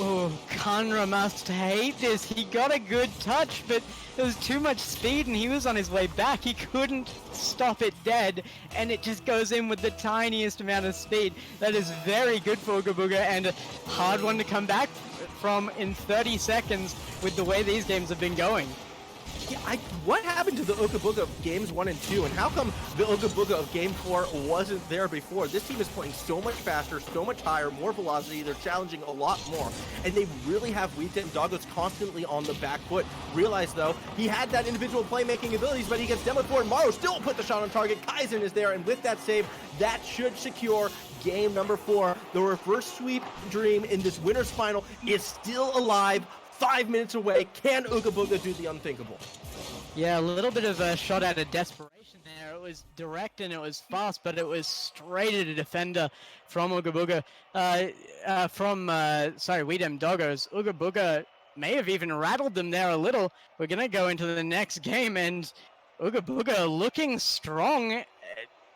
Oh, Conrad must hate this. He got a good touch, but there was too much speed and he was on his way back. He couldn't stop it dead, and it just goes in with the tiniest amount of speed. That is very good for Ooga Booga and a hard one to come back from in 30 seconds with the way these games have been going. Yeah, what happened to the Ooga Booga of games 1 and 2, and how come the Ooga Booga of game 4 wasn't there before? This team is playing so much faster, so much higher, more velocity. They're challenging a lot more, and they really have We Dem Doggos constantly on the back foot. Realize though, he had that individual playmaking abilities, but he gets demoed for it. Maru still put the shot on target. Ketteisen is there, and with that save, that should secure game number 4. The reverse sweep dream in this winner's final is still alive. 5 minutes away. Can Ooga Booga do the unthinkable? Yeah, a little bit of a shot out of desperation there. It was direct and it was fast, but it was straight at a defender from Ooga Booga. We Dem Doggos. Ooga Booga may have even rattled them there a little. We're going to go into the next game, and Ooga Booga looking strong,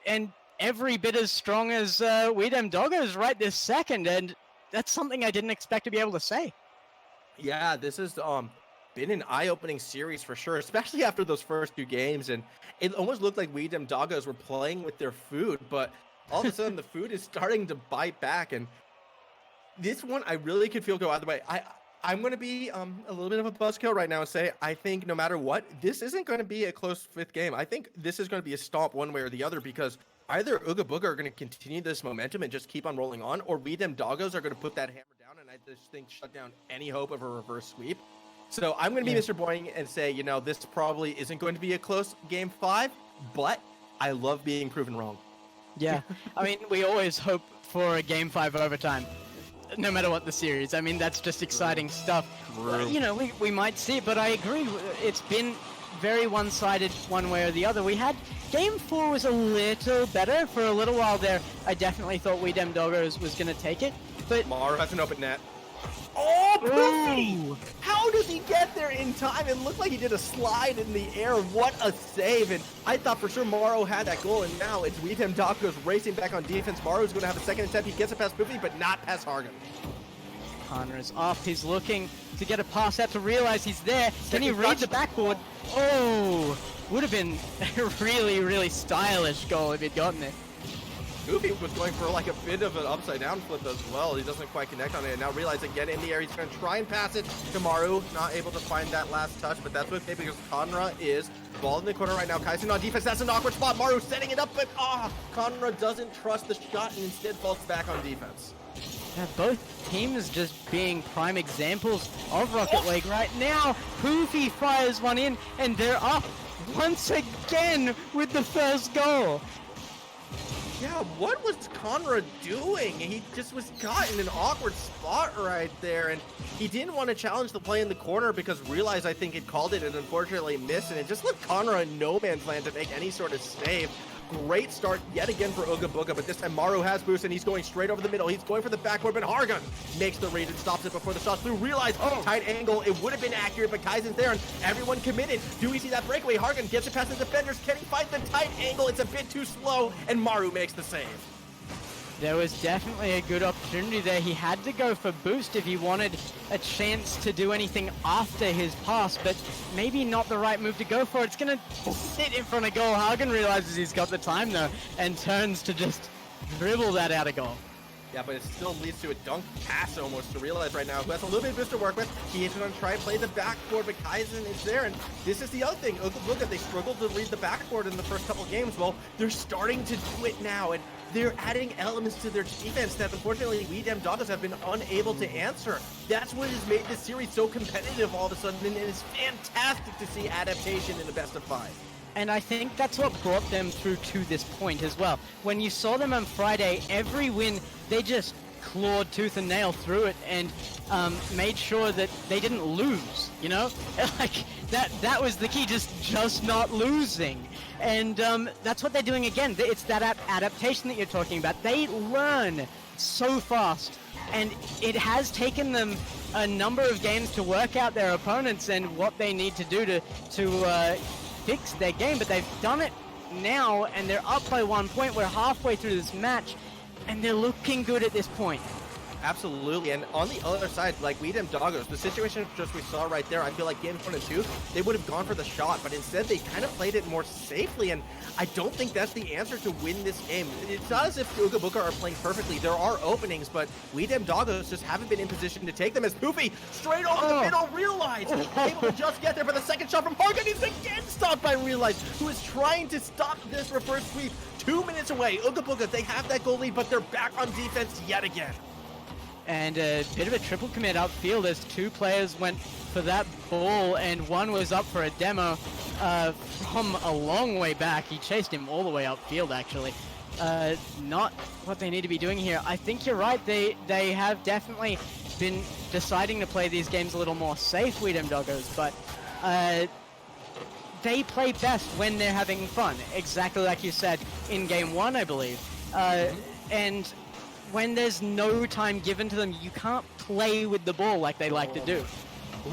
and every bit as strong as We Dem Doggos right this second, and that's something I didn't expect to be able to say. Yeah, this has been an eye-opening series for sure, especially after those first 2 games, and it almost looked like We Dem Doggos were playing with their food, but all of a sudden the food is starting to bite back, and this one I really could feel go either way. I'm going to be a little bit of a buzzkill right now and say I think no matter what, this isn't going to be a close 5th game. I think this is going to be a stomp one way or the other, because either Ooga Booga are going to continue this momentum and just keep on rolling on, or We Dem Doggos are going to put that hammer down and I just think shut down any hope of a reverse sweep. So I'm going to be Mr. Boring and say, you know, this probably isn't going to be a close game 5, but I love being proven wrong. Yeah, I mean, we always hope for a game 5 overtime, no matter what the series. I mean, that's just exciting stuff. You know, we might see it, but I agree. It's been very one-sided one way or the other. We had game 4 was a little better for a little while there. I definitely thought We Dem Doggos was going to take it, but Maru has an open net. Oh, Poofy! How does he get there in time? It looked like he did a slide in the air. What a save. And I thought for sure Maru had that goal, and now it's We Dem Doggos racing back on defense. Maru's going to have a second attempt. He gets it past Poofy, but not past Hargan. Connor is off. He's looking to get a pass out to realize he's there. Can he read the backboard? Oh, would have been a really, really stylish goal if he'd gotten it. Goofy was going for like a bit of an upside down flip as well. He doesn't quite connect on it. And now realizing get in the air, he's going to try and pass it to Maru. Not able to find that last touch, but that's okay because Conra is ball in the corner right now. Ketteisen on defense. That's an awkward spot. Maru setting it up, but Conra doesn't trust the shot and instead falls back on defense. Yeah, both teams just being prime examples of Rocket League right now. Poofy fires one in, and they're up once again with the first goal. Yeah, what was Conrad doing? He just was caught in an awkward spot right there, and he didn't want to challenge the play in the corner because realized I think it called it and unfortunately missed, and it just left Conrad in no man's land to make any sort of save. Great start yet again for Ooga Booga, but this time Maru has boost and he's going straight over the middle. He's going for the backboard, but Hargun makes the read and stops it before the shot through. Realize, tight angle, it would have been accurate, but Kaizen's there and everyone committed. Do we see that breakaway? Hargun gets it past the defenders. Can he find the tight angle? It's a bit too slow, and Maru makes the save. There was definitely a good opportunity there. He had to go for boost if he wanted a chance to do anything after his pass, but maybe not the right move to go for. It's going to sit in front of goal. Hagen realizes he's got the time though and turns to just dribble that out of goal. Yeah, but it still leads to a dunk pass almost to realize right now who has a little bit of boost to work with. He is going to try and play the backboard, but Kaizen is there. And this is the other thing. Look at they struggled to read the backboard in the first couple games. Well, they're starting to do it now, and they're adding elements to their defense that unfortunately we damn Doggos have been unable to answer. That's what has made this series so competitive all of a sudden, and it is fantastic to see adaptation in the best of 5. And I think that's what brought them through to this point as well. When you saw them on Friday, every win, they just clawed tooth and nail through it and made sure that they didn't lose, you know? Like, that was the key, just not losing. And that's what they're doing again. It's that adaptation that you're talking about. They learn so fast, and it has taken them a number of games to work out their opponents and what they need to do to fix their game, but they've done it now, and they're up by 1 point. We're halfway through this match, and they're looking good at this point. Absolutely, and on the other side, like we damn Doggos, the situation just we saw right there, I feel like games 1 and 2, they would have gone for the shot, but instead they kind of played it more safely, and I don't think that's the answer to win this game. It's not as if Ooga Booga are playing perfectly. There are openings, but we damn Doggos just haven't been in position to take them as Poofy straight over the middle, Realize, able to just get there for the second shot from Hargan. He's again stopped by Realize, who is trying to stop this reverse sweep. 2 minutes away, Ooga Booga, they have that goal lead, but they're back on defense yet again. And a bit of a triple commit upfield as 2 players went for that ball, and one was up for a demo from a long way back. He chased him all the way upfield, actually. Not what they need to be doing here. I think you're right. They have definitely been deciding to play these games a little more safe, Weedem Doggos, but they play best when they're having fun. Exactly like you said in game 1, I believe. And when there's no time given to them, you can't play with the ball like they like to do.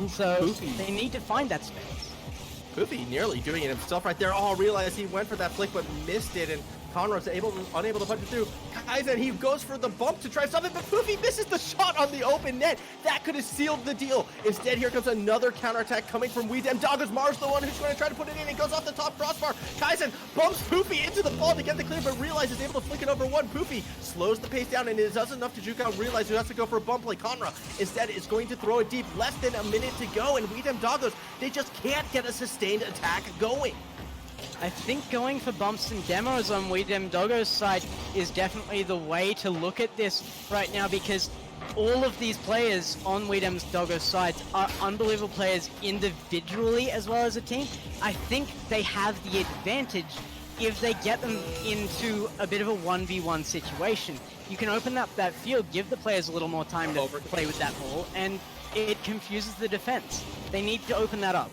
So they need to find that space. Poofy nearly doing it himself right there. Oh, realized he went for that flick but missed it, and Conrad's unable to punch it through. Kaizen, he goes for the bump to try something, but Poofy misses the shot on the open net. That could have sealed the deal. Instead, here comes another counterattack coming from Weedem Doggos. Mars the one who's going to try to put it in. It goes off the top crossbar. Kaizen bumps Poofy into the ball to get the clear, but realizes able to flick it over one. Poofy slows the pace down, and it does enough to juke out Realize, who has to go for a bump play. Conra instead is going to throw it deep. Less than a minute to go, and Weedem Doggos, they just can't get a sustained attack going. I think going for bumps and demos on Weedem Doggo's side is definitely the way to look at this right now, because all of these players on Weedem Doggo's side are unbelievable players individually as well as a team. I think they have the advantage if they get them into a bit of a 1v1 situation. You can open up that field, give the players a little more time to play with that ball, and it confuses the defense. They need to open that up.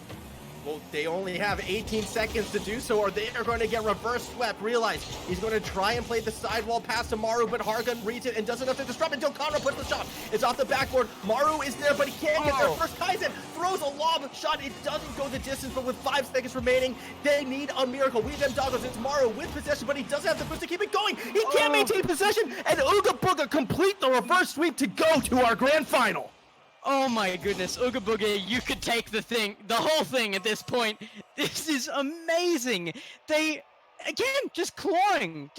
Well, they only have 18 seconds to do so, or they are going to get reverse swept. Realize he's going to try and play the sidewall pass to Maru, but Hargun reads it and does enough to disrupt until Conra puts the shot. It's off the backboard. Maru is there, but he can't get there first. Kaizen throws a lob shot. It doesn't go the distance, but with 5 seconds remaining, they need a miracle. Weedem Doggos, it's Maru with possession, but he doesn't have the boost to keep it going. He can't maintain possession, and Ooga Booga complete the reverse sweep to go to our grand final. Oh my goodness, Ooga Booga, you could take the whole thing at this point. This is amazing. They, again, just clawing,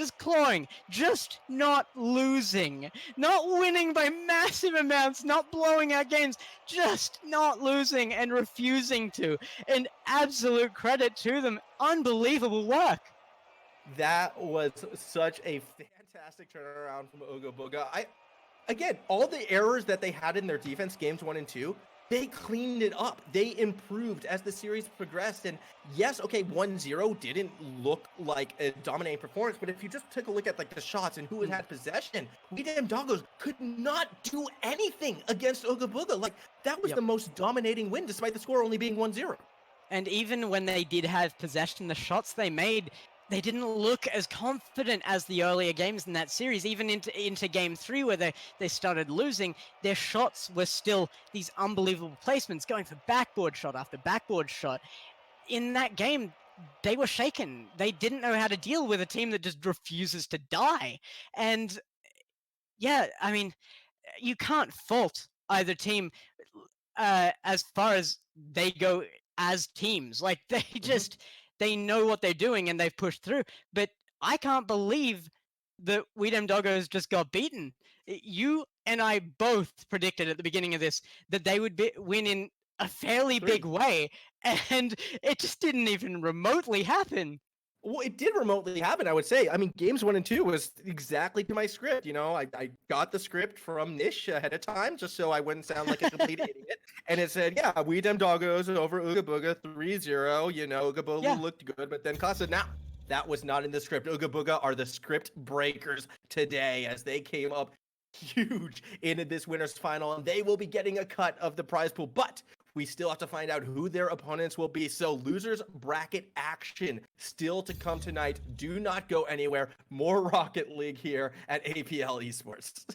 just not losing, not winning by massive amounts, not blowing out games, just not losing and refusing to. And absolute credit to them. Unbelievable work. That was such a fantastic turnaround from Ooga Booga. Again, all the errors that they had in their defense, games 1 and 2, they cleaned it up. They improved as the series progressed. And yes, okay, 1-0 didn't look like a dominating performance, but if you just took a look at like the shots and who had possession, We Damn Doggos could not do anything against Ooga Booga. Like, that was the most dominating win, despite the score only being 1-0. And even when they did have possession, the shots they made, they didn't look as confident as the earlier games in that series. Even into game 3, where they started losing, their shots were still these unbelievable placements, going for backboard shot after backboard shot. In that game, they were shaken. They didn't know how to deal with a team that just refuses to die. And yeah, I mean, you can't fault either team as far as they go as teams. Like, they just they know what they're doing and they've pushed through. But I can't believe that We Dem Doggos just got beaten. You and I both predicted at the beginning of this that they would win in a fairly big way, and it just didn't even remotely happen. Well, it did remotely happen, I would say. I mean, games 1 and 2 was exactly to my script. You know, I got the script from Nish ahead of time just so I wouldn't sound like a complete idiot. And it said, yeah, We Dem Doggos over Ooga Booga 3-0. You know, Ooga Booga looked good, but then Casa, now that was not in the script. Ooga Booga are the script breakers today as they came up huge in this winner's final, and they will be getting a cut of the prize pool. But we still have to find out who their opponents will be. So losers bracket action still to come tonight. Do not go anywhere. More Rocket League here at APL Esports.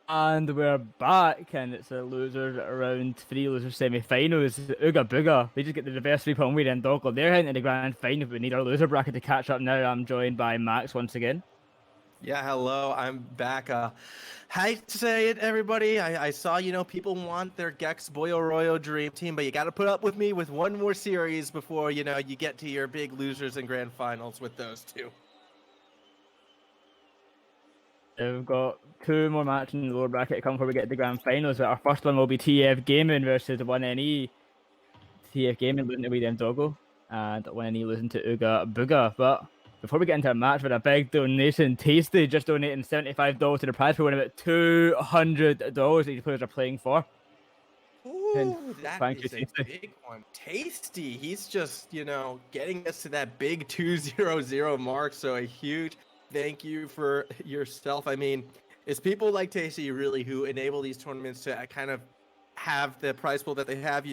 And we're back, and it's a losers round 3 losers semi-finals. Ooga Booga. They just get the reverse sweep on Weed and Doggle. They're heading to the grand final. We need our loser bracket to catch up now. I'm joined by Max once again. Yeah, hello, I'm back. Hate to say it, everybody. I saw, people want their Gex Boyo Royo dream team, but you got to put up with me with one more series before, you get to your big losers and grand finals with those two. We've got 2 more matches in the lower bracket to come before we get to the grand finals. Our first one will be TF Gaming versus 1NE. TF Gaming losing to Weed and Doggle, and 1NE losing to Ooga Booga. But before we get into a match with a big donation, Tasty just donating $75 to the prize pool, and about $200 that these players are playing for. Ooh, that thank is you, a Tasty. big one. Tasty. He's just, getting us to that big 200 mark. So a huge thank you for yourself. I mean, it's people like Tasty really who enable these tournaments to kind of have the prize pool that they have,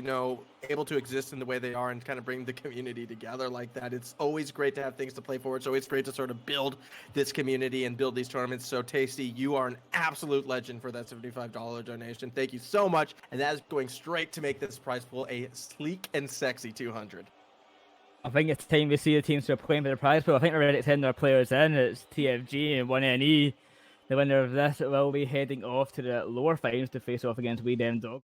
able to exist in the way they are and kind of bring the community together like that. It's always great to have things to play for. It's always great to sort of build this community and build these tournaments. So Tasty, you are an absolute legend for that $75 donation. Thank you so much. And that is going straight to make this prize pool a sleek and sexy 200. I think it's time we see the teams who are playing for the prize pool. I think they're ready to send their players in. It's TFG and 1NE. The winner of this will be heading off to the lower finals to face off against Weed and Dog.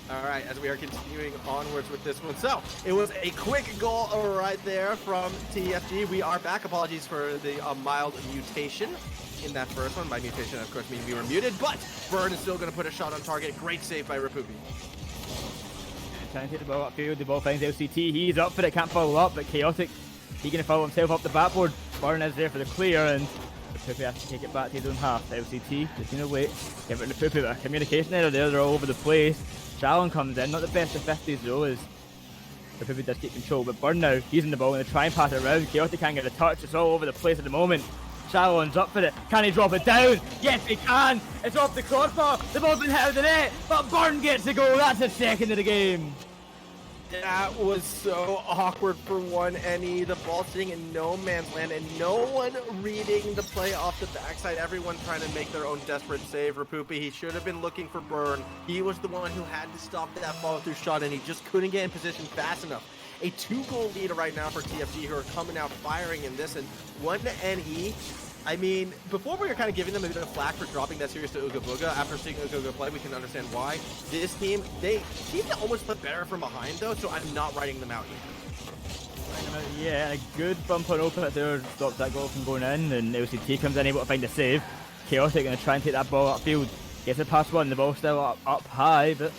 All right, as we are continuing onwards with this one. So, it was a quick goal right there from TFG. We are back. Apologies for the mild mutation in that first one. By mutation, of course, means we were muted, but Burn is still going to put a shot on target. Great save by Rapupi. Trying to take the ball upfield. The ball finds LCT. He's up for it. Can't follow up, but Chaotic. He's going to follow himself up the backboard. Burn is there for the clear, and Rapupi has to take it back to his own half. LCT just going to wait. Give it to Rapupi, but a communication error there. They're all over the place. Shalom comes in, not the best of 50s though, as Rapupi does keep control, but Burn now, using the ball and they try and pass it around. Chaotic can't get a touch, it's all over the place at the moment. Shalom's up for it, can he drop it down? Yes he can! It's off the crossbar, the ball's been hit out of the net, but Burn gets the goal, that's the second of the game. That was so awkward for 1NE. The ball sitting in no man's land and no one reading the play off the backside. Everyone trying to make their own desperate save. Rapupi, he should have been looking for Burn. He was the one who had to stop that follow-through shot, and he just couldn't get in position fast enough. A 2-goal lead right now for TFG, who are coming out firing in this, and 1NE. I mean, before we were kind of giving them a bit of flack for dropping that series to Ooga Booga, after seeing Ooga Booga play, we can understand why. This team, they seem to almost play better from behind, though, so I'm not writing them out either. Yeah, and a good bump on open there stops that goal from going in, and LCT comes in able to find a save. Chaotic going to try and take that ball upfield. Gets it past one, the ball's still up high, but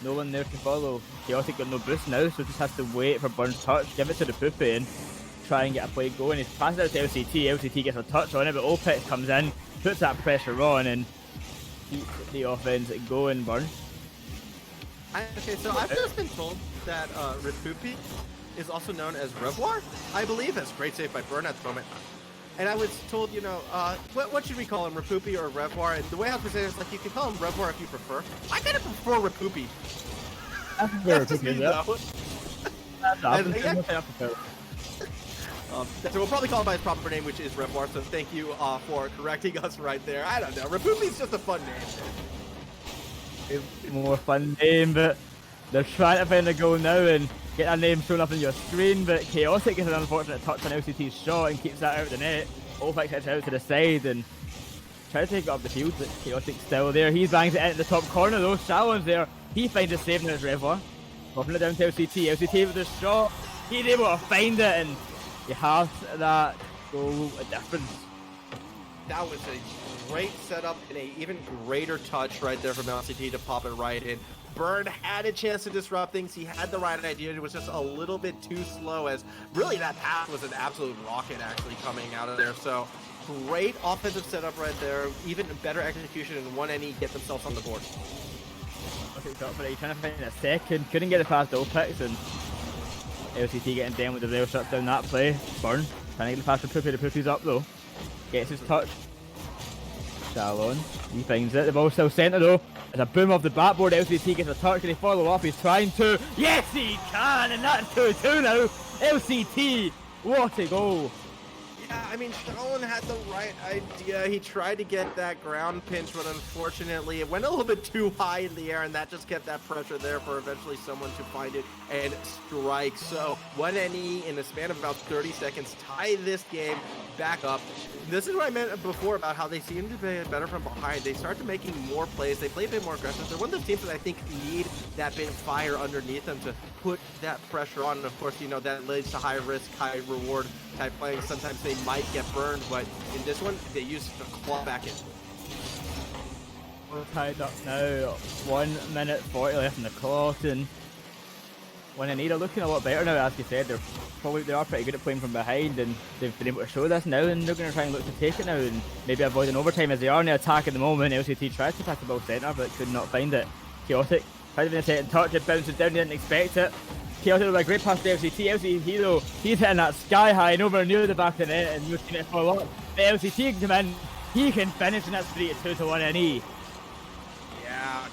no one there to follow. Chaotic got no boost now, so just has to wait for Burn's touch, give it to the Rapupi, and try and get a play going. He's passed it out to LCT. LCT gets a touch on it, but Opex comes in, puts that pressure on, and keeps the offense going. Burn. Okay, so I've just been told that Rapupi is also known as Revoir, I believe. That's a great save by Burn at the moment. And I was told, what should we call him, Rapupi or Revoir? And the way I was saying it is like you can call him Revoir if you prefer. I kind of prefer Rapupi. That's just me, though. So we'll probably call him by his proper name, which is Revoir, so thank you for correcting us right there. I don't know, Rapupi's just a fun name. It's more fun name, but they're trying to find a goal now and get that name shown up on your screen, but Chaotic gets an unfortunate touch on LCT's shot and keeps that out of the net. Opex hits out to the side and tries to take it up the field, but Chaotic's still there. He bangs it into the top corner though. Shalom's there. He finds a save in his Revoir. Dropping it down to LCT. LCT with the shot. He's able to find it, and You have that goal difference. That was a great setup and a even greater touch right there from LCT to pop it right in. Burn had a chance to disrupt things. He had the right idea. It was just a little bit too slow, as really that pass was an absolute rocket actually coming out of there. So great offensive setup right there. Even better execution, and 1NE get themselves on the board. Okay, top for it. Trying to find a second. Couldn't get it past Opix, and LCT getting down with the rail shut down that play. Burn trying to get it past the Poopy. The Poopy's up though. Gets his touch. Shalon. He finds it. The ball's still centre though. There's a boom off the backboard. LCT gets a touch. Can he follow up? He's trying to. Yes, he can! And that's 2-2 now. LCT. What a goal. Yeah, I mean, Shalon had the right idea. He tried to get that ground pinch, but unfortunately it went a little bit too high in the air, and that just kept that pressure there for eventually someone to find it and strike. So 1NE in the span of about 30 seconds tie this game back up. This is what I meant before about how they seem to be better from behind. They start to making more plays. They play a bit more aggressive. They're one of the teams that I think need that bit of fire underneath them to put that pressure on. And of course, you know, that leads to high risk, high reward type playing. Sometimes they might get burned, but in this one, they use the claw back in. We're tied up now. 1 minute 40 left in the clock, and 1NE are looking a lot better now. As you said, they are pretty good at playing from behind, and they've been able to show this now, and they're going to try and look to take it now and maybe avoid an overtime as they are in the attack at the moment. LCT tried to pass the ball centre, but could not find it. Chaotic tried to be a second touch, it bounces down, didn't expect it. Chaotic with a great pass to LCT. LCT hero, he's hitting that sky high and over near the back of the net and looking it for a lot. But LCT can come in, he can finish, and that's 3-2 to 1NE. Yeah,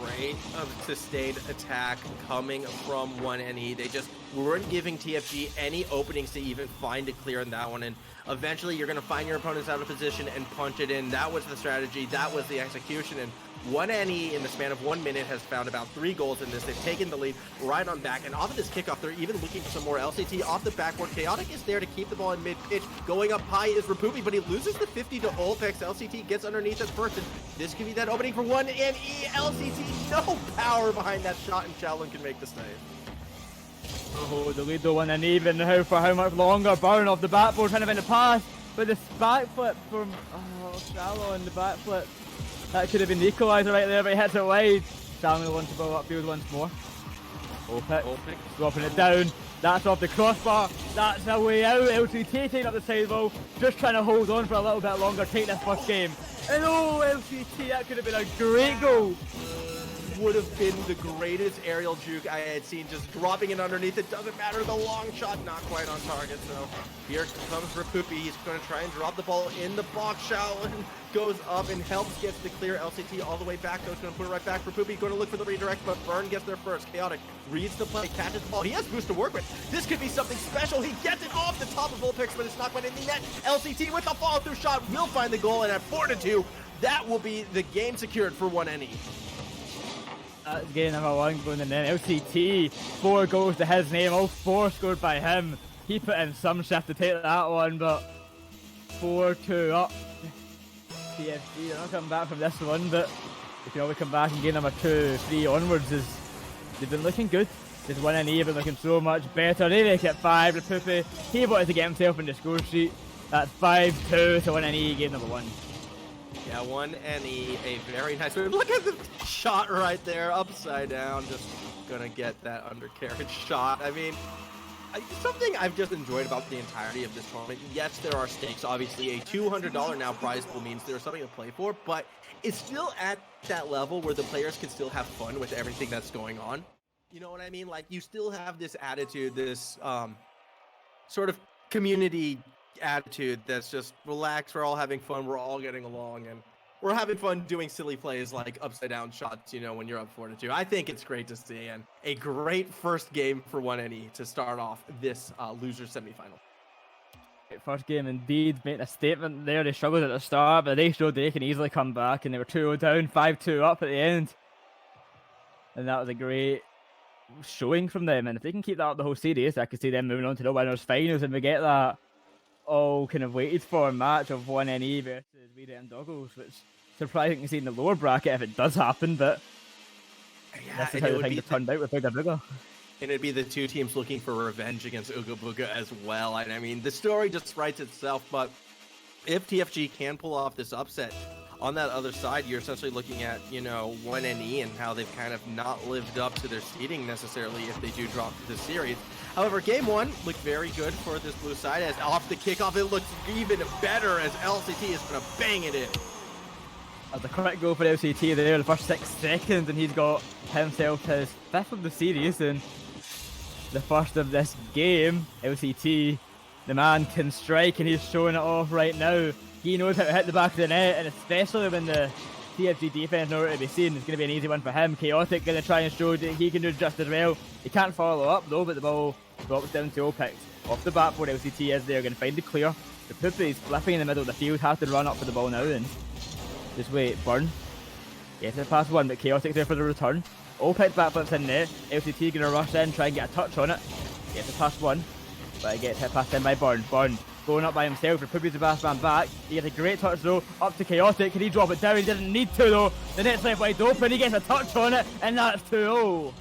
great sustained attack coming from 1NE. They just weren't giving TFG any openings to even find a clear in that one, and eventually you're going to find your opponents out of position and punch it in. That was the strategy, that was the execution, and 1NE in the span of 1 minute has found about 3 goals in this. They've taken the lead right on back, and off of this kickoff, they're even looking for some more. LCT off the backboard. Chaotic is there to keep the ball in mid-pitch. Going up high is Rapupi, but he loses the 50 to Olpex. LCT gets underneath at first, and this could be that opening for 1NE. LCT, no power behind that shot, and Shaolin can make the save. Oh, the lead though, 1NE, even now for how much longer? Burn off the backboard, trying to find the pass, but this backflip from Shalon, the backflip. That could have been the equaliser right there, but he hits it wide. Shalon wants to ball upfield once more. Opix dropping it down. That's off the crossbar. That's a way out. LCT taking up the side ball, just trying to hold on for a little bit longer, take this first game. And oh, LCT, that could have been a great goal. Would have been the greatest aerial juke I had seen, just dropping it underneath. It doesn't matter, the long shot not quite on target. So here comes Rapupi. He's going to try and drop the ball in the box. Shaolin goes up and helps get the clear. LCT all the way back, though. He's going to put it right back. Rapupi going to look for the redirect, but Burn gets there first. Chaotic reads the play, catches the ball. He has boost to work with. This could be something special. He gets it off the top of Volpix, but it's not quite in the net. LCT with the follow-through shot will find the goal, and at 4-2, that will be the game secured for 1NE. That's game number 1 going in then. LCT, 4 goals to his name, all 4 scored by him. He put in some shift to take that one, but 4-2 up. TFG, they're not coming back from this one, but they can always come back in game number 2, 3 onwards. They've been looking good. This 1NE have been looking so much better. They make it 5. Rapupi, he wanted to get himself in the score sheet. That's 5-2 to 1NE, game number 1. Yeah, 1NE, a very nice move. Look at the shot right there, upside down. Just gonna get that undercarriage shot. I mean, something I've just enjoyed about the entirety of this tournament. Yes, there are stakes. Obviously, a $200 now prize pool means there's something to play for, but it's still at that level where the players can still have fun with everything that's going on. You know what I mean? Like, you still have this attitude, this sort of community attitude that's just relaxed, we're all having fun, we're all getting along, and we're having fun doing silly plays like upside down shots, you know, when you're up 4-2. I think it's great to see, and a great first game for 1NE to start off this loser semifinal. First game indeed, making a statement there. They struggled at the start, but they showed they can easily come back, and they were 2-0 down, 5-2 up at the end. And that was a great showing from them, and if they can keep that up the whole series, I could see them moving on to the winners finals, and we get that all kind of waited for match of 1NE versus VOD Doggles, which surprising to see in the lower bracket if it does happen, but yeah, this is how the things have turned out with Bigger Bigger. And it'd be the two teams looking for revenge against Ooga Booga as well. And I mean, the story just writes itself, but if TFG can pull off this upset, on that other side, you're essentially looking at, 1NE and how they've kind of not lived up to their seeding necessarily if they do drop the series. However, game one looked very good for this blue side, as off the kickoff, it looks even better as LCT is going to bang it in. That's a quick goal for LCT there, the first 6 seconds, and he's got himself his 5th of the series, and the first of this game. LCT, the man can strike, and he's showing it off right now. He knows how to hit the back of the net, and especially when the TFG defense nowhere to be seen, it's going to be an easy one for him. Chaotic going to try and show that he can do just as well. He can't follow up though, but the ball drops down to OPEX. Off the bat for LCT is there, going to find the clear. The Poopy is flipping in the middle of the field, has to run up for the ball now and just wait. Burn. Yes, it's past one, but Chaotic there for the return. OPEX backflips in there. LCT going to rush in, try and get a touch on it. Yes, it's past one, but it gets hit past in by Burn. Burn going up by himself. Poopy's the last man back. He gets a great touch though, up to Chaotic. Can he drop it down? He doesn't need to though. The net's left wide open. He gets a touch on it, and that's 2-0.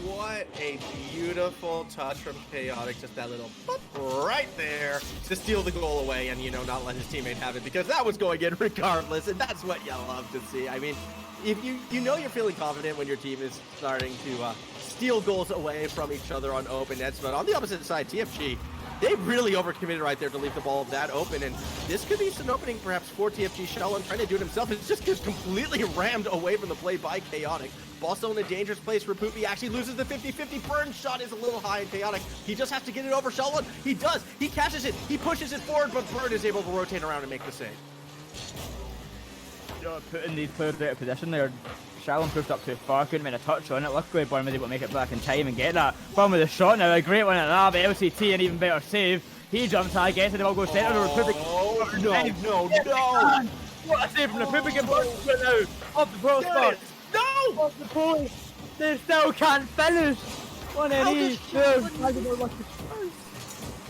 What a beautiful touch from Chaotic, just that little boop right there to steal the goal away and, not let his teammate have it, because that was going in regardless, and that's what you love to see. I mean, if you're feeling confident when your team is starting to steal goals away from each other on open nets, but on the opposite side, TFG, they really overcommitted right there to leave the ball that open, and this could be an opening perhaps for TFG. Sheldon trying to do it himself. It just gets completely rammed away from the play by Chaotic. Ball still in a dangerous place for Poopy. Actually loses the 50-50. Burn shot is a little high in Chaotic. He just has to get it over Sheldon. He does. He catches it. He pushes it forward, but Burn is able to rotate around and make the save. Putting these players out of position there. Shalom pushed up too far, couldn't make a touch on it. Luckily, Burn was able to make it back in time and get that. Burn with a shot now, a great one at that, but LCT an even better save. He jumps high, gets it, the ball goes centre. Oh, no. What a save from the Republican Burn now. Off the post box. No! Off the post. They still can't finish. 1NE.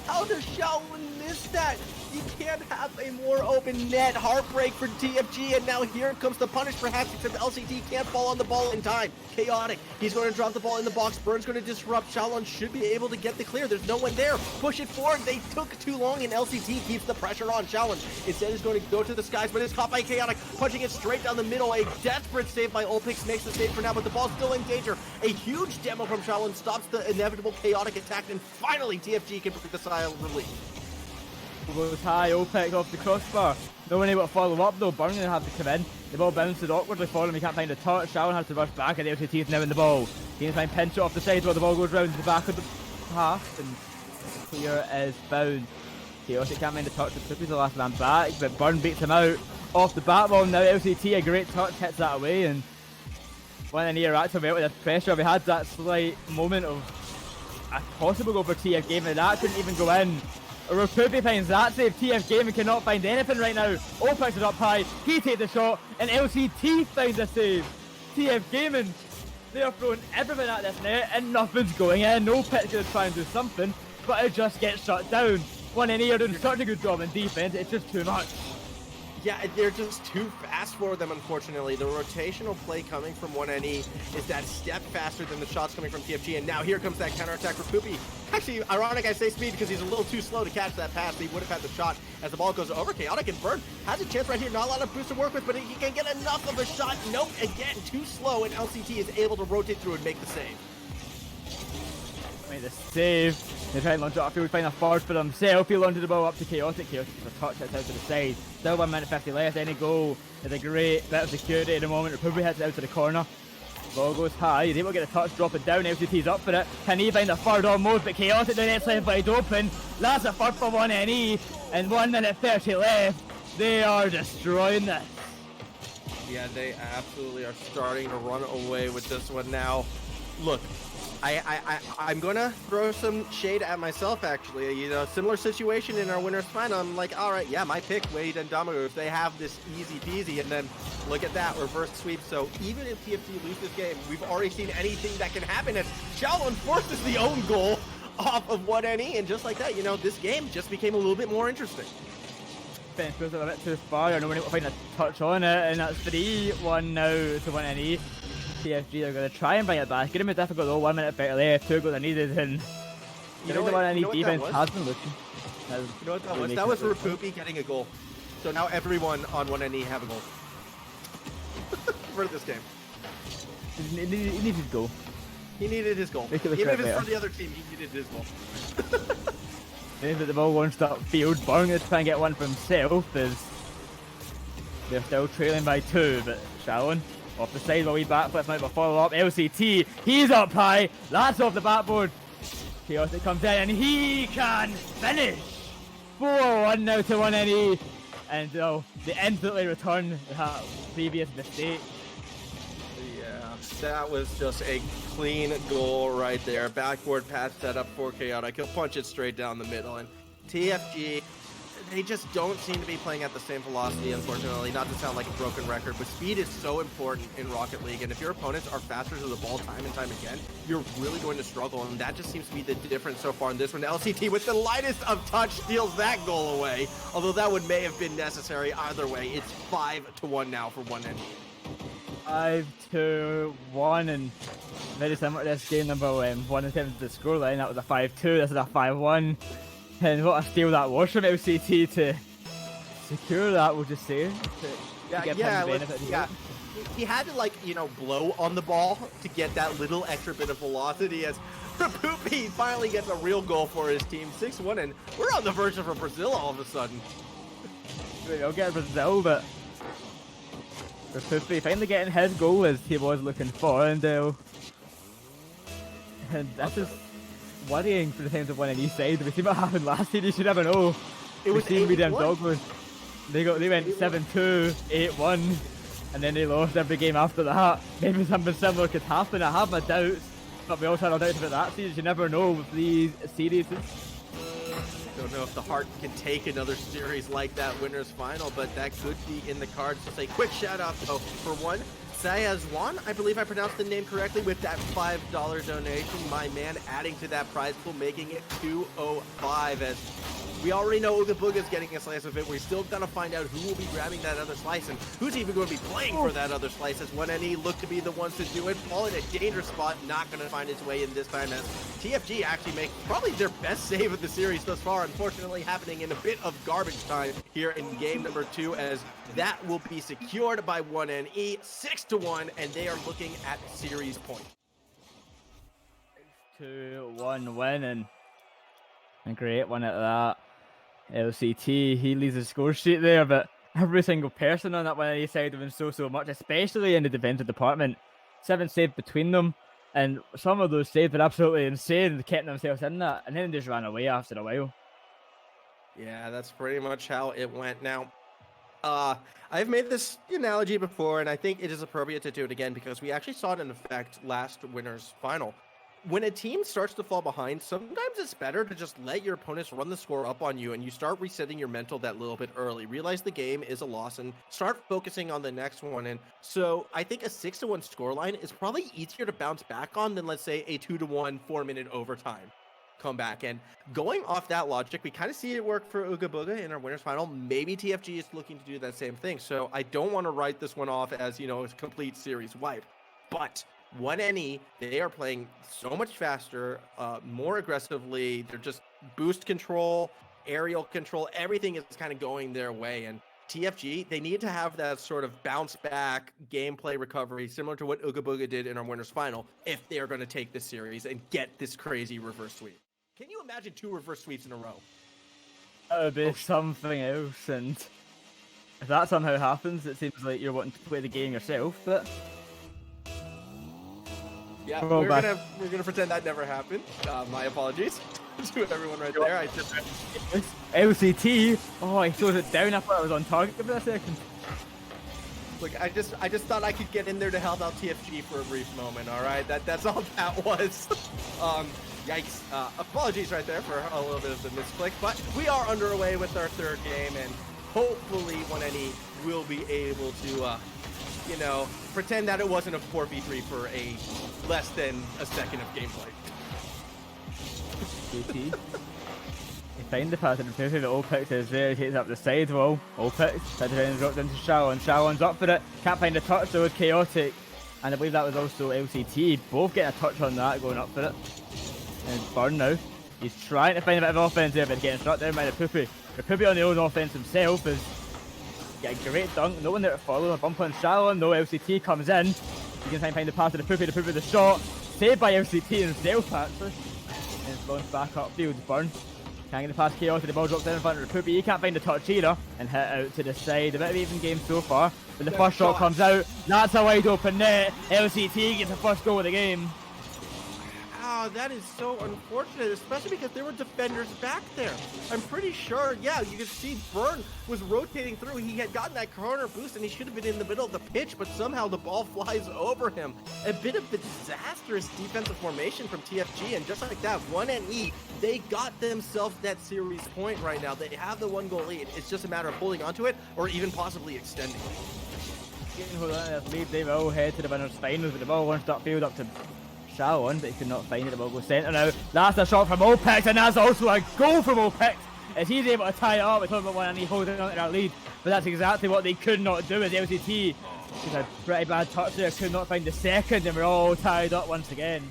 How does Shaolin miss that? You can't have a more open net. Heartbreak for TFG, and now here comes the punish perhaps, except LCT can't fall on the ball in time. Chaotic, he's going to drop the ball in the box. Burn's going to disrupt. Shaolin should be able to get the clear. There's no one there. Push it forward. They took too long, and LCT keeps the pressure on. Shaolin instead is going to go to the skies, but it's caught by Chaotic, punching it straight down the middle. A desperate save by Olpix makes the save for now, but the ball's still in danger. A huge demo from Shaolin stops the inevitable Chaotic attack, and finally TFG can break the sigh of relief. Goes high, OPEX off the crossbar. No one able to follow up though. Burn gonna have to come in. The ball bounces awkwardly for him. He can't find a touch. Shaolin has to rush back, and the LCT is now in the ball. He can try and pinch it off the side while the ball goes round to the back of the half, and clear is bound. Chaotic can't find a touch. Poopy's the last man back, but Burn beats him out off the bat ball. Now LCT, a great touch, hits that away, and when the near active out with the pressure, we had that slight moment of a possible goal for TF Gaming, and that couldn't even go in. Poopy finds that save. TF Gaming cannot find anything right now. OPEX is up high. He takes the shot, and LCT finds a save. TF Gaming, they are throwing everything at this net, and nothing's going in. OPEX gonna try and do something, but it just gets shut down. 1NE are doing such a good job in defense. It's just too much. Yeah, they're just too fast for them, unfortunately. The rotational play coming from 1NE is that step faster than the shots coming from TFG, and now here comes that counterattack for Poopy. Actually, ironic I say speed because he's a little too slow to catch that pass. He would have had the shot as the ball goes over. Chaotic and Burn has a chance right here. Not a lot of boost to work with, but he can get enough of a shot. Nope, again, too slow, and LCT is able to rotate through and make the save. Made the save. They try and launch it upfield, find a forward for himself. He launches the ball up to Chaotic. Chaotic gets a touch, hits out to the side. Still 1 minute 50 left. Any goal is a great bit of security at the moment. Republic hits it out to the corner. Ball goes high. He's able to get a touch, drop it down. LCT's up for it. Can he find a third almost? But Chaotic, the net's left wide open. That's a third for 1NE. And 1 minute 30 left. They are destroying this. Yeah, they absolutely are starting to run away with this one now. Look, I'm gonna throw some shade at myself, actually. Similar situation in our winner's final. I'm like, all right, yeah, my pick, Wade and Domingo, if they have this easy peasy, and then look at that reverse sweep. So even if TFT lose this game, we've already seen anything that can happen, as Shaolin forces the own goal off of 1NE, and just like that, this game just became a little bit more interesting. Fence goes a bit too far. I know when able to find a touch on it, and that's 3-1 now to 1NE. TFG are going to try and bring it back. It's going to be difficult though. 1 minute better there, 2 goals are needed, and You know what? You know what that defense was? has been looking. You know what that was? That was Rapoopy getting a goal. So now everyone on 1NE have a goal for this game. He needs his goal. He needed his goal. Make it look Even right if it's there. for the other team, he needed his goal. Maybe that the ball won't stop field. Burn to try and get one for himself as they're still trailing by 2, but Shallon off the side, a wee backflip might be a follow up. LCT, he's up high. That's off the backboard. Chaotic comes in and he can finish. 4-1 now to 1NE. And they instantly return that previous mistake. Yeah, that was just a clean goal right there. Backboard pass set up for Chaotic. He'll punch it straight down the middle. And TFG, they just don't seem to be playing at the same velocity, unfortunately. Not to sound like a broken record, but speed is so important in Rocket League. And if your opponents are faster to the ball time and time again, you're really going to struggle. And that just seems to be the difference so far in this one. LCT, with the lightest of touch, steals that goal away. Although that one may have been necessary either way. It's 5-1 now for 1NE. 5-2-1, and very similar to this game number 1 in terms of the scoreline. That was a 5-2, this is a 5-1. And what a steal that was from LCT to secure that, we'll just say. He had to blow on the ball to get that little extra bit of velocity as Poopy finally gets a real goal for his team. 6-1, and we're on the verge of a Brazil all of a sudden. We'll get Brazil, but Poopy finally getting his goal as he was looking for, and this is worrying for the times of 1NE side. We see what happened last series, you never know. It was them 8-1. Dogwood. They went 7-2, 8-1, and then they lost every game after that. Maybe something similar could happen. I have my doubts, but we also had our doubts about that series. You never know with these series. Don't know if the Heart can take another series like that winners final, but that could be in the cards. Just a quick shout out though for one. Sayazwan, I believe I pronounced the name correctly, with that $5 donation. My man adding to that prize pool, making it 205. As we already know Ooga Booga's getting a slice of it. We're still gonna find out who will be grabbing that other slice and who's even going to be playing for that other slice, as 1NE look to be the ones to do it. Paul in a dangerous spot, not gonna find his way in this time, as TFG actually make probably their best save of the series thus far. Unfortunately, happening in a bit of garbage time here in game number 2, as that will be secured by 1NE, 6-1, and they are looking at series point. 2-1 win, and a great one at that. LCT, he leads the score sheet there, but every single person on that 1NE side have been so much, especially in the defensive department. 7 saves between them, and some of those saves were absolutely insane. They kept themselves in that, and then they just ran away after a while. Yeah, that's pretty much how it went. Now, I've made this analogy before, and I think it is appropriate to do it again because we actually saw it in effect last winner's final. When a team starts to fall behind, sometimes it's better to just let your opponents run the score up on you, and you start resetting your mental that little bit early. Realize the game is a loss and start focusing on the next one. And so I think a 6-1 scoreline is probably easier to bounce back on than, let's say, a 2-1 4-minute overtime comeback. And going off that logic, we kind of see it work for Ooga Booga in our winners final. Maybe TFG is looking to do that same thing. So I don't want to write this one off as, a complete series wipe. But 1NE, they are playing so much faster, more aggressively. They're just boost control, aerial control, everything is kind of going their way. And TFG, they need to have that sort of bounce back gameplay recovery, similar to what Ooga Booga did in our winners final, if they are going to take this series and get this crazy reverse sweep. Can you imagine 2 reverse sweeps in a row? That would be something else, and if that somehow happens, it seems like you're wanting to play the game yourself, but yeah, we're gonna pretend that never happened. My apologies to everyone right there. I just LCT. Oh, he throws it down. I thought I was on target for a second. Look, I just thought I could get in there to help out TFG for a brief moment. All right, that's all that was. Yikes. Apologies right there for a little bit of the misclick, but we are underway with our 3rd game, and hopefully 1NE will be able to pretend that it wasn't a 4v3 for a less than a second of gameplay. GT. He finds the pass in the position that Opix is there, he takes up the side wall. Opix, dropped into Shallon. Shallon's up for it, can't find a touch though with Chaotic. And I believe that was also LCT, both getting a touch on that, going up for it. And Burn now. He's trying to find a bit of offense here, but getting struck down by the Poopy. The Poopy on the own offense himself is getting a great dunk. No one there to follow. A bump on Shallow. No LCT comes in. You can try and find the pass to the Poopy. The Poopy the shot. Saved by LCT himself, actually. And it's bounced back upfield. Burn can't get the pass chaos. The ball drops down in front of the Poopy. He can't find the touch either. And hit out to the side. A bit of even game so far. But the first shot comes out. That's a wide open net. LCT gets the first goal of the game. Oh, that is so unfortunate, especially because there were defenders back there. I'm pretty sure, yeah, you can see Burn was rotating through. He had gotten that corner boost, and he should have been in the middle of the pitch, but somehow the ball flies over him. A bit of a disastrous defensive formation from TFG, and just like that, 1NE, they got themselves that series point right now. They have the 1-goal lead. It's just a matter of holding onto it, or even possibly extending it. Getting hold on to this lead, they will head to the winner's finals, but the ball launched upfield up to Shalon, but he could not find it. The ball goes centre now. That's a shot from Opex, and that's also a goal from Opex as he's able to tie it up. We're talking about 1NE holding on to that lead, but that's exactly what they could not do as LCT. Just a pretty bad touch there, could not find the second, and we're all tied up once again.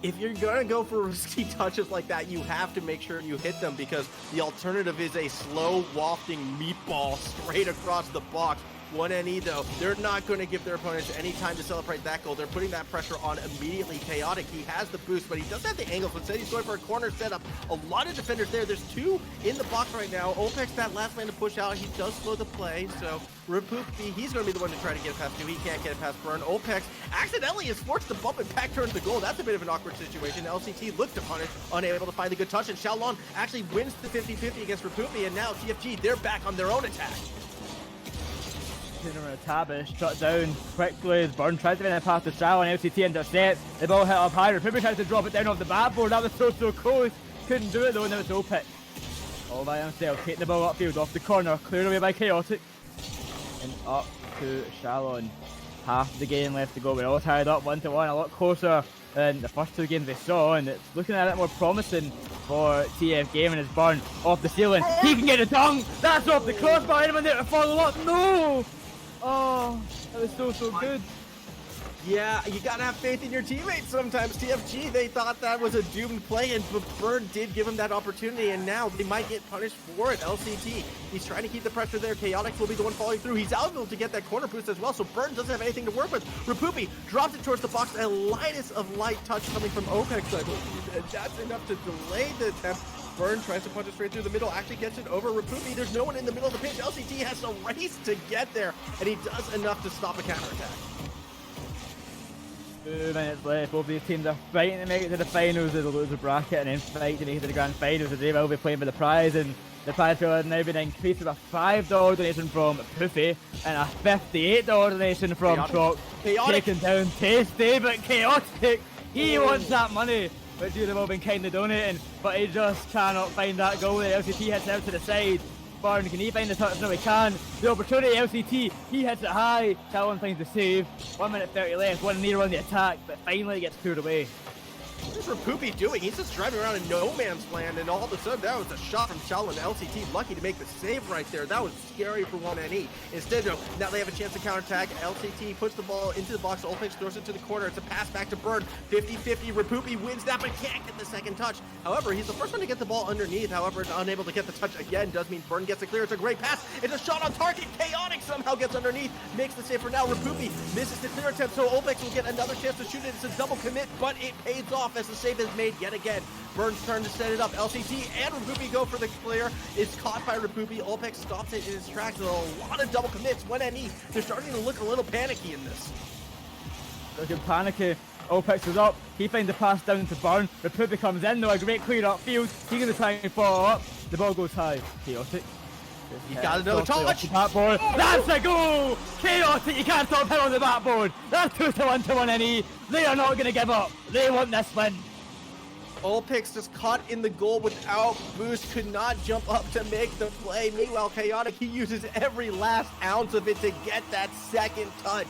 If you're gonna go for risky touches like that, you have to make sure you hit them, because the alternative is a slow wafting meatball straight across the box. 1NE though, they're not going to give their opponents any time to celebrate that goal. They're putting that pressure on immediately. Chaotic, he has the boost, but he doesn't have the angles. Instead, he's going for a corner setup. A lot of defenders there. There's two in the box right now. Opex, that last man to push out, he does slow the play, so Rapoopy, he's going to be the one to try to get past two. He can't get it past Burn. Opex accidentally is forced to bump it back towards the goal. That's a bit of an awkward situation. LCT looked to punish, unable to find the good touch, and Shalon actually wins the 50-50 against Rapoopy, and now TFG, they're back on their own attack. Tabish shut down quickly as Burn tries to win a pass to Shallow, and LCT intercepts. The ball hit up high. Rapoopy tries to drop it down off the backboard. That was so close. Couldn't do it though, and now it's Opex all by himself, taking the ball upfield off the corner, cleared away by Chaotic, and up to Shalon. Half the game left to go. We're all tied up 1-1, a lot closer than the first two games we saw, and it's looking a bit more promising for TF Gaming as Burn off the ceiling. He can get a dunk. That's off the crossbar. Anyone there to follow up? No. Oh, that was so good. Yeah, you gotta have faith in your teammates sometimes. TFG, they thought that was a doomed play, and Burn did give him that opportunity, and now they might get punished for it. LCT, he's trying to keep the pressure there. Chaotic will be the one falling through. He's able to get that corner boost as well, so Burn doesn't have anything to work with. Rapoopy drops it towards the box. A lightest of light touch coming from Opex, I believe, and that's enough to delay the attempt. Burn tries to punch it straight through the middle, actually gets it over Rapoopy. There's no one in the middle of the pitch. LCT has to race to get there, and he does enough to stop a counterattack. 2 minutes left. Both these teams are fighting to make it to the finals of the loser bracket, and then fight to make it to the grand finals, as they will be playing for the prize. And the prize pool has now been increased with a $5 donation from Poofy and a $58 donation from Chalk. Taking down Tasty, but Chaotic, he wants that money, which you'd have all been kind of donating, but he just cannot find that goal. The LCT hits out to the side. Burn, can he find the touch? No, he can. The opportunity, LCT, he hits it high. Talon finds the save. 1 minute 30 left, 1-0 on the attack, but finally gets cleared away. What is Rapoopy doing? He's just driving around in no man's land, and all of a sudden that was a shot from Shalon. LCT lucky to make the save right there. That was scary for 1NE. Instead, though, now they have a chance to counterattack. LCT puts the ball into the box. Opex throws it to the corner. It's a pass back to Burn. 50-50. Rapoopy wins that, but can't get the second touch. However, he's the first one to get the ball underneath. However, unable to get the touch again does mean Burn gets it clear. It's a great pass. It's a shot on target. Chaotic somehow gets underneath. Makes the save for now. Rapoopy misses the clear attempt, so Opex will get another chance to shoot it. It's a double commit, but it pays off as the save is made yet again. Burn's turn to set it up. LCT and Rapoopy go for the clear. It's caught by Rapoopy. Opex stops it in its tracks with a lot of double commits. 1NE, they're starting to look a little panicky in this. Looking panicky. Opex is up. He finds the pass down to Burn. Rapoopy comes in though. A great clear upfield. He's going to try and follow up. The ball goes high. Chaotic. He's got another touch. That's a goal! Chaotic, you can't stop him on the backboard. That's 2-1 to 1NE. They are not going to give up. They want this win. Opex just caught in the goal without boost, could not jump up to make the play. Meanwhile, Chaotic, he uses every last ounce of it to get that second touch.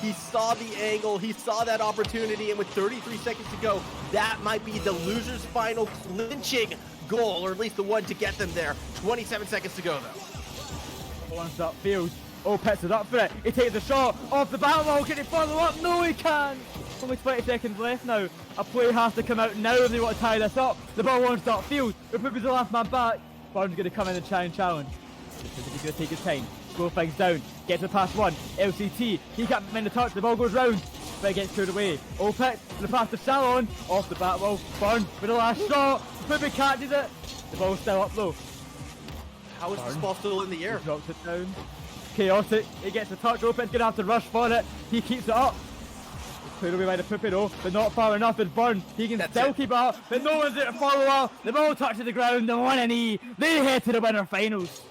He saw the angle, he saw that opportunity, and with 33 seconds to go, that might be the loser's final clinching goal, or at least the one to get them there. 27 seconds to go, though. Once upfield, Opitz is up for it. He takes the shot off the back wall. Can he follow up? No, he can't. Only 20 seconds left now. A play has to come out now if they want to tie this up. The ball won't start field. Rupupi's the last man back. Barnes going to come in and try and challenge. He's going to take his time. Slow things down. Gets the pass one. LCT. He can't in the touch. The ball goes round. But it gets cleared away. Opitz. The pass to Shalon. Off the back wall. Barnes with the last shot. Rupupi catches it. The ball's still up though. How is this ball still in the air? He drops it down. Chaotic. He gets the touch. Opitz going to have to rush for it. He keeps it up. Cleared away by the Puppy though, but not far enough. It's Burn. He can still keep it up, but no one's there to follow up. The ball touches the ground, the 1 and E. They head to the winter finals.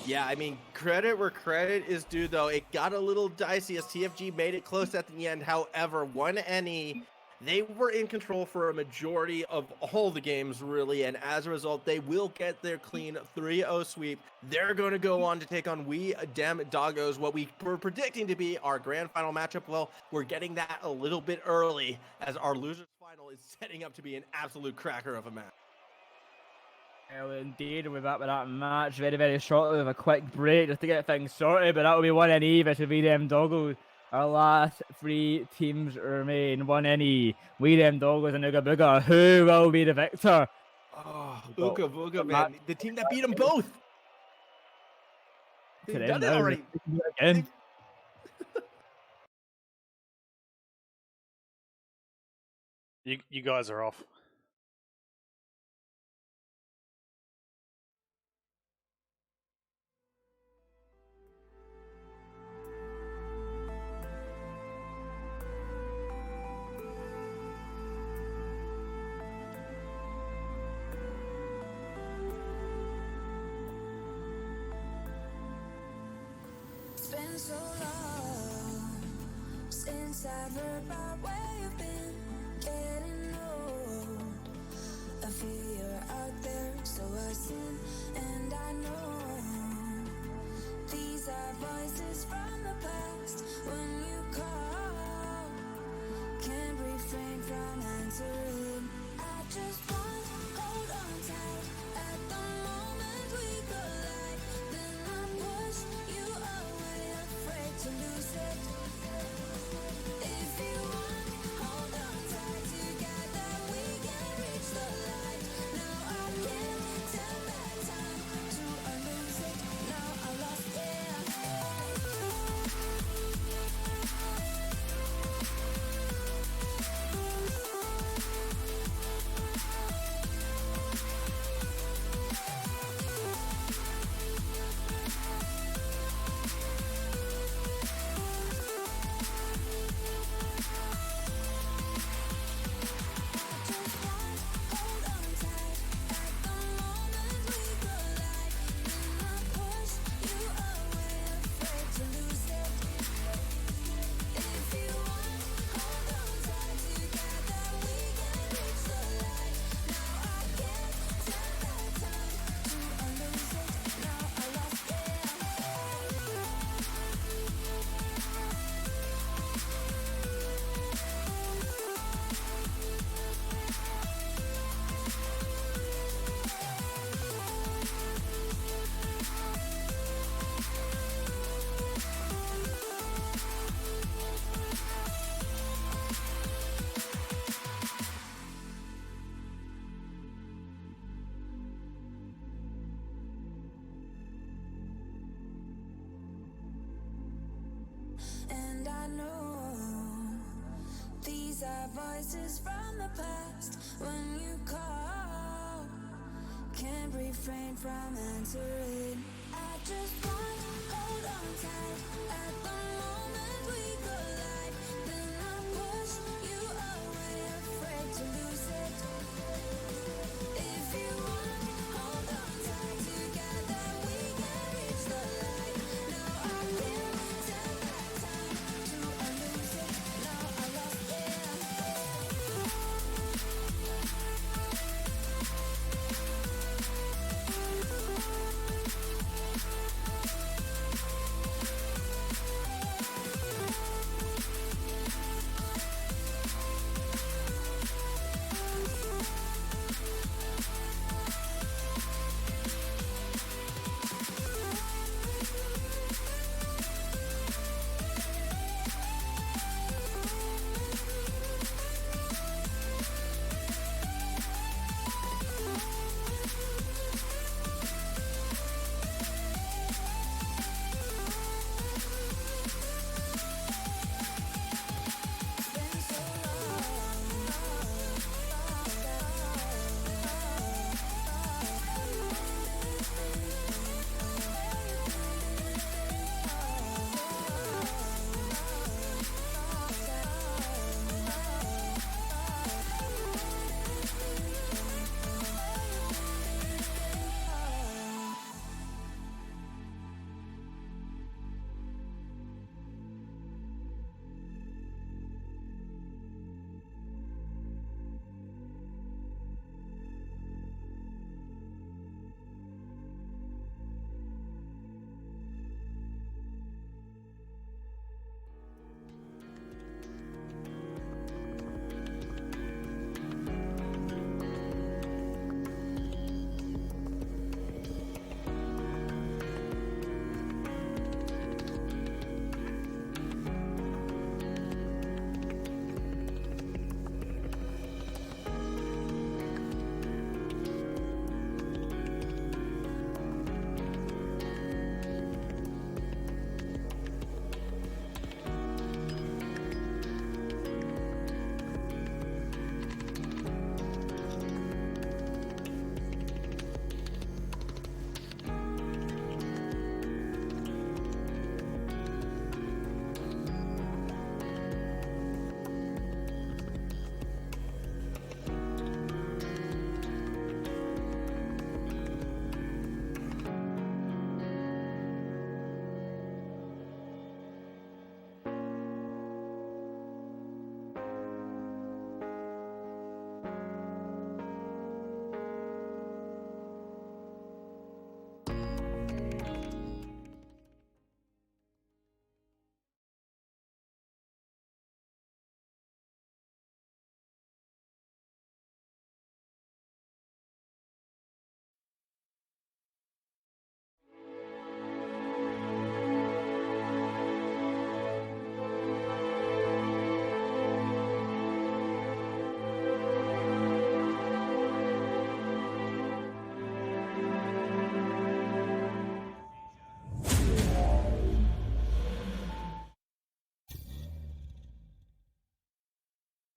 Yeah, I mean, credit where credit is due, though. It got a little dicey as TFG made it close at the end. However, 1NE, they were in control for a majority of all the games, really, and as a result, they will get their clean 3-0 sweep. They're going to go on to take on We Dem Doggos, what we were predicting to be our grand final matchup. Well, we're getting that a little bit early, as our losers final is setting up to be an absolute cracker of a match. Well, indeed, we're back with that match very, very shortly with a quick break just to get things sorted, but that will be 1NE versus We Dem Doggos. Our last 3 teams remain. 1NE, We Dem Doggos, and Ooga Booga. Who will be the victor? Oh, Ooga Booga, man. The team that beat them both. They've done it already. Again. You guys are off. Been so long since I've heard about where you've been, getting old. I feel you're out there, so I sin, and I know these are voices from the past. When you call, can't refrain from answering. I just want to hold on tight at the moment we collide. Then I push you away, afraid to lose it. If you want, hold on tight. Together we can reach the light. Now I can't turn back time to lose it. Now I lost it. And I know these are voices from the past. When you call, can't refrain from answering. I just want to hold on tight at the moment we collide. Then I push you away, afraid to lose it. If you want, hold on tight. Together we can reach the light. Now I can't turn back time to lose it. Now I lost it.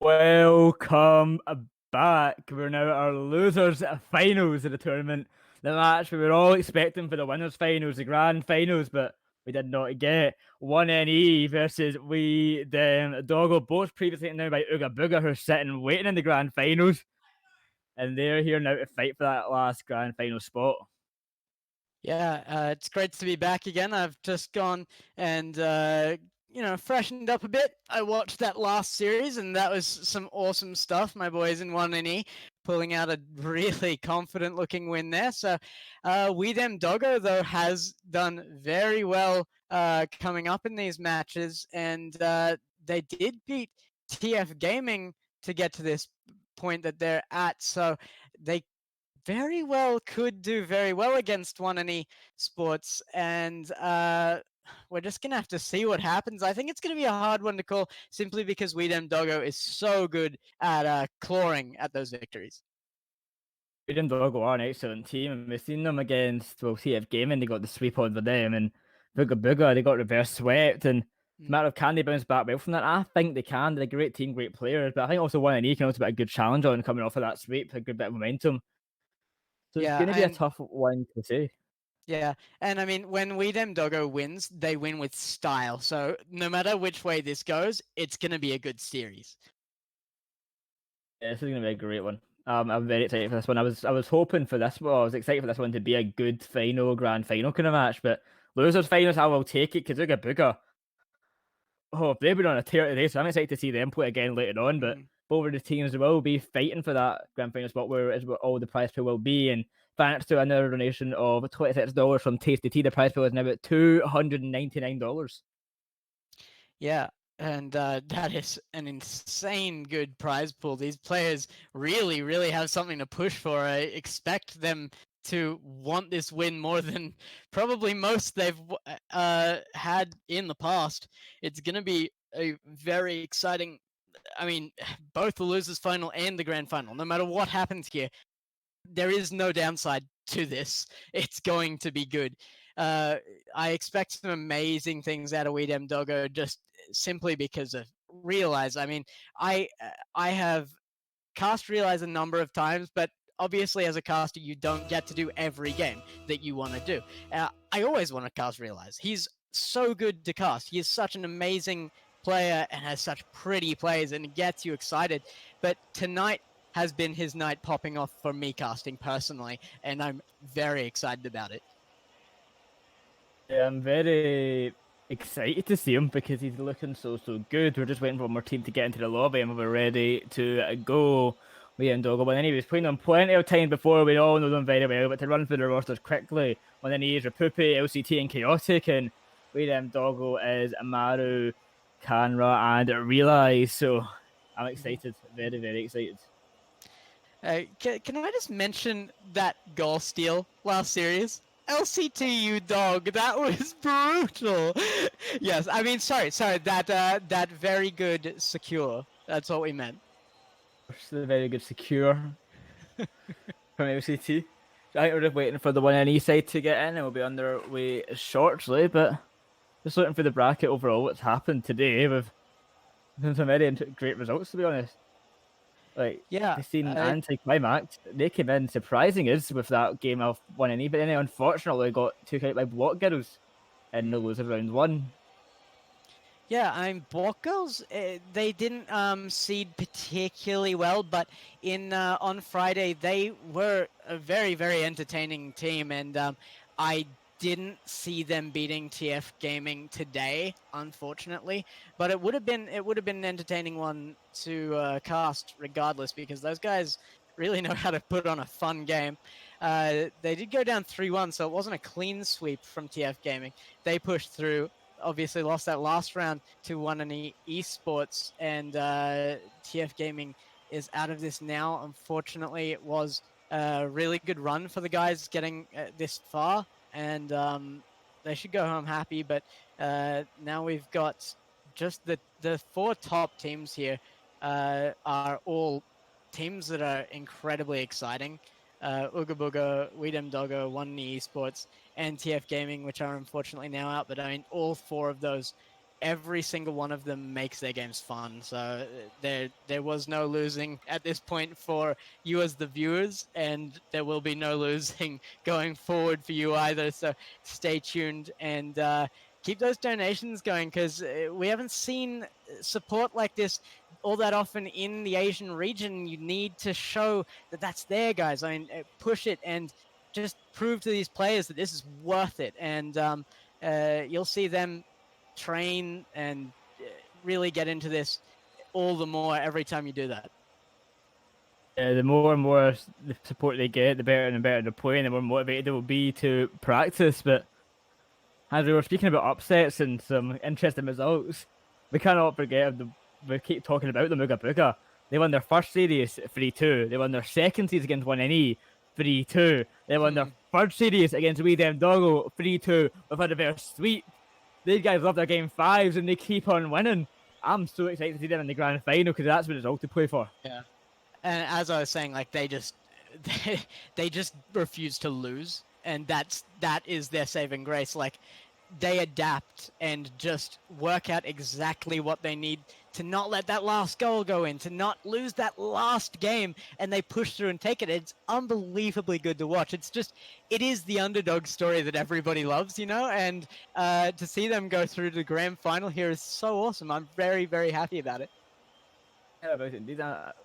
Welcome back. We're now at our losers finals of the tournament. The match we were all expecting for the winners finals, the grand finals, but we did not get 1NE versus we them Doggo, both previously known by Ooga Booga, who are sitting waiting in the grand finals. And they're here now to fight for that last grand final spot. Yeah, it's great to be back again. I've just gone and freshened up a bit. I watched that last series, and that was some awesome stuff. My boys in 1NE pulling out a really confident-looking win there. So, We Dem Doggo, though, has done very well coming up in these matches, and they did beat TF Gaming to get to this point that they're at. So they very well could do very well against 1NE Sports, and we're just gonna have to see what happens. I think it's gonna be a hard one to call, simply because We Dem Doggo is so good at clawing at those victories. Freedom Doggo are an excellent team, and we've seen them against TF Gaming. They got the sweep over them, and Booga Booga they got reverse swept. And it's a matter of can they bounce back well from that? I think they can. They're a great team, great players, but I think also 1NE can also be a good challenge on coming off of that sweep, a good bit of momentum. So it's going to be a tough one to say. Yeah, and I mean, when We Dem Doggo wins, they win with style. So no matter which way this goes, it's going to be a good series. Yeah, this is going to be a great one. I'm very excited for this one. I was hoping for this one. I was excited for this one to be a good final, grand final kind of match. But losers finals, I will take it because Ooga Booga. Oh, they've been on a tear today, so I'm excited to see them play again later on. But both of the teams will be fighting for that grand final spot, where is where all the prize pool will be. And thanks to another donation of $26 from Tasty Tea, the prize pool is now at $299. Yeah, and that is an insane good prize pool. These players really, really have something to push for. I expect them to want this win more than probably most they've had in the past. It's going to be a very exciting, I mean, both the losers final and the grand final. No matter what happens here, there is no downside to this. It's going to be good. I expect some amazing things out of We Dem Doggo, just simply because of Realize. I mean, I have cast Realize a number of times, but obviously as a caster, you don't get to do every game that you want to do. I always want to cast Realize. He's so good to cast. He is such an amazing player and has such pretty plays and gets you excited. But tonight has been his night popping off for me casting personally, and I'm very excited about it. Yeah, I'm very excited to see him because he's looking so good. We're just waiting for one more team to get into the lobby and we're ready to go. We and Doggo, when he was playing them plenty of time before, we all know them very well, but to run through the rosters quickly, when then he is Rapupi, LCT, and Chaotic, and we and Doggo is Amaru, Canra, and Realize. So I'm excited, very excited. Can I just mention that goal steal last series? LCT, you dog, that was brutal. Yes, I mean, sorry, that very good secure. That's what we meant. The very good secure from LCT. I think we're just waiting for the 1NE side to get in and we'll be underway shortly, but just looking for the bracket overall, what's happened today, we've some very great results, to be honest. Like, yeah, they've seen anti-climax. They came in surprising us with that game of 1NE, but then they unfortunately got took out by Block Girls in the losers round one. Yeah, I mean, Block Girls, they didn't seed particularly well, but on Friday, they were a very entertaining team, and I didn't see them beating TF Gaming today, unfortunately, but it would have been an entertaining one to cast regardless, because those guys really know how to put on a fun game. They did go down 3-1, so it wasn't a clean sweep from TF Gaming. They pushed through, obviously lost that last round to 1NE Esports, and TF Gaming is out of this now. Unfortunately, it was a really good run for the guys getting this far, and they should go home happy. But now we've got just the four top teams here are all teams that are incredibly exciting. Ooga Booga, We Dem Doggo, 1NE Esports, and TF Gaming, which are unfortunately now out. But I mean, all four of those every single one of them makes their games fun. So there was no losing at this point for you as the viewers, and there will be no losing going forward for you either. So stay tuned and keep those donations going, because we haven't seen support like this all that often in the Asian region. You need to show that that's there, guys. I mean, push it and just prove to these players that this is worth it. And you'll see them train and really get into this all the more every time you do that. The more and more the support they get, the better and better they're playing, the more motivated they will be to practice. But as we were speaking about upsets and some interesting results, we cannot forget we keep talking about the Muga Buga. They won their first series 3-2. They won their second series against 1NE 3-2. They won their third series against We Them Doggo 3-2 without a reverse sweep. These guys love their game fives and they keep on winning. I'm so excited to see them in the grand final because that's what it's all to play for. Yeah. And as I was saying, like they just refuse to lose, and that is their saving grace. Like they adapt and just work out exactly what they need to not let that last goal go in, to not lose that last game, and they push through and take it. It's unbelievably good to watch. It is the underdog story that everybody loves, and to see them go through to the grand final here is so awesome. I'm very, very happy about it. Yeah, about it indeed.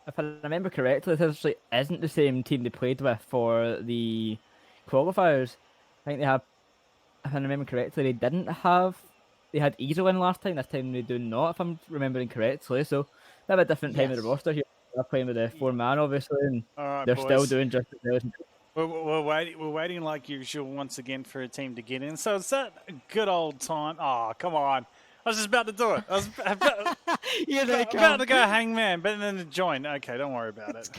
If I remember correctly, this actually isn't the same team they played with for the qualifiers. I think they have, if I remember correctly, they had Ezo in last time. This time they do not, if I'm remembering correctly. So they have a different time of the roster here. They're playing with the 4-man, obviously, and they're boys. still doing just as well. We're waiting like usual once again for a team to get in. So it's that good old time. Oh, come on. I was just about to do it. I was about to go hangman, but then to join. Okay, don't worry about it.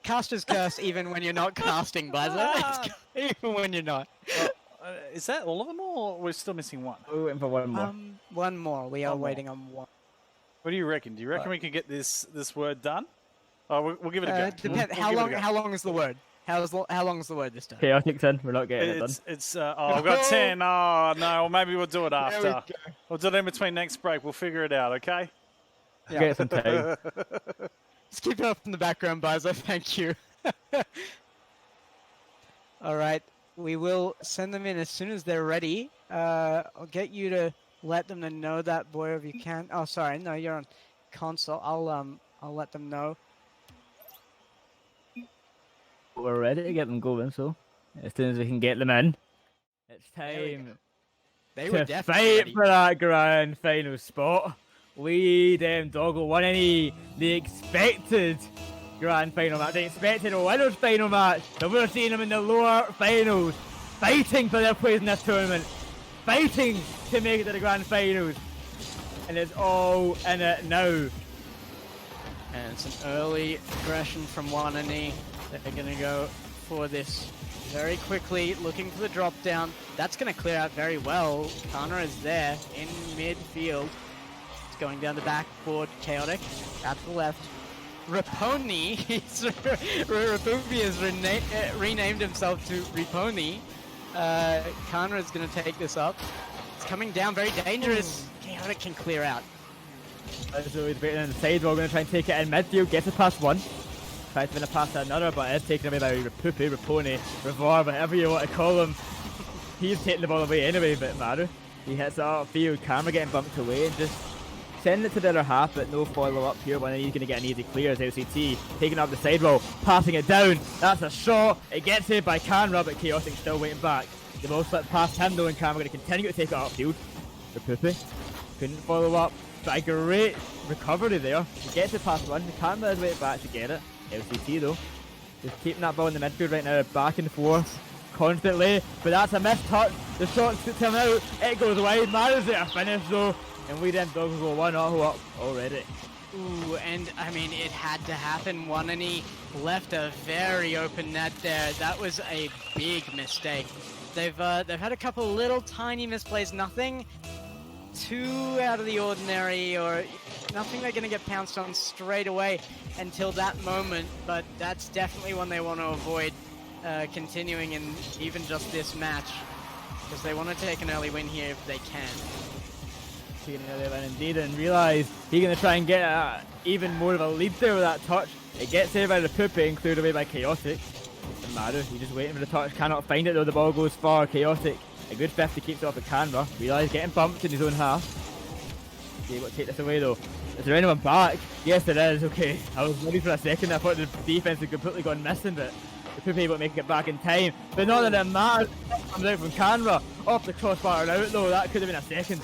Caster's curse even when you're not casting, Buzzer. Even when you're not. Is that all of them, or we're still missing one? We're waiting for one more. One more. We are waiting on one. What do you reckon? Do you reckon we could get this word done? Oh, we'll give it a go. Depends. How long is the word? How long is the word this time? Chaotic 10. We're not getting it done. I've got 10. Oh no, or maybe we'll do it after. We'll do it in between next break. We'll figure it out. Okay. Yeah. Get some time. Just keep it up in the background, Buzzer. Thank you. All right. We will send them in as soon as they're ready. I'll get you to let them know that, boy, if you can. Oh, sorry. No, you're on console. I'll let them know. We're ready to get them going, so as soon as we can get them in, it's time to fight for that grand final spot. We Them Doggo 1NE, the expected grand final match, the expected winners final match. So we're seeing them in the lower finals, fighting for their place in this tournament, fighting to make it to the grand finals, and it's all in it now. And it's an early aggression from 1NE. They're going to go for this very quickly, looking for the drop down. That's going to clear out very well. Kana is there in midfield. It's going down the backboard. Chaotic out to the left. Raponi, Rapumi has renamed himself to Riponi. Kana is going to take this up. It's coming down, very dangerous. Chaotic can clear out. So he's waiting on the side. We're going to try and take it in midfield, gets it past one. Tries to win a pass to another, but it's taken away by Rapupi, Raponi, Revar, whatever you want to call him. He's taking the ball away anyway, but Maru. He hits it upfield, camera getting bumped away, and just sending it to the other half, but no follow up here. When he's going to get an easy clear as LCT, taking up the sidewall, passing it down. That's a shot. It gets hit by Canra, but Chaotic still waiting back. The ball slipped past him though, and Camera going to continue to take it upfield. Rapupi couldn't follow up, but a great recovery there. He gets it past one. Canra is waiting back to get it. LCT though, just keeping that ball in the midfield right now, back and forth constantly, but that's a missed touch. The shot's come out, it goes wide. Maru's there to finish though, and We Them Doggo go 1-0 up already. Ooh, and I mean, it had to happen. 1NE left a very open net there. That was a big mistake. They've had a couple little tiny misplays, nothing too out of the ordinary or nothing they're going to get pounced on straight away until that moment, but that's definitely one they want to avoid continuing in even just this match, because they want to take an early win here if they can. actually getting another win indeed, and realise he's going to try and get even more of a lead there with that touch. It gets there by the Poopy and cleared away by Chaotic. Doesn't matter, he's just waiting for the touch, cannot find it though, the ball goes far. Chaotic, a good 50, keeps it off the camera. Realise getting bumped in his own half. Is he able to take this away though? Is there anyone back? Yes there is, okay. I was worried for a second, I thought the defence had completely gone missing, but the Poopy able to make it back in time. But not that it matters, comes out from Canberra, off the crossbar and out though, that could have been a second.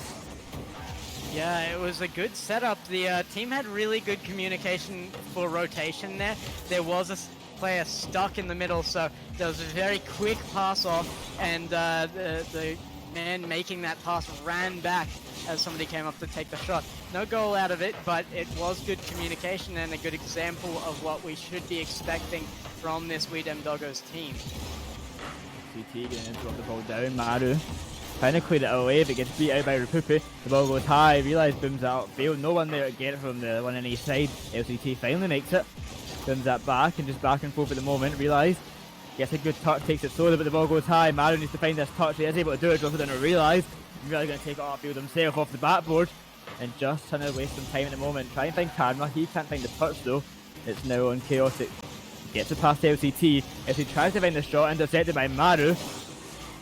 Yeah, it was a good setup. The team had really good communication for rotation there. There was a player stuck in the middle, so there was a very quick pass off, and the man making that pass ran back as somebody came up to take the shot. No goal out of it, but it was good communication and a good example of what we should be expecting from this Weedem Doggos team. CT getting into the ball down, Maru trying to clear it away, but gets beat out by Rupupi. The ball goes high, realise booms that outfield, no one there to get it from the one on each side. LCT finally makes it, booms that back and just back and forth at the moment. Realise gets a good touch, takes it slowly, but the ball goes high. Maru needs to find this touch, he is able to do it, drops it down to Realise. He's really going to take it off field himself off the backboard and just trying to waste some time at the moment. Try and find Karma, he can't find the touch though. It's now on Chaotic. Gets it past LCT. If he tries to find the shot, intercepted by Maru.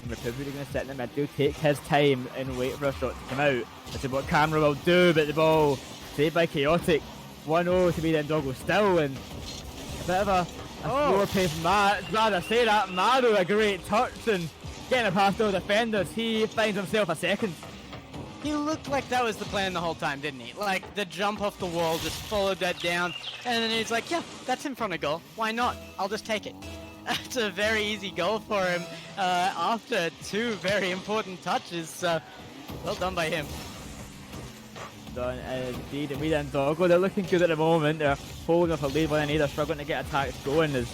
Republic are going to sit in the middle, take his time and wait for a shot to come out. This is what Camera will do, but the ball saved by Chaotic. 1-0 to be then Doggo still, and a bit of a slower pace match. Rather say that, Maru a great touch and getting it past all defenders. He finds himself a second. He looked like that was the plan the whole time, didn't he? Like, the jump off the wall, just followed that down, and then he's like, yeah, that's in front of goal. Why not? I'll just take it. It's a very easy goal for him after two very important touches, so well done by him. Done indeed, and we then Doggo, they're looking good at the moment. They're holding up a lead one and they're struggling to get attacks going as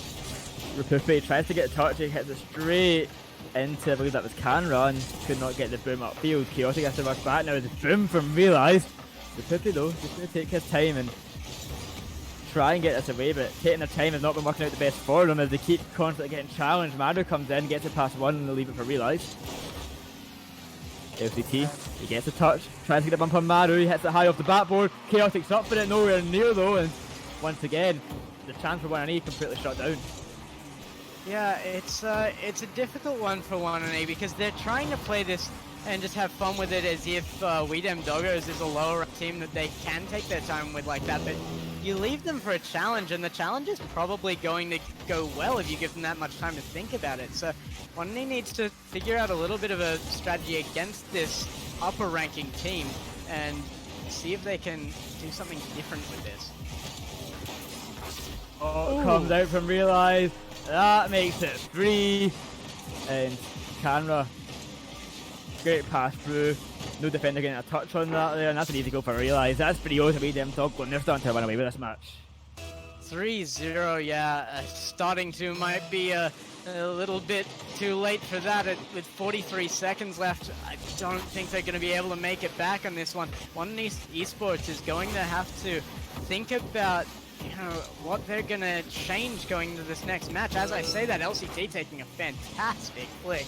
Rupupi tries to get a touch, he hits it straight into, I believe that was Canra, and could not get the boom upfield. Chaotic has to rush back now, the boom from Realise. Rupupi though, just going to take his time and try and get this away, but taking their time has not been working out the best for them as they keep constantly getting challenged. Maru comes in, gets it past one, and they'll leave it for Realise. LCT, he gets a touch, tries to get a bump on Maru, he hits it high off the backboard. Chaotic's up for it, nowhere near though, and once again, the chance for 1&E completely shut down. Yeah, it's a difficult one for 1&E because they're trying to play this and just have fun with it as if Weedem Doggos is a lower team that they can take their time with like that, but you leave them for a challenge, and the challenge is probably going to go well if you give them that much time to think about it. So 1&E needs to figure out a little bit of a strategy against this upper ranking team and see if they can do something different with this. Oh, comes out from Realise. That makes it 3. And Canra, great pass through. No defender getting a touch on that there, and that's an easy goal for Realise. That's pretty old to be them Doggo, and they're starting to run away with this match. 3-0, yeah, starting to might be a little bit too late for that with 43 seconds left. I don't think they're going to be able to make it back on this one. 1&E Esports is going to have to think about what they're going to change going into this next match. As I say that, LCT taking a fantastic flick.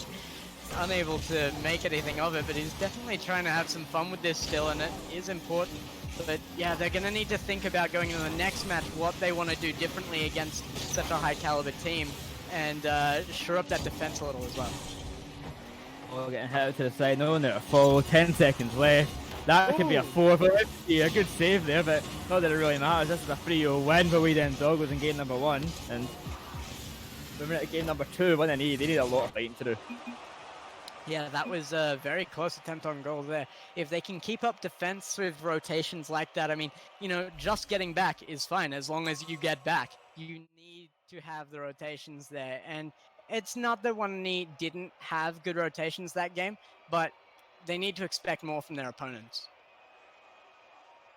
Unable to make anything of it, but he's definitely trying to have some fun with this still, and it is important. But yeah, they're going to need to think about going into the next match what they want to do differently against such a high caliber team, and shore up that defense a little as well. Oh, getting hit out to the side, no, they're full, 10 seconds left. That could be a 4 for FT, a good save there, but not that it really matters. This is a 3-0 win for Weedem Doggos in game number 1, and moving into game number 2, 1&E, they need a lot of fighting to do. Yeah, that was a very close attempt on goal there. If they can keep up defense with rotations like that, I mean, just getting back is fine as long as you get back. You need to have the rotations there. And it's not that 1&E didn't have good rotations that game, but they need to expect more from their opponents.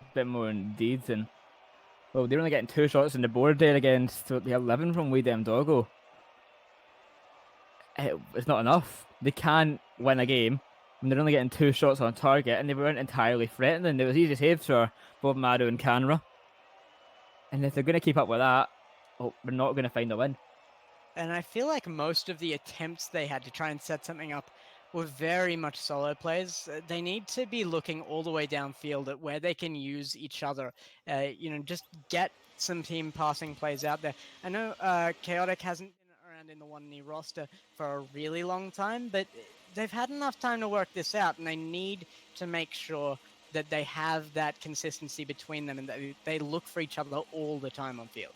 A bit more indeed, and well, they're only getting 2 shots on the board there against the 11 from Weedem Doggo. It's not enough. They can't win a game when they're only getting 2 shots on target, and they weren't entirely threatening. There was easy saves for both Maru and Canra. And if they're going to keep up with that, we're not going to find a win. And I feel like most of the attempts they had to try and set something up were very much solo plays. They need to be looking all the way downfield at where they can use each other. Just get some team passing plays out there. I know Chaotic hasn't been around in the 1E roster for a really long time, but they've had enough time to work this out, and they need to make sure that they have that consistency between them and that they look for each other all the time on field.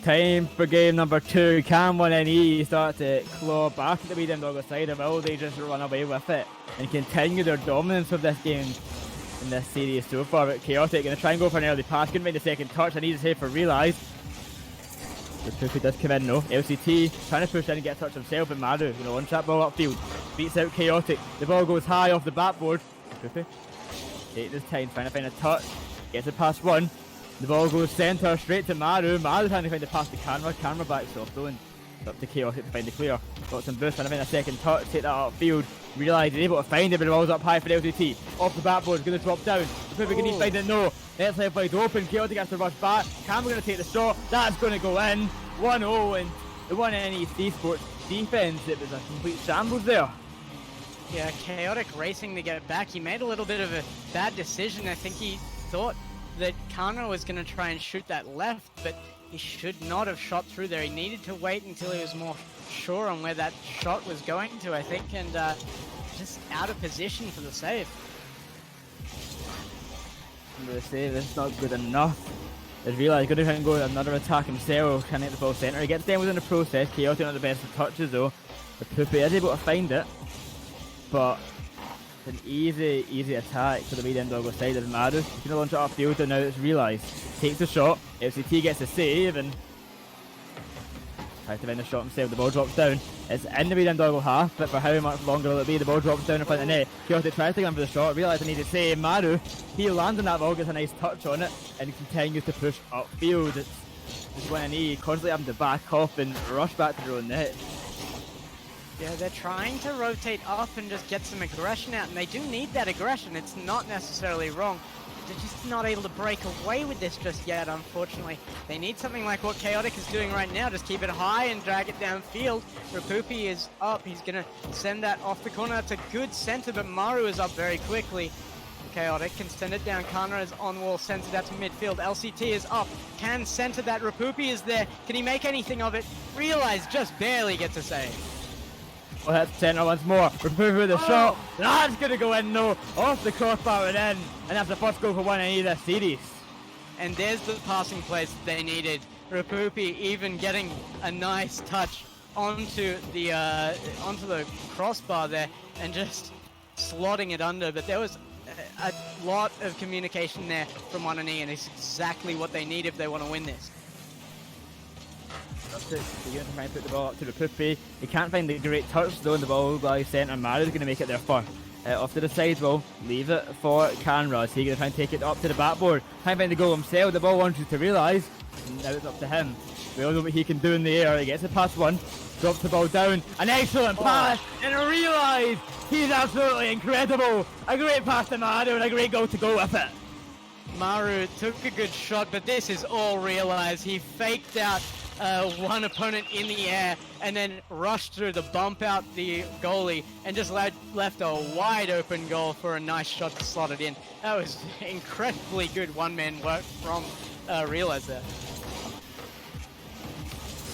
Time for game number 2. Can 1NE start to claw back at the VOD Doggo side, or will they just run away with it and continue their dominance of this game in this series so far? But Chaotic going to try and go for an early pass, couldn't make the second touch. I need to save for Realize. The Poopy does come in though. LCT trying to push in and get a touch himself, but Maru, on trap ball upfield, beats out Chaotic. The ball goes high off the backboard. Poopy take this time, trying to find a touch, gets it past one. The ball goes centre straight to Maru. Maru trying to find the pass to Camera. Camera backs off though, and it's up to Chaotic to find the clear. Got some boost, trying to find a second touch, take that upfield. Realize he's able to find it, but the ball's up high for the LCT. Off the backboard, going to drop down. The Poopy can he find it? No. Left side wide open. Chaotic has to rush back. Camera going to take the shot. That's going to go in. 1-0, and the 1NE Sports defense, it was a complete shambles there. Yeah, Chaotic racing to get it back. He made a little bit of a bad decision. I think he thought that Kana was going to try and shoot that left, but he should not have shot through there. He needed to wait until he was more sure on where that shot was going to, I think, and just out of position for the save. The save is not good enough. As Realize going to try and go with another attack himself, can't hit the ball centre. He gets down within the process. Chaotic not the best of touches though. The Poopy is able to find it, but it's an easy attack for the VOD Doggo side of Maru. He's going to launch it upfield, and now it's Realize. Takes the shot, LCT gets the save, and tries to find the shot himself. The ball drops down. It's in the VOD Doggo half, but for how much longer will it be? The ball drops down in front of the net. Chaotic tries to go in for the shot, Realize I need to save. Maru, he lands on that ball, gets a nice touch on it, and continues to push upfield. It's 1NE constantly having to back off and rush back to their own net. Yeah, they're trying to rotate up and just get some aggression out, and they do need that aggression. It's not necessarily wrong. They're just not able to break away with this just yet, unfortunately. They need something like what Chaotic is doing right now, just keep it high and drag it downfield. Rapupi is up, he's going to send that off the corner. That's a good center, but Maru is up very quickly. Chaotic can send it down, Kana is on wall, sends it out to midfield. LCT is up, can center that, Rapupi is there. Can he make anything of it? Realize just barely gets a save. Oh, that's center once more. Rapupi with a shot. That's going to go in though. Off the crossbar and in. And that's the first goal for 1NE this series. And there's the passing plays they needed. Rapupi even getting a nice touch onto the crossbar there and just slotting it under. But there was a lot of communication there from 1NE, and it's exactly what they need if they want to win this. That's it. They're going to try and put the ball up to Rapupi. He can't find the great touch though, and the ball by centre. Maru's going to make it there first. Off to the side, we'll leave it for Canra. So he's going to try and take it up to the backboard. Try and find the goal himself. The ball wants you to Realize. And now it's up to him. We all know what he can do in the air. He gets it past one. Drops the ball down. An excellent pass. And Realize. He's absolutely incredible. A great pass to Maru and a great goal to go with it. Maru took a good shot, but this is all Realize. He faked out one opponent in the air and then rushed through the bump out the goalie and just left a wide open goal for a nice shot to slot it in. That was incredibly good one-man work from Realize there.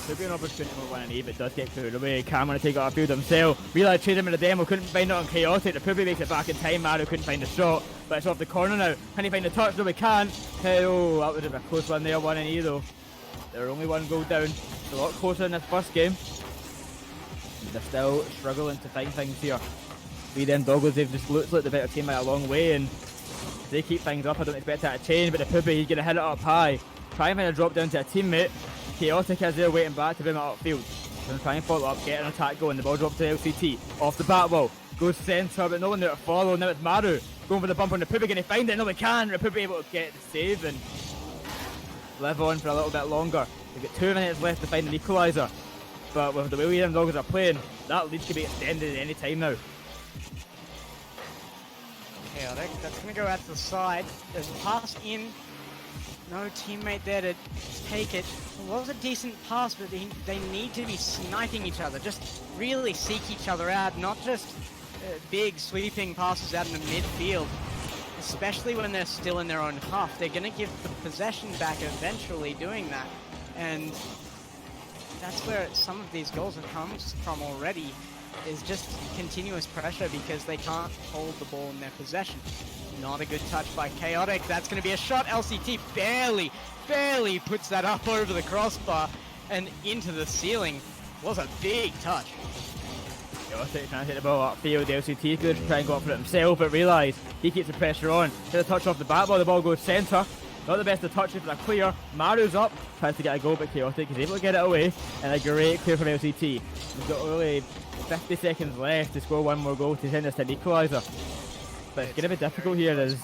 Could be an opportunity for 1NE, but does get cleared away. Cam want to take it upfield himself. Realize chased him in the demo, couldn't find it on Chaotic. The Poopy makes it back in time. Maru couldn't find the shot, but it's off the corner now. Can he find the touch? No, we can't. Oh, that would have been a close one there, 1NE though. They're only one goal down. It's a lot closer in this first game. They're still struggling to find things here. VOD Doggos, they've just looked like the better team by a long way, and if they keep things up, I don't expect that to change, but the Poopy, he's going to hit it up high. Try and find a drop down to a teammate. Chaotic is there waiting back to bring it upfield. Going to try and follow up, get an attack going. The ball drops to LCT. Off the back wall. Goes centre, but no one there to follow. Now it's Maru. Going for the bump on the Rapupi. Can he find it? No, we can. Rapupi able to get the save and live on for a little bit longer. We've got 2 minutes left to find an equaliser. But with the way VOD Doggos are playing, that lead could be extended at any time now. Chaotic, that's going to go out to the side. There's a pass in no teammate there to take it. It was a decent pass, but they need to be sniping each other. Just really seek each other out, not just big sweeping passes out in the midfield. Especially when they're still in their own half. They're going to give the possession back eventually doing that. And that's where some of these goals have come from already, is just continuous pressure because they can't hold the ball in their possession. Not a good touch by Chaotic. That's going to be a shot. LCT barely puts that up over the crossbar and into the ceiling. Was a big touch. Chaotic trying to hit the ball upfield. LCT could try and go up for it himself, but realise he keeps the pressure on. Hit a touch off the back ball, the ball goes centre. Not the best of touches for a clear. Maru's up, tries to get a goal, but Chaotic is able to get it away. And a great clear from LCT. We've got only 50 seconds left to score one more goal to send us to an equaliser. But it's going to be difficult here as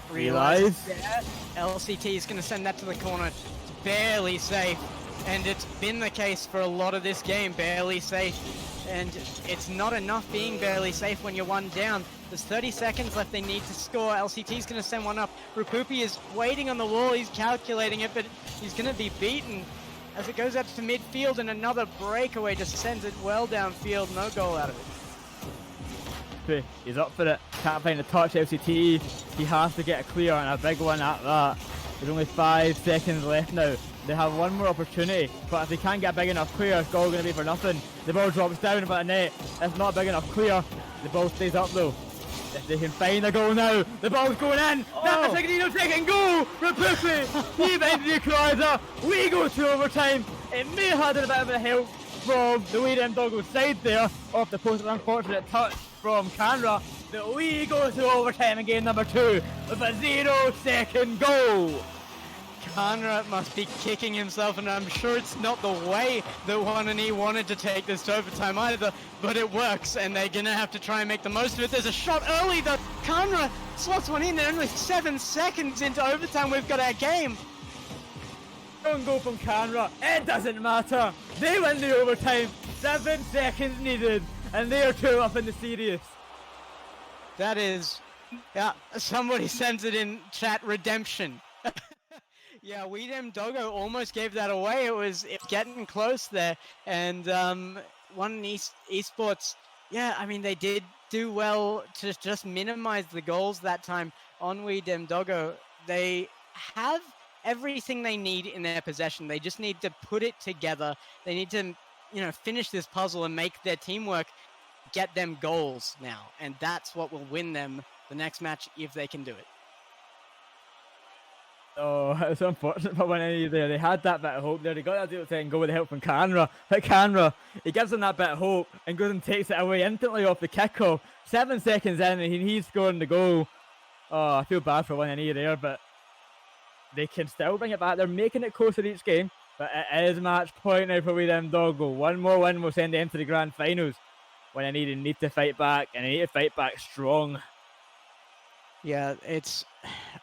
realise. LCT is going to send that to the corner. It's barely safe. And it's been the case for a lot of this game, barely safe. And it's not enough being barely safe when you're one down. There's 30 seconds left, they need to score. LCT's going to send one up. Rupupi is waiting on the wall, he's calculating it, but he's going to be beaten as it goes out to midfield, and another breakaway just sends it well downfield. No goal out of it. He's up for it, can't find a touch. LCT, he has to get a clear, and a big one at that. There's only 5 seconds left now. They have one more opportunity, but if they can't get a big enough clear, it's all going to be for nothing. The ball drops down about the net. It's not big enough clear. The ball stays up though. If they can find a goal now, the ball's going in. That's a second goal. Rapupi, he finds the equaliser. We go to overtime. It may have had a bit of a help from the Weedem Doggo side there, off the post. An unfortunate touch from Canra. But we go to overtime in game number 2 with a 0-second goal. Kanra must be kicking himself, and I'm sure it's not the way that 1&E wanted to take this to overtime either, but it works, and they're going to have to try and make the most of it. There's a shot early, though. Kanra slots one in, and only 7 seconds into overtime, we've got our game. Don't go from Canra. It doesn't matter. They win the overtime. 7 seconds needed, and they are 2 up in the series. That is, yeah, somebody sends it in chat, redemption. Yeah, Weedem Doggo almost gave that away. It was getting close there. And 1&E Esports, yeah, I mean, they did do well to just minimize the goals that time on Weedem Doggo. They have everything they need in their possession. They just need to put it together. They need to, finish this puzzle and make their teamwork get them goals now. And that's what will win them the next match if they can do it. Oh, it's unfortunate for 1&E there. They had that bit of hope there. They got that 0-second goal with the help from Canra. But Canra, he gives them that bit of hope and goes and takes it away instantly off the kickoff. 7 seconds in and he's scoring the goal. Oh, I feel bad for 1&E there, but they can still bring it back. They're making it closer each game, but it is match point now for Weedem Doggo. One more win will send them to the grand finals. 1&E need to fight back, and they need to fight back strong. Yeah, this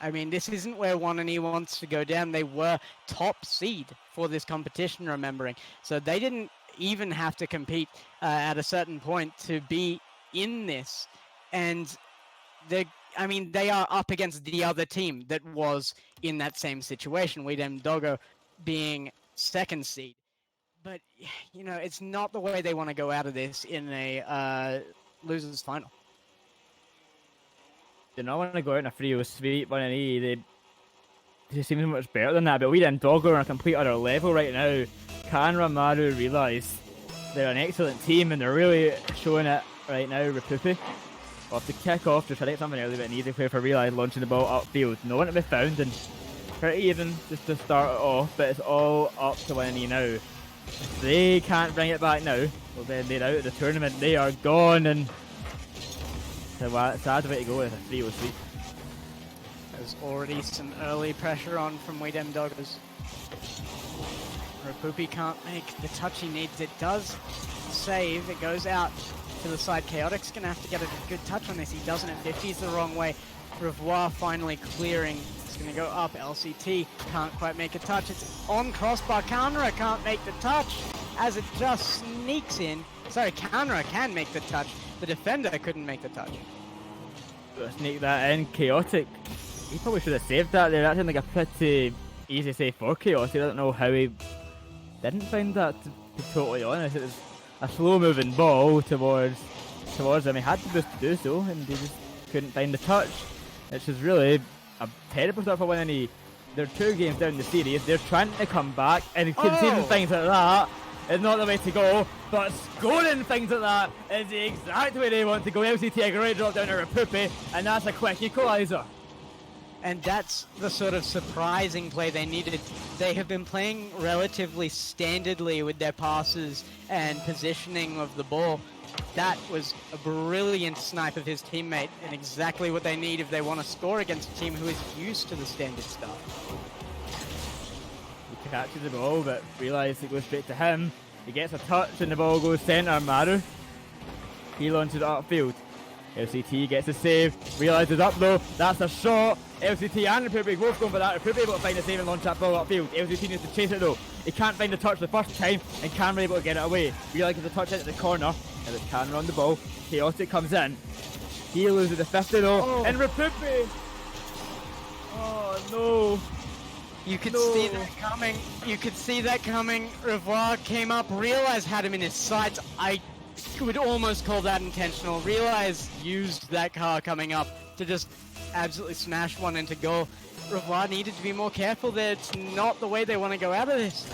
isn't where 1&E wants to go down. They were top seed for this competition, remembering. So they didn't even have to compete at a certain point to be in this. And they are up against the other team that was in that same situation, Weedem Doggo being second seed. But, it's not the way they want to go out of this in a losers final. They don't want to go out in a 3-0 sweep. 1&E, they seem much better than that, but Weedem Doggo are on a complete other level right now. Canra, Maru realise they're an excellent team, and they're really showing it right now. Rapupi off the kick off, just trying to get something early, but an easy play for Realise, launching the ball upfield. No one to be found, and pretty even just to start it off, but it's all up to 1&E now. If they can't bring it back now, well then they're out of the tournament. They are gone, and it's a sad way to go with a 3-0 sweep. There's already some early pressure on from Weedem Doggos. Rapupi can't make the touch he needs. It does save. It goes out to the side. Chaotic's going to have to get a good touch on this. He doesn't at 50's the wrong way. Revoir finally clearing. It's going to go up. LCT can't quite make a touch. It's on crossbar. Kanra can't make the touch as it just sneaks in. Sorry, Kanra can make the touch. The defender couldn't make the touch. Sneak that in. Chaotic he probably should have saved that there. That's like a pretty easy save for Chaos. I don't know how he didn't find that, to be totally honest. It was a slow moving ball towards him. He had the boost to do so, and he just couldn't find the touch, which is really a terrible start for winning. They're 2 games down the series. They're trying to come back, and conceding things like that is not the way to go. But scoring things like that is the exact way they want to go. LCT are going to drop down to Rapupi, and that's a quick equaliser. And that's the sort of surprising play they needed. They have been playing relatively standardly with their passes and positioning of the ball. That was a brilliant snipe of his teammate, and exactly what they need if they want to score against a team who is used to the standard stuff. He catches the ball, but realises it goes straight to him. He gets a touch, and the ball goes centre. Maru, he launches it upfield. LCT gets a save, realises up though, that's a shot. LCT and Rapupi both going for that. Rapupi able to find a save and launch that ball upfield. LCT needs to chase it though. He can't find the touch the first time, and Cameron able to get it away. Realises the touch into the corner, and it's Cameron on the ball. Chaotic comes in. He loses the 50 though, and Rapupi! Oh no! You could see that coming. You could see that coming. Revoir came up, realized had him in his sights. I would almost call that intentional. Realize used that car coming up to just absolutely smash one into goal. Revoir needed to be more careful there. It's not the way they want to go out of this.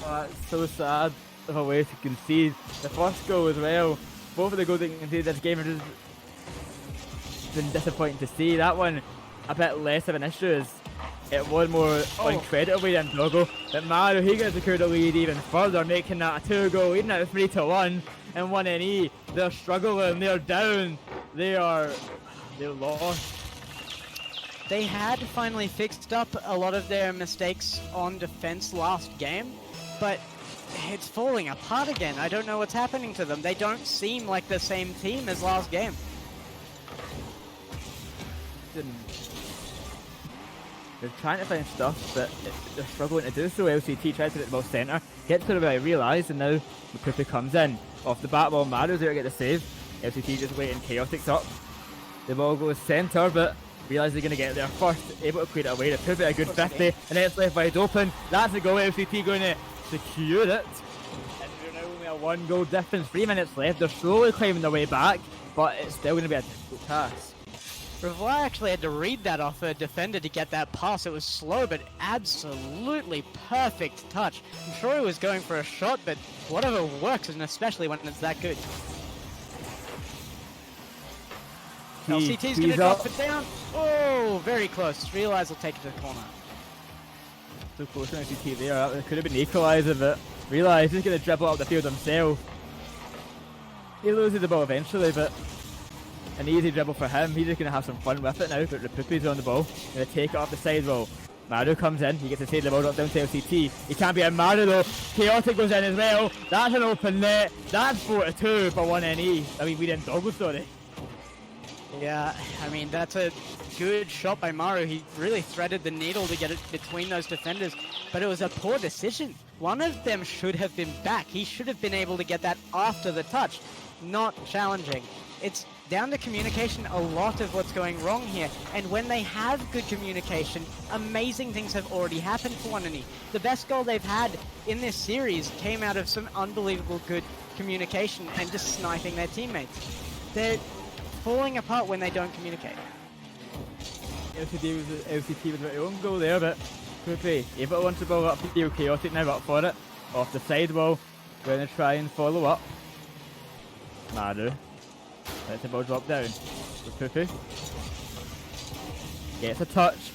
Oh, it's so sad of a way to concede. The first goal as well. Both of the goals they can concede this game have just been disappointing to see. That one a bit less of an issue as it was more uncreditably than Doggo. But Maru, he gets secured the lead even further, making that a 2-goal lead, now 3-1 and 1 NE. They're struggling, they're down, they're lost. They had finally fixed up a lot of their mistakes on defense last game, but it's falling apart again. I don't know what's happening to them. They don't seem like the same team as last game. They're trying to find stuff, but they're struggling to do so. LCT tries to get the ball centre, gets to the right, realised, and now Rapupi comes in. Off the back ball, Maru's there to get the save. LCT just waiting, Chaotic's up. The ball goes centre, but realise they're going to get there first, able to clear it away. Rapupi a good 50, and then it's left wide open. That's a goal, LCT going to secure it. And we're now only a 1-goal difference, 3 minutes left. They're slowly climbing their way back, but it's still going to be a difficult task. Revoir actually had to read that off a defender to get that pass. It was slow, but absolutely perfect touch. I'm sure he was going for a shot, but whatever works, and especially when it's that good. LCT's going to drop it down. Oh, very close. Realize he'll take it to the corner. So close to LCT there. It could have been equaliser, but Realize he's going to dribble up the field himself. He loses the ball eventually, but an easy dribble for him. He's just going to have some fun with it now, but Rapupi's on the ball. Going to take it off the sidewall. Maru comes in. He gets to take the ball drop down to LCT. He can't be a Maru though. Chaotic goes in as well. That's an open net. That's 4-2 for 1 NE. I mean, we didn't Doggo, sorry. Yeah, I mean, that's a good shot by Maru. He really threaded the needle to get it between those defenders, but it was a poor decision. One of them should have been back. He should have been able to get that after the touch, not challenging. It's down to communication, a lot of what's going wrong here. And when they have good communication, amazing things have already happened for 1NE. The best goal they've had in this series came out of some unbelievable good communication and just sniping their teammates. They're falling apart when they don't communicate. LCT was their own goal there, but quickly able to launch the ball up to field. Chaotic now up for it. Off the sidewall, going to try and follow up. Maru. Let the ball drop down. Rapupi gets a touch.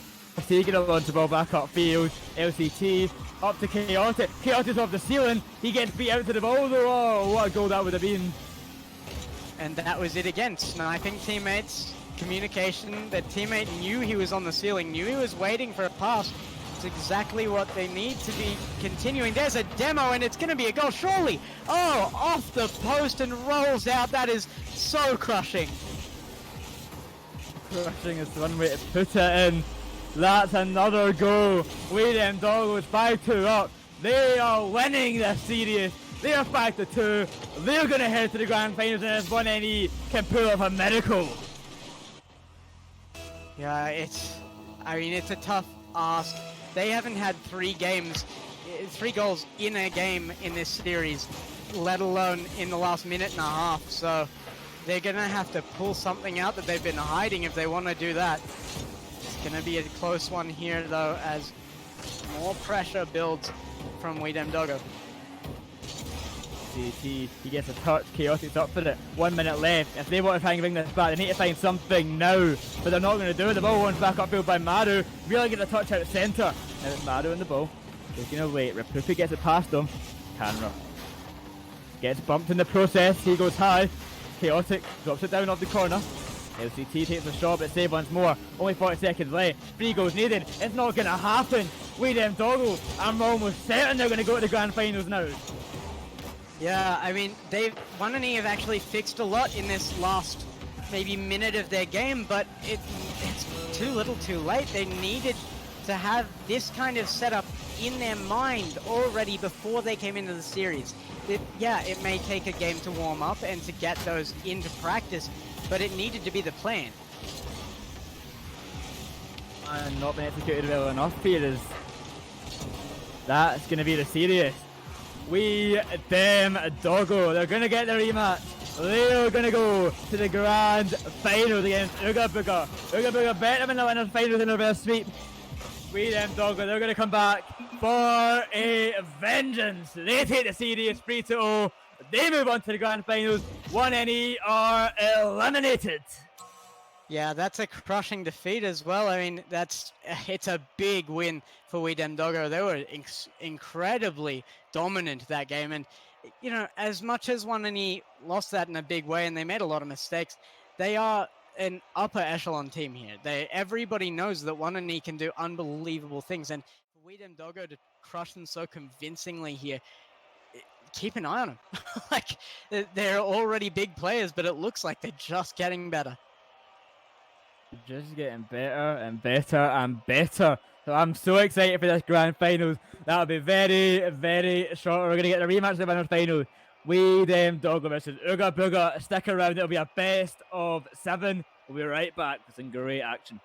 He's going to launch the ball back upfield. LCT up to Chaotic. Chaotic's off the ceiling. He gets beat out to the ball though. Oh, what a goal that would have been. And that was it again. Sniping teammates, communication. The teammate knew he was on the ceiling, knew he was waiting for a pass. It's exactly what they need to be continuing. There's a demo and it's going to be a goal, surely. Oh, off the post and rolls out. That is so crushing. Crushing is one way to put it in. That's another goal. We them Doggos 5-2 up. They are winning this series. They are 5-2. They're going to head to the grand finals, and this 1NE can pull off a miracle. Yeah, I mean, it's a tough ask. They haven't had 3 goals in a game in this series, let alone in the last minute and a half. So they're going to have to pull something out that they've been hiding if they want to do that. It's going to be a close one here, though, as more pressure builds from Weedem Doggo. CT, he gets a touch, Chaotic's up for it. 1 minute left. If they want to try and bring this back, they need to find something now. But they're not going to do it. The ball runs back upfield by Maru. Really get a touch out centre. Now it's Maru in the ball. Taking away. Rapuku gets it past him. Canra gets bumped in the process. He goes high. Chaotic drops it down off the corner. LCT takes a shot, but save once more. Only 40 seconds left. 3 goals needed. It's not going to happen. Weedem Doggo, I'm almost certain they're going to go to the grand finals now. Yeah, I mean, Wanani have actually fixed a lot in this last maybe minute of their game, but it's too little too late. They needed to have this kind of setup in their mind already before they came into the series. It may take a game to warm up and to get those into practice, but it needed to be the plan. And not been executed well enough here is that's going to be the serious. Weedem Doggo, they're going to get their rematch. They're going to go to the grand finals against Uga Buga. Uga Buga beat them in the winners finals in the reverse sweep. Weedem Doggo, they're going to come back for a vengeance. They take the series 3-0. They move on to the grand finals. 1NE are eliminated. Yeah, that's a crushing defeat as well. I mean, it's a big win for Weedem Doggo. They were incredibly dominant that game. And, you know, as much as Wanani lost that in a big way and they made a lot of mistakes, they are an upper echelon team here. Everybody knows that Wanani can do unbelievable things. And for Weedem Doggo to crush them so convincingly here, keep an eye on them. Like, they're already big players, but it looks like they're just getting better. Just getting better and better and better. So I'm so excited for this grand finals. That'll be very, very short. We're going to get the rematch of the winners final. Weedem Doggo versus Uga Buga. Stick around. It'll be a best of 7. We'll be right back with some great action.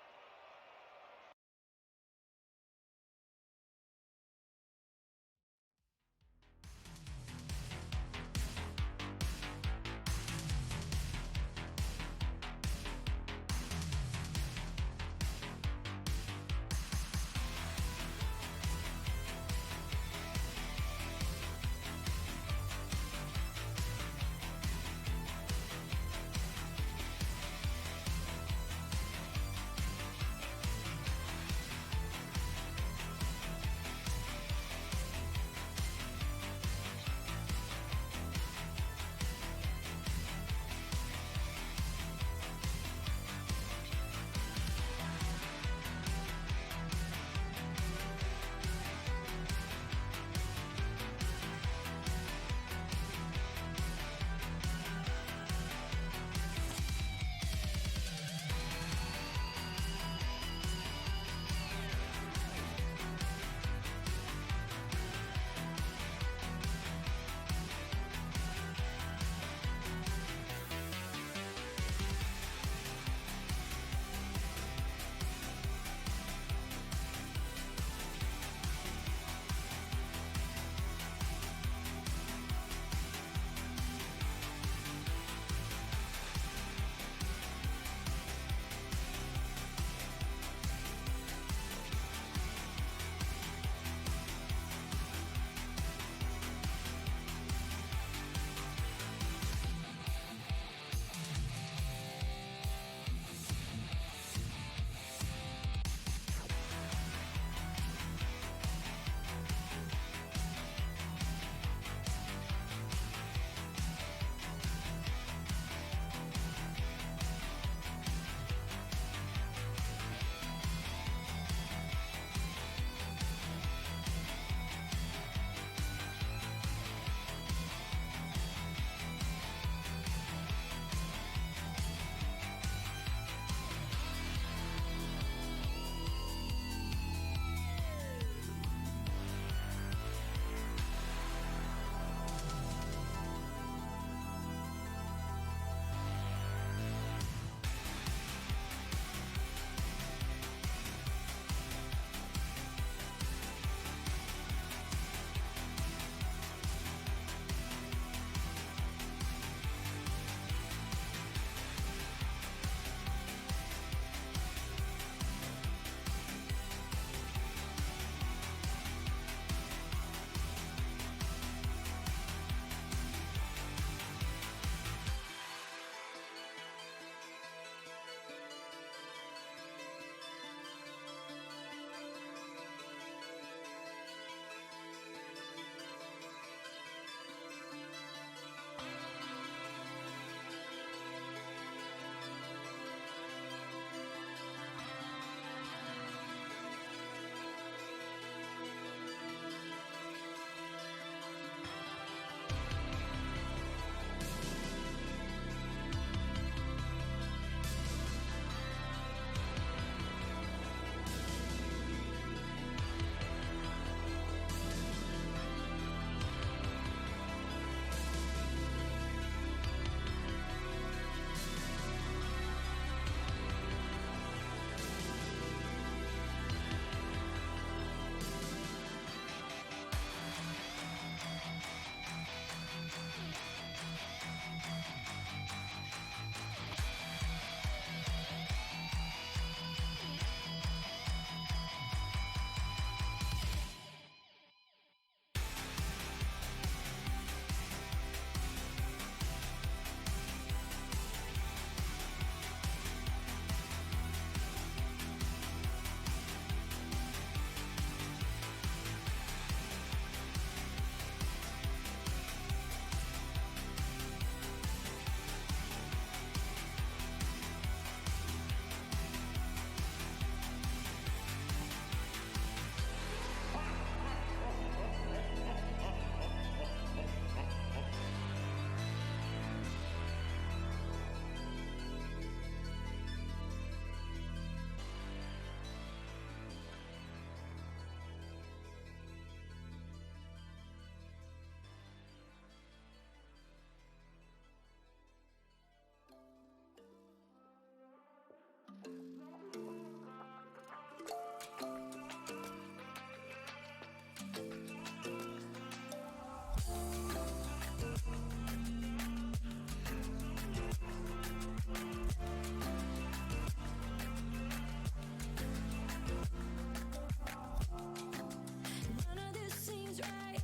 None of this seems right.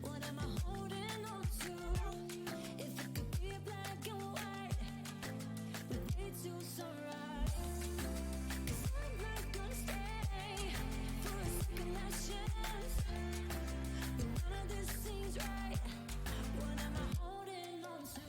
What am I holding on to? If it could be black and white, we wait till sunrise. 'Cause I'm not gonna stay for a second last chance. None of this seems right. What am I holding on to?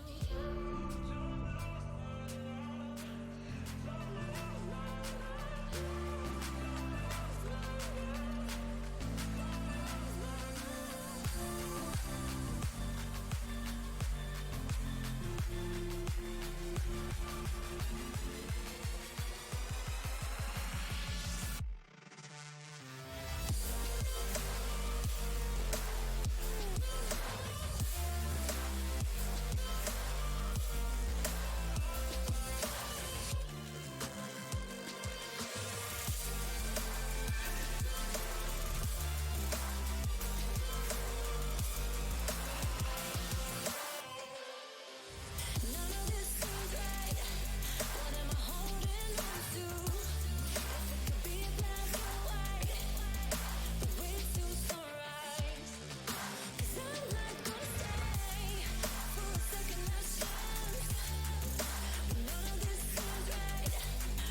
None of this seems right. What am I holding on to? If it could be black and white, but wait till sunrise. 'Cause I'm not gonna stay for a second last chance. None of this seems right.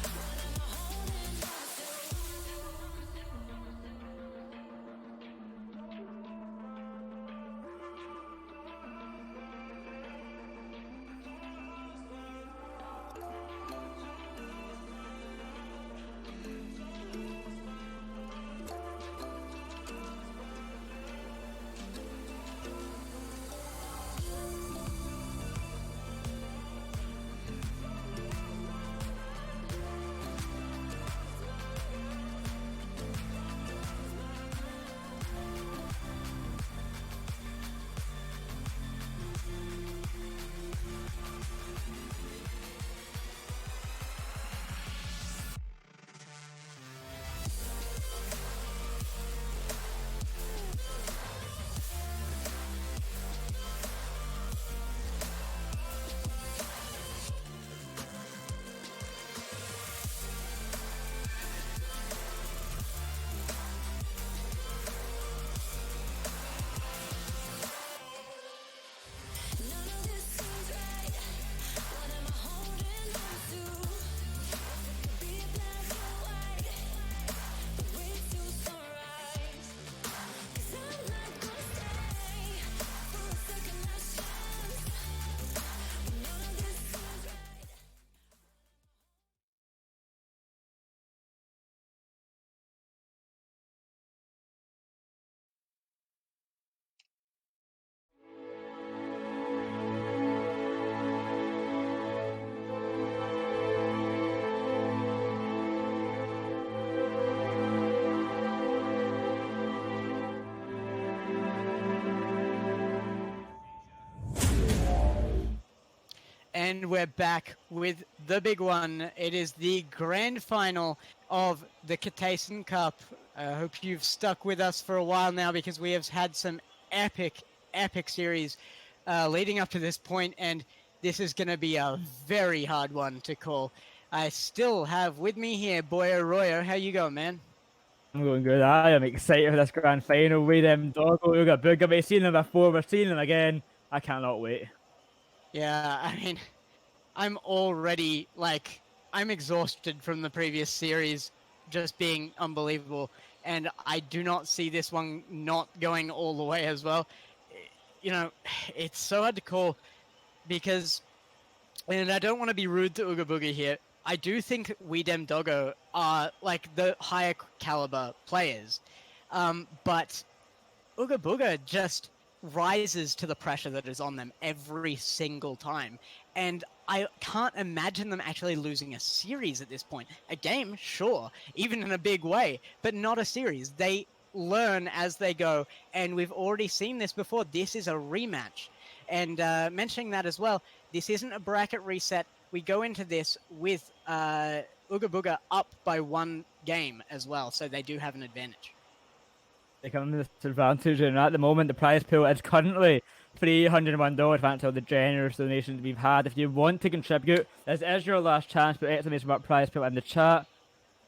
What am I holding on None of this seems right. What am I holding on to? If it could be black and white, but wait till sunrise. 'Cause I'm not gonna stay for a second last chance. None of this seems right. And we're back with the big one. It is the grand final of the Ketteisen Cup. I hope you've stuck with us for a while now because we have had some epic series leading up to this point, and this is going to be a very hard one to call. I still have with me here Boyer Royer. How you going, man? I'm going good. I am excited for this grand final with them Doggo, Uga Booga. We've seen them before, we're seeing them again. I cannot wait. Yeah, I mean, I'm already, like, I'm exhausted from the previous series just being unbelievable, and I do not see this one not going all the way as well. You know, it's so hard to call because, and I don't want to be rude to Ooga Booga here, I do think Weedem Doggo are, like, the higher caliber players, but Ooga Booga just rises to the pressure that is on them every single time. And I can't imagine them actually losing a series at this point. A game, sure, even in a big way, but not a series. They learn as they go, and we've already seen this before. This is a rematch. And mentioning that as well, this isn't a bracket reset. We go into this with Ooga Booga up by 1 game as well, so they do have an advantage. They come with this advantage, and at the moment, the prize pool is currently $301. Thanks to all the generous donations we've had. If you want to contribute, this is your last chance. Put exclamation mark prize pool in the chat,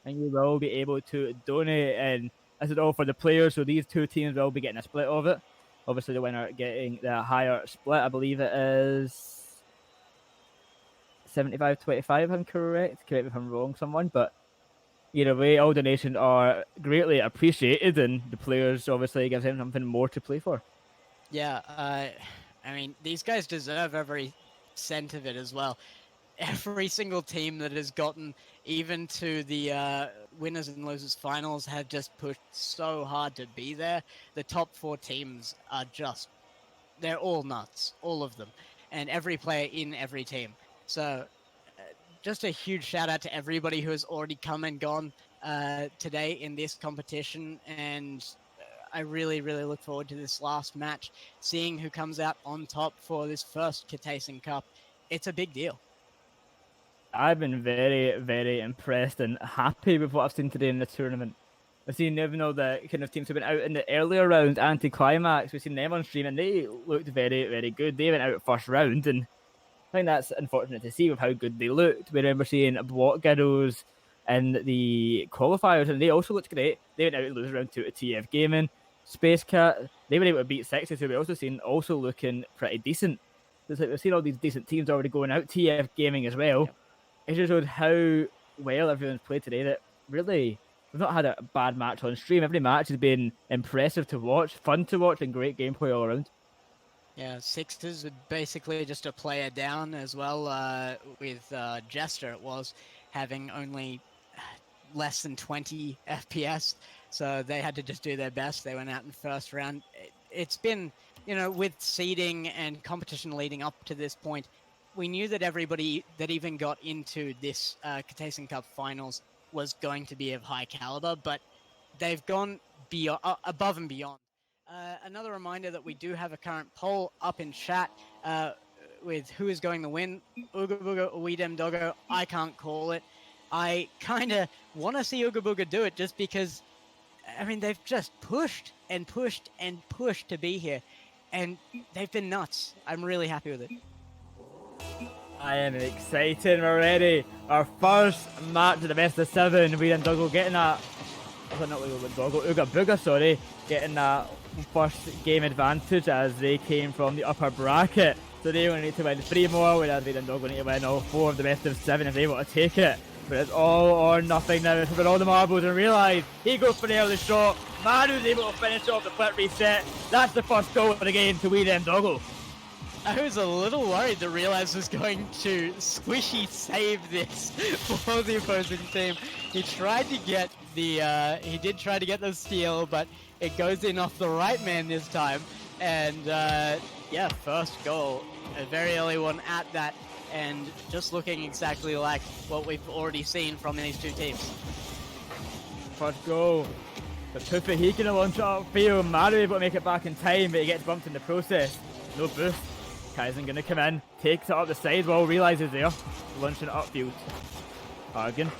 and you will be able to donate. And this is all for the players, so these two teams will be getting a split of it. Obviously, the winner getting the higher split. I believe it is 75-25, if I'm correct. Correct me if I'm wrong, someone, but either way, all donations are greatly appreciated, and the players obviously gives them something more to play for. Yeah, I mean, these guys deserve every cent of it as well. Every single team that has gotten even to the winners and losers finals have just pushed so hard to be there. The top 4 teams are just, they're all nuts, all of them, and every player in every team. So just a huge shout out to everybody who has already come and gone today in this competition, and I really, really look forward to this last match, seeing who comes out on top for this first Ketteisen Cup. It's a big deal. I've been very, very impressed and happy with what I've seen today in the tournament. I've seen even though the kind of teams have been out in the earlier rounds, anti-climax, we've seen them on stream, and they looked very, very good. They went out first round, and I think that's unfortunate to see with how good they looked. We remember seeing Block Girls in the qualifiers, and they also looked great. They went out to lose round 2 to TF Gaming. Space Cat, they were able to beat Sexes, who we also seen also looking pretty decent. It's like we've seen all these decent teams already going out. TF Gaming as well. Yep. It just showed how well everyone's played today. That really, we've not had a bad match on stream. Every match has been impressive to watch, fun to watch, and great gameplay all around. Yeah, Sixers were basically just a player down as well, with Jester, it was, having only less than 20 FPS, so they had to just do their best. They went out in first round. It's been, you know, with seeding and competition leading up to this point, we knew that everybody that even got into this Ketteisen Cup finals was going to be of high caliber, but they've gone above and beyond. Another reminder that we do have a current poll up in chat with who is going to win, Ooga Booga or Weedem Doggo. I can't call it. I kind of want to see Ooga Booga do it just because, I mean, they've just pushed and pushed and pushed to be here, and they've been nuts. I'm really happy with it. I am excited already. Our first match of the best of 7. Weedem Doggo getting that. Not Ooga Booga, sorry, getting that first game advantage as they came from the upper bracket. So they only need to win 3 more, whereas Weedem Doggo need to win all 4 of the best of 7 if they want to take it. But it's all or nothing now. It's about all the marbles, and realise he goes for the early shot. Manu's able to finish off the flip reset. That's the first goal of the game to Weedem Doggo. I was a little worried that Realize was going to squishy save this for the opposing team. He tried to get the, he did try to get the steal, but it goes in off the right man this time. And yeah, first goal, a very early one at that, and just looking exactly like what we've already seen from these two teams. First goal. But Puffy, he can launch it upfield. Maru able to make it back in time, but he gets bumped in the process. No boost. Ketteisen gonna come in, takes it up the side while realises there. Launching it upfield. Hagen.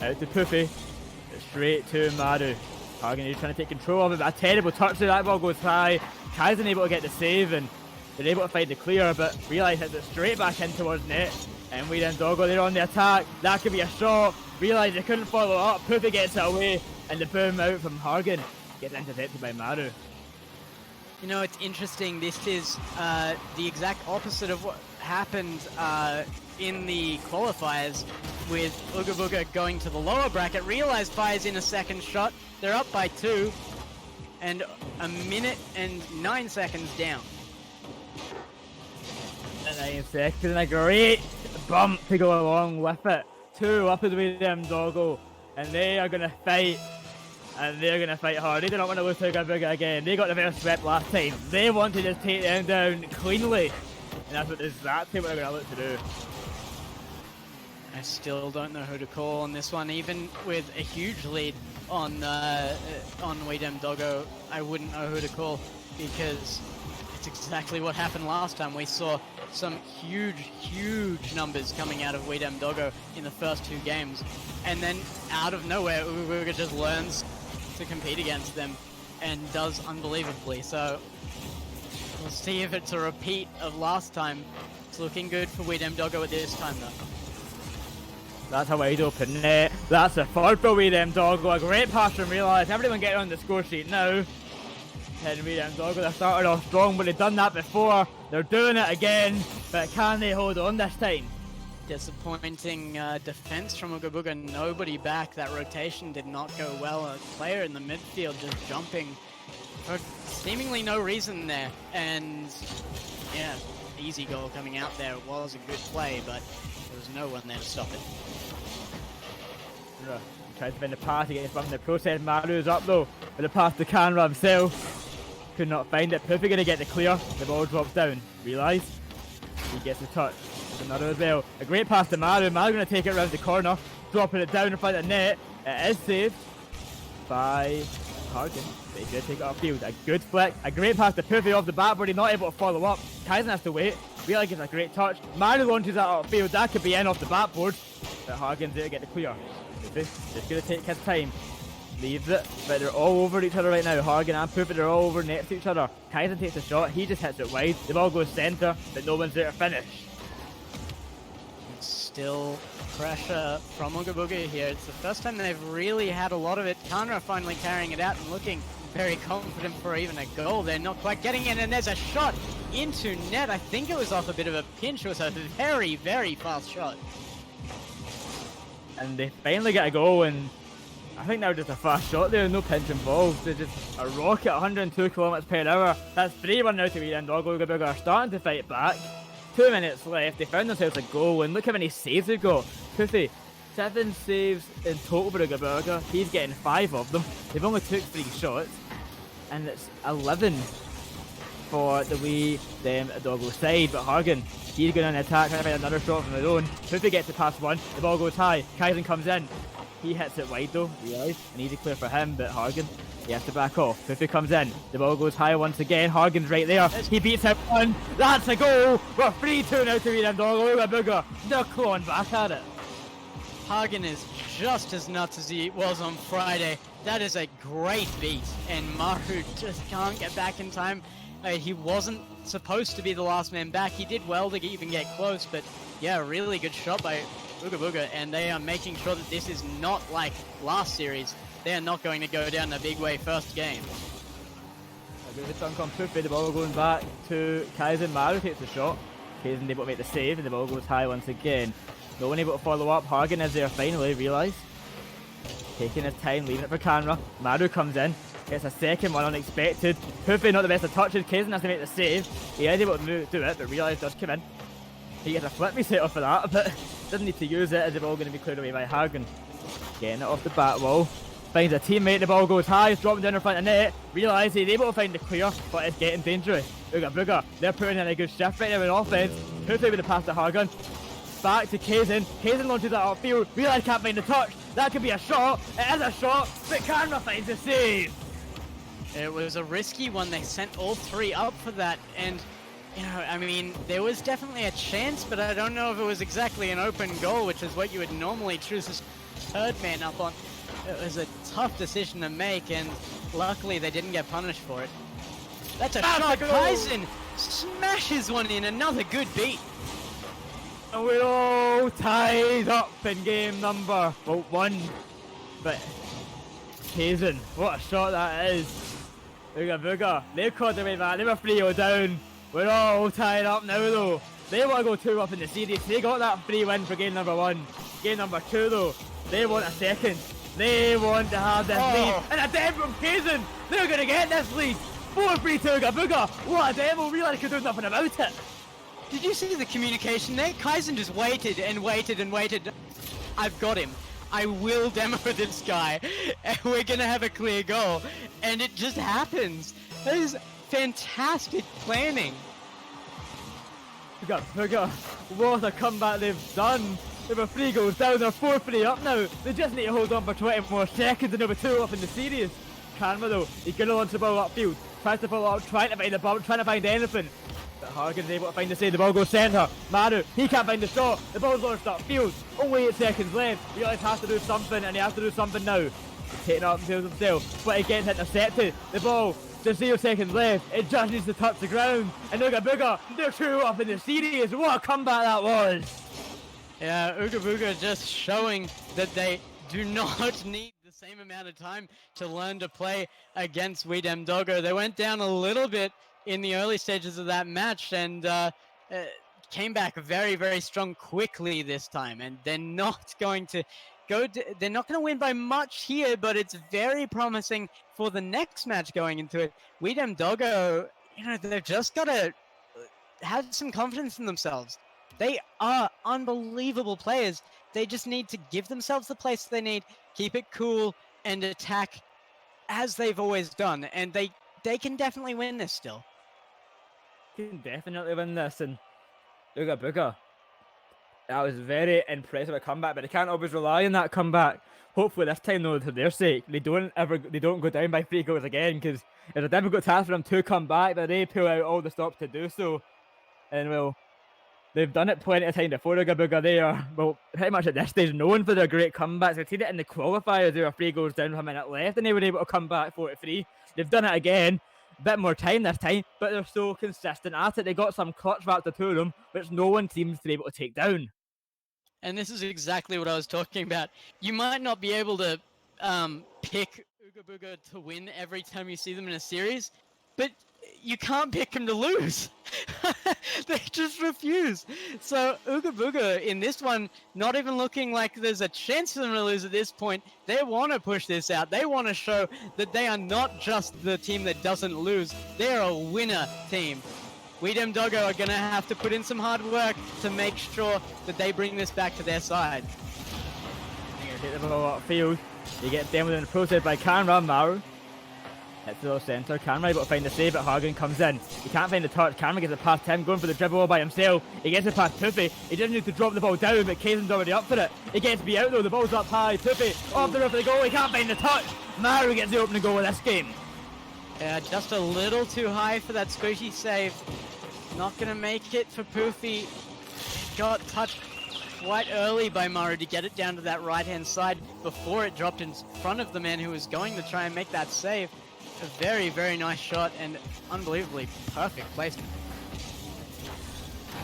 Out to Puffy. Straight to Maru. Hagen is trying to take control of it, but a terrible touch there. That ball goes high. Ketteisen able to get the save, and they're able to find the clear, but Realize hits it straight back in towards net. And Weedem Doggo, they're on the attack. That could be a shot. Realize they couldn't follow up. Puffy gets it away, and the boom out from Hagen gets intercepted by Maru. You know, it's interesting. This is the exact opposite of what happened in the qualifiers with Ooga Booga going to the lower bracket. Realize fires in a second shot. They're up by 2, and 1 minute and 9 seconds down. 9 seconds, and a great bump to go along with it. 2 up as Weedem Doggo, and they are going to fight. And they're going to fight hard. They do not want to lose to Ooga Booga again. They got the first swept last time. They want to just take them down cleanly. And that's exactly what they're going to look to do. I still don't know who to call on this one. Even with a huge lead on Weedem Doggo, I wouldn't know who to call, because it's exactly what happened last time. We saw some huge numbers coming out of Weedem Doggo in the first 2 games. And then out of nowhere, Uga just learns to compete against them and does unbelievably. So we'll see if it's a repeat of last time. It's looking good for Weedem Doggo at this time though. That's a wide open net. That's a third for Weedem Doggo. A great pass from Realize. Everyone getting on the score sheet now. And Weedem Doggo, they're starting off strong, but they've done that before. They're doing it again, but can they hold on this time? Disappointing defense from Uga Booga. Nobody back. That rotation did not go well. A player in the midfield just jumping for seemingly no reason there. And yeah, easy goal coming out there. It was a good play, but there was no one there to stop it. Tries to find the pass, he gets bumped in the process. Maru's up though, with the pass to Canra himself. Could not find it. Poofy gonna get the clear. The ball drops down. Realize he gets the touch. There's another as well. A great pass to Maru. Maru gonna take it around the corner, dropping it down in front of the net. It is saved by Harkin. They did take it upfield. A good flick. A great pass to Poofy off the backboard. He's not able to follow up. Kaisen has to wait. Realize gets a great touch. Maru launches that upfield. That could be in off the backboard. But Harkin's there to get the clear. Just gonna take his time. Leaves it, but they're all over each other right now. Hargan and Poofy, they're all over next to each other. Kaisen takes a shot, he just hits it wide. The ball goes centre, but no one's there to finish. Still pressure from Uga Booga here. It's the first time they've really had a lot of it. Kanra finally carrying it out and looking very confident for even a goal. They're not quite getting it, and there's a shot into net. I think it was off a bit of a pinch. It was a very fast shot. And they finally get a goal, and I think that was just a fast shot there, no pinch involved. They're just a rocket, 102 kilometers per hour. That's 3-1 now to Weedem Doggo. Uga Booga are starting to fight back. 2 minutes left, they found themselves a goal, and look how many saves they've got. Poofy, 7 saves in total for Uga Booga. He's getting 5 of them. They've only took 3 shots, and it's 11 for the Weedem Doggo side. But Hargan, he's going on attack, trying to find another shot from his own. Poofy gets it past 1, the ball goes high. Kaisen comes in. He hits it wide though, Realize. An easy clear for him, but Hargan, he has to back off. Poofy comes in, the ball goes high once again. Hargan's right there, he beats him 1. That's a goal! We're 3-2 now to Weedem Doggo. Uga Booga, they're clawing back at it. Hagen is just as nuts as he was on Friday. That is a great beat, and Maru just can't get back in time. He wasn't supposed to be the last man back. He did well to even get close, but yeah, really good shot by Uga Booga, and they are making sure that this is not like last series. They are not going to go down a big way first game. A good dunk on Poofy, the ball going back to Kaisen. Maru takes the shot. Kaisen able to make the save, and the ball goes high once again. No one able to follow up. Hargan is there finally, Realize. Taking his time, leaving it for Canra. Maru comes in, gets a second one unexpected. Poofy not the best of touches. Kaisen has to make the save. He is able to do it, but Realize does come in. He gets a flip reset off of that, but doesn't need to use it as the ball going to be cleared away by Hargan. Getting it off the back wall. Finds a teammate, the ball goes high, it's dropping down in front of net. Realize he's able to find the clear, but it's getting dangerous. Uga Booga, they're putting in a good shift right now in offense. Poofy with the pass to Hargan. Back to Kaisen. Kaisen launches that upfield. Realize can't find the touch. That could be a shot. It is a shot, but Canra finds the save. It was a risky one. They sent all 3 up for that, and you know, I mean, there was definitely a chance, but I don't know if it was exactly an open goal, which is what you would normally choose as third man up on. It was a tough decision to make, and luckily they didn't get punished for it. That's a shot. Kaisen smashes one in. Another good beat. And we're all tied up in game number 1. But Kaisen, what a shot that is. Uga Booga, they've caught their way back. They were 3-0 down. We're all tied up now though. They want to go 2 up in the series. They got that free win for game number 1. Game number 2 though, they want a second. They want to have this lead. And a demo from Kaisen. They're going to get this lead. 4-3 to Uga Booga. What a demo. Realize could do nothing about it. Did you see the communication there? Kaisen just waited and waited and waited. I've got him. I will demo this guy. And we're going to have a clear goal. And it just happens. That is fantastic planning. Uga Booga, what a comeback they've done. They were 3 goals down, they're 4-3 up now. They just need to hold on for 20 more seconds and they'll be 2 up in the series. Canra though, he's going to launch the ball upfield. Tries to follow up, trying to find the ball, trying to find anything. But Hargan's able to find the save. The ball goes centre. Maru, he can't find the shot. The ball's launched upfield. Only 8 seconds left. Realize has to do something, and he has to do something now. He's taking it up himself, but it gets intercepted. The ball, there's 0 seconds left. It just needs to touch the ground. And Ooga Booga, they're 2 up in the series. What a comeback that was! Yeah, Ooga Booga just showing that they do not need the same amount of time to learn to play against Weedem Doggo. They went down a little bit in the early stages of that match and came back very, very strong quickly this time. And they're not going to they're not going to win by much here, but it's very promising for the next match going into it. Weedem Doggo, you know, they've just got to have some confidence in themselves. They are unbelievable players. They just need to give themselves the place they need, keep it cool, and attack as they've always done. And they can definitely win this still. Can definitely win this, and Ooga Booga, that was very impressive a comeback, but they can't always rely on that comeback. Hopefully this time, though, for their sake, they don't go down by 3 goals again, because it's a difficult task for them to come back, but they pull out all the stops to do so. And well, they've done it plenty of times before. Ooga Booga, they are, well, pretty much at this stage known for their great comebacks. We've seen it in the qualifiers. They were 3 goals down with a minute left, and they were able to come back 4-3. They've done it again. Bit more time this time, but they're so consistent at it. They got some clutch factor to them, which no one seems to be able to take down. And this is exactly what I was talking about. You might not be able to pick Ooga Booga to win every time you see them in a series, but you can't pick them to lose. They just refuse. So Ooga Booga in this one, not even looking like there's a chance for them to lose at this point. They want to push this out. They want to show that they are not just the team that doesn't lose. They're a winner team. Weedem Doggo are going to have to put in some hard work to make sure that they bring this back to their side. Take the ball upfield. He gets dealt with in the process by Canra. Maru hits the centre. Canra able to find the save, but Hagen comes in. He can't find the touch. Canra gets it past him, going for the dribble all by himself. He gets it past Tuffy. He doesn't need to drop the ball down, but Kaizen's already up for it. He gets to be out though. The ball's up high. Tuffy off the roof of the goal. He can't find the touch. Maru gets the opening goal of this game. Yeah, just a little too high for that squishy save. Not going to make it for Poofy. Got touched quite early by Maru to get it down to that right-hand side before it dropped in front of the man who was going to try and make that save. A very, very nice shot and unbelievably perfect placement.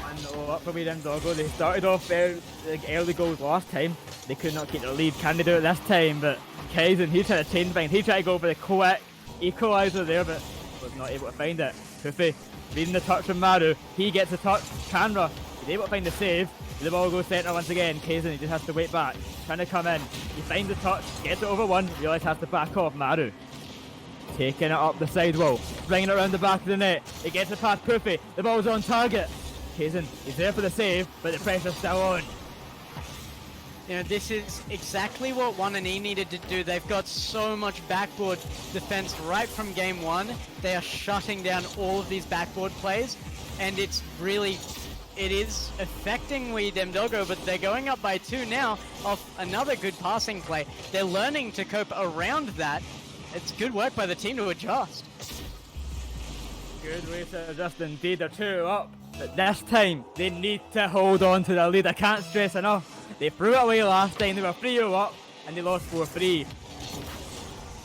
1-0 up for Weedem Doggo. They started off early goals last time. They could not keep their lead. Can they do it this time? But Ketteisen, he tried to change things. He tried to go for the quick equaliser there, but was not able to find it. Tuffy reading the touch from Maru. He gets the touch. Canra, he's able to find the save. The ball goes centre once again. Ketteisen, he just has to wait back. Trying to come in. He finds the touch, gets it over one. Realize has to back off. Maru taking it up the side wall, bringing it around the back of the net. It gets it past Poofy. The ball's on target. Ketteisen, he's there for the save, but the pressure's still on. You know, this is exactly what 1&E needed to do. They've got so much backboard defense right from game 1. They are shutting down all of these backboard plays, and it is affecting Weedem Doggo, but they're going up by 2 now off another good passing play. They're learning to cope around that. It's good work by the team to adjust. Good way to adjust indeed. They're 2 up, but this time they need to hold on to their lead. I can't stress enough. They threw it away last time. They were 3-0 up and they lost 4-3.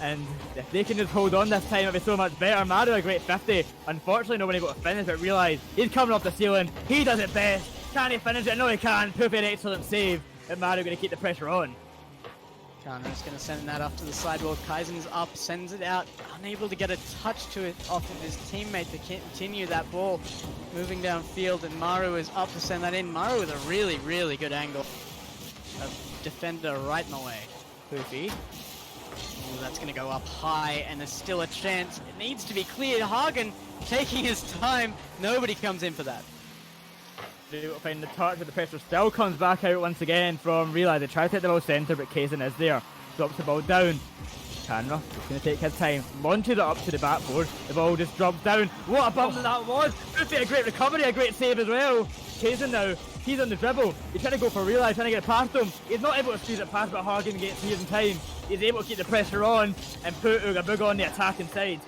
And if they can just hold on this time, it'll be so much better. Maru a great 50. Unfortunately, nobody able to finish, but realised he's coming off the ceiling. He does it best. Can he finish it? No, he can. Poofy, an excellent save. And Maru going to keep the pressure on. Kanra's going to send that up to the sidewall. Kaizen's up, sends it out, unable to get a touch to it off of his teammate to continue that ball moving downfield, and Maru is up to send that in. Maru with a really, really good angle. A defender right in the way. Poofy. Ooh, that's going to go up high, and there's still a chance. It needs to be cleared. Hagen taking his time. Nobody comes in for that. They will find the touch, but the pressure still comes back out once again from Relay. They try to hit the ball centre, but Ketteisen is there. Drops the ball down. Canra is going to take his time. Launches it up to the backboard. The ball just drops down. What a bump that was! Poofy, a great recovery, a great save as well. Ketteisen now, he's on the dribble. He's trying to go for Relay, trying to get it past him. He's not able to squeeze it past, but Hagen gets here in time. He's able to keep the pressure on and put Ooga Booga on the attacking side.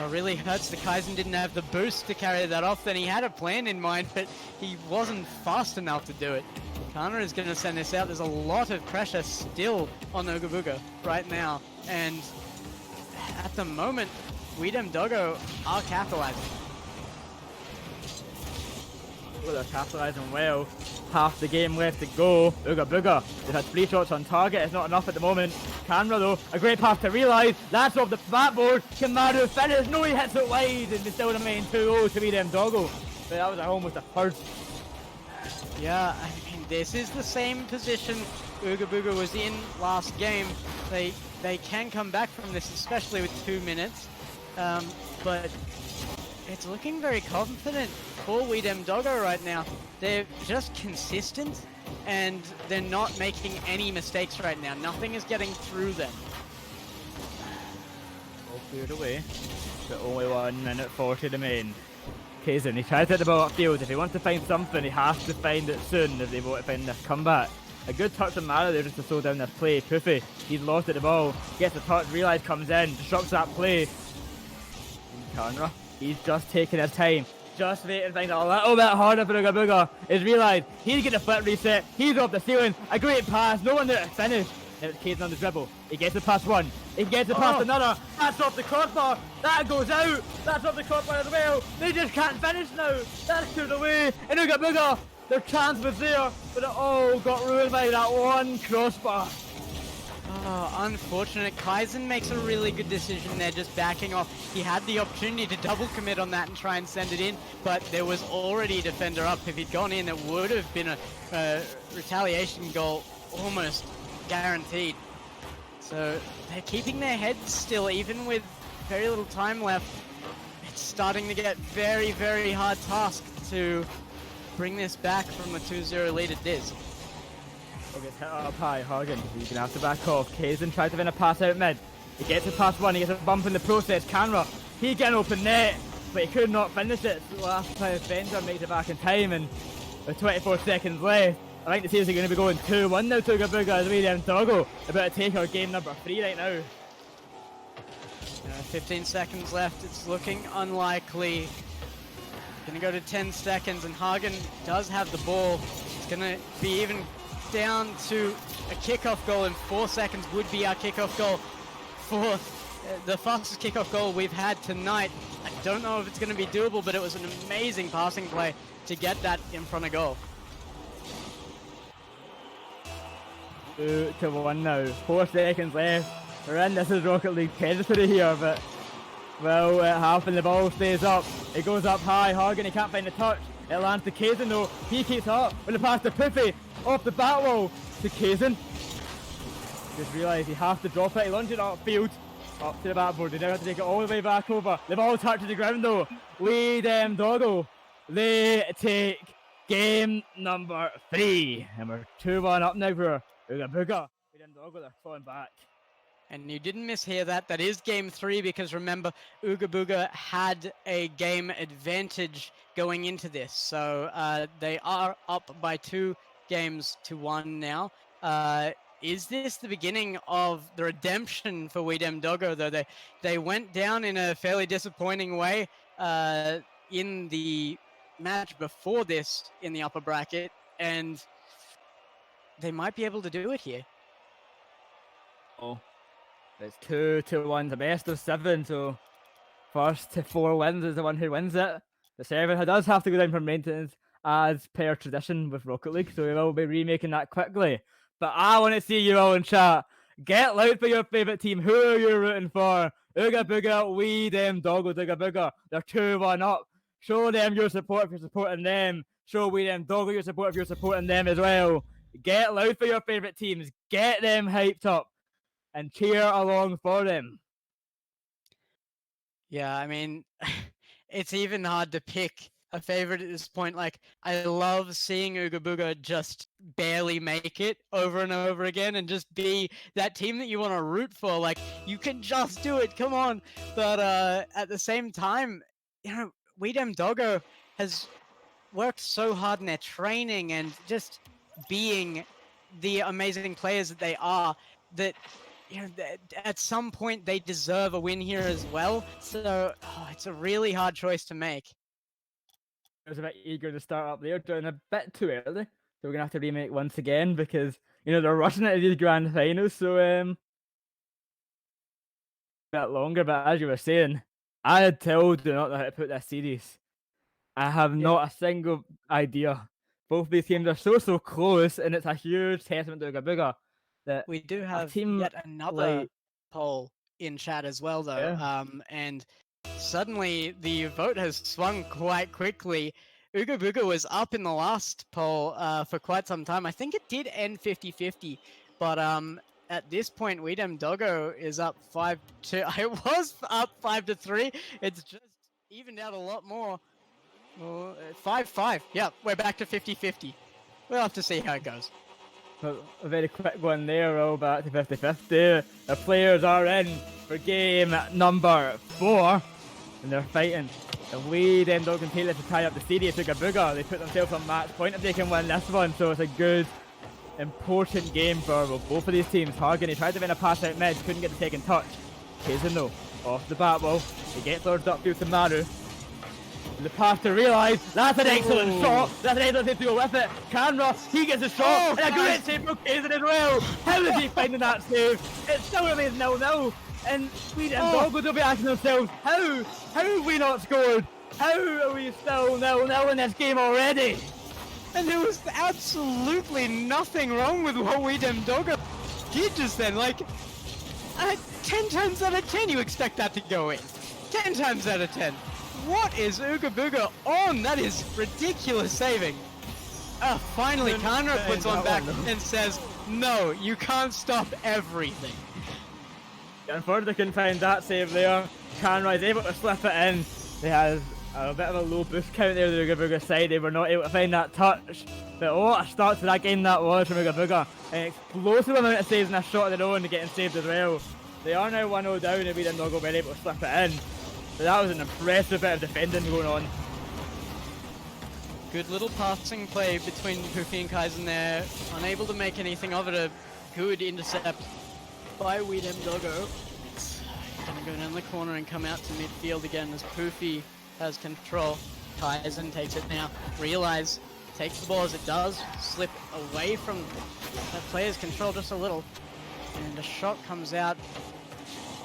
Really hurts the Kaizen didn't have the boost to carry that off. Then he had a plan in mind, but he wasn't fast enough to do it. Kana is going to send this out. There's a lot of pressure still on Ugabuga right now. And at the moment, Weedem Doggo are capitalizing. Well, they're capitalising well. Half the game left to go. Ugabuga, they've had 3 shots on target. It's not enough at the moment. Canra though, a great pass to realise. That's off the backboard. Can Maru finish? No, he hits it wide, and they still remain 2-0 to Weedem Doggo. But that was almost a first. Yeah, I mean, this is the same position Ugabuga was in last game. They can come back from this, especially with 2 minutes. But it's looking very confident for Weedem Doggo right now. They're just consistent, and they're not making any mistakes right now. Nothing is getting through them. All cleared away. But only 1 minute 40 to remain. Kaizen, he tries to hit the ball upfield. If he wants to find something, he has to find it soon if they want to find this comeback. A good touch from Mara there just to slow down this play. Poofy, he's lost at the ball. Gets the touch, Realize comes in, disrupts that play. Canra, he's just taking his time. Just waiting to find it a little bit harder for Ugabuga. Is Realize, he's getting a flip reset. He's off the ceiling. A great pass, no one there to finish. Now it's Kaizen on the dribble. He gets it past one. He gets it past another. That's off the crossbar. That goes out. That's off the crossbar as well. They just can't finish now. That's cleared away. And Ugabuga, their chance was there, but it all got ruined by that one crossbar. Oh, unfortunate. Kaizen makes a really good decision there, just backing off. He had the opportunity to double commit on that and try and send it in, but there was already a defender up. If he'd gone in, it would have been a retaliation goal almost guaranteed. So they're keeping their heads still, even with very little time left. It's starting to get very, very hard task to bring this back from a 2-0 lead at Diz. He gets hit up high, Hagen. He's gonna have to back off. Kaizen tries to win a pass out mid. He gets it past one, he gets a bump in the process. Canra, he get an open net, but he could not finish it. So the last time Bender makes it back in time, and with 24 seconds left, I think the series are going to be going 2-1 now to Ugabuga as Weedem Doggo about to take our game number 3 right now. 15 seconds left, it's looking unlikely. Gonna go to 10 seconds, and Hagen does have the ball. It's gonna be even down to a kickoff goal in 4 seconds. Would be our kickoff goal for the fastest kickoff goal we've had tonight. I don't know if it's gonna be doable, but it was an amazing passing play to get that in front of goal. 2-1 now, 4 seconds left. We're in, this is Rocket League territory here, but well, it happened, the ball stays up. It goes up high, Hagen, he can't find the touch. It lands to Kaizen though, he keeps up with the pass to Poofy, off the back wall to Kaizen. Just realised he has to drop it, he lunges it upfield, up to the backboard, they now have to take it all the way back over. The ball touches the ground though. Weedem Doggo, they take game number 3. And we're 2-1 up now for Ugabuga. Weedem Doggo, they're falling back. And you didn't mishear that. That is game 3, because remember, Ugabuga had a game advantage going into this. So they are up by 2 games to 1 now. Is this the beginning of the redemption for Weedem Doggo, though? They went down in a fairly disappointing way in the match before this in the upper bracket, and they might be able to do it here. Oh. It's 2-1, the best of 7, so first to 4 wins is the one who wins it. The server does have to go down for maintenance as per tradition with Rocket League, so we will be remaking that quickly. But I want to see you all in chat. Get loud for your favourite team. Who are you rooting for? Ugabuga, Weedem Doggo, Ugabuga. They're 2-1 up. Show them your support if you're supporting them. Show Weedem Doggo your support if you're supporting them as well. Get loud for your favourite teams. Get them hyped up. And cheer along for them. Yeah, I mean, it's even hard to pick a favorite at this point. Like, I love seeing Ugabuga just barely make it over and over again and just be that team that you want to root for. Like, you can just do it, come on. But at the same time, you know, Weedem Doggo has worked so hard in their training and just being the amazing players that they are, that you know, at some point they deserve a win here as well. So it's a really hard choice to make. I was a bit eager to start up there, doing a bit too early. So we're gonna have to remake once again because they're rushing into these grand finals. So a bit longer. But as you were saying, I still do not know how to put this series. I have not a single idea. Both these teams are so close, and it's a huge testament to Uga Booga that We do have team yet another like poll in chat as well, though. Yeah. And suddenly the vote has swung quite quickly. Uga Booga was up in the last poll for quite some time. I think it did end 50-50, but at this point, Weedem Doggo is up 5-2. It was up 5-3. It's just evened out a lot more. 5-5. Yeah, we're back to 50-50. We'll have to see how it goes. a very quick one there, roll back to 50-50. The players are in for game number 4, and they're fighting. The way them Dog can take this to tie up the series took a booger. They put themselves on match point if they can win this one, so it's a good, important game for both of these teams. Hagen, he tried to win a pass out mid, couldn't get the second touch. Kaizen though, off the bat wall, he gets Lord's upfield to Maru. The pass to realise, that's an excellent shot, that's an excellent thing to go with it. Canra, he gets a shot, and a great save from Kaizen as well. How is he finding that save? It still remains 0-0, and we and Doggo will be asking themselves, how have we not scored? How are we still 0-0 in this game already? And there was absolutely nothing wrong with what Weedem Doggo did just then. Like, 10 times out of 10 you expect that to go in. 10 times out of 10. What is Uga Booga on? That is ridiculous saving. Finally, Kanra puts on back and says, no, you can't stop everything. Unfortunately, they couldn't find that save there. Kanra is able to slip it in. They have a bit of a low boost count there, the Uga Booga side. They were not able to find that touch. But what a start to that game that was from Uga Booga. An explosive amount of saves and a shot of their own getting saved as well. They are now 1-0 down and we did not go very able to slip it in. But that was an impressive bit of defending going on. Good little passing play between Poofy and Kaizen there. Unable to make anything of it. A good intercept by Weedem Doggo. It's gonna go down the corner and come out to midfield again as Poofy has control. Kaizen takes it now. Realize, takes the ball as it does. Slip away from that player's control just a little. And a shot comes out.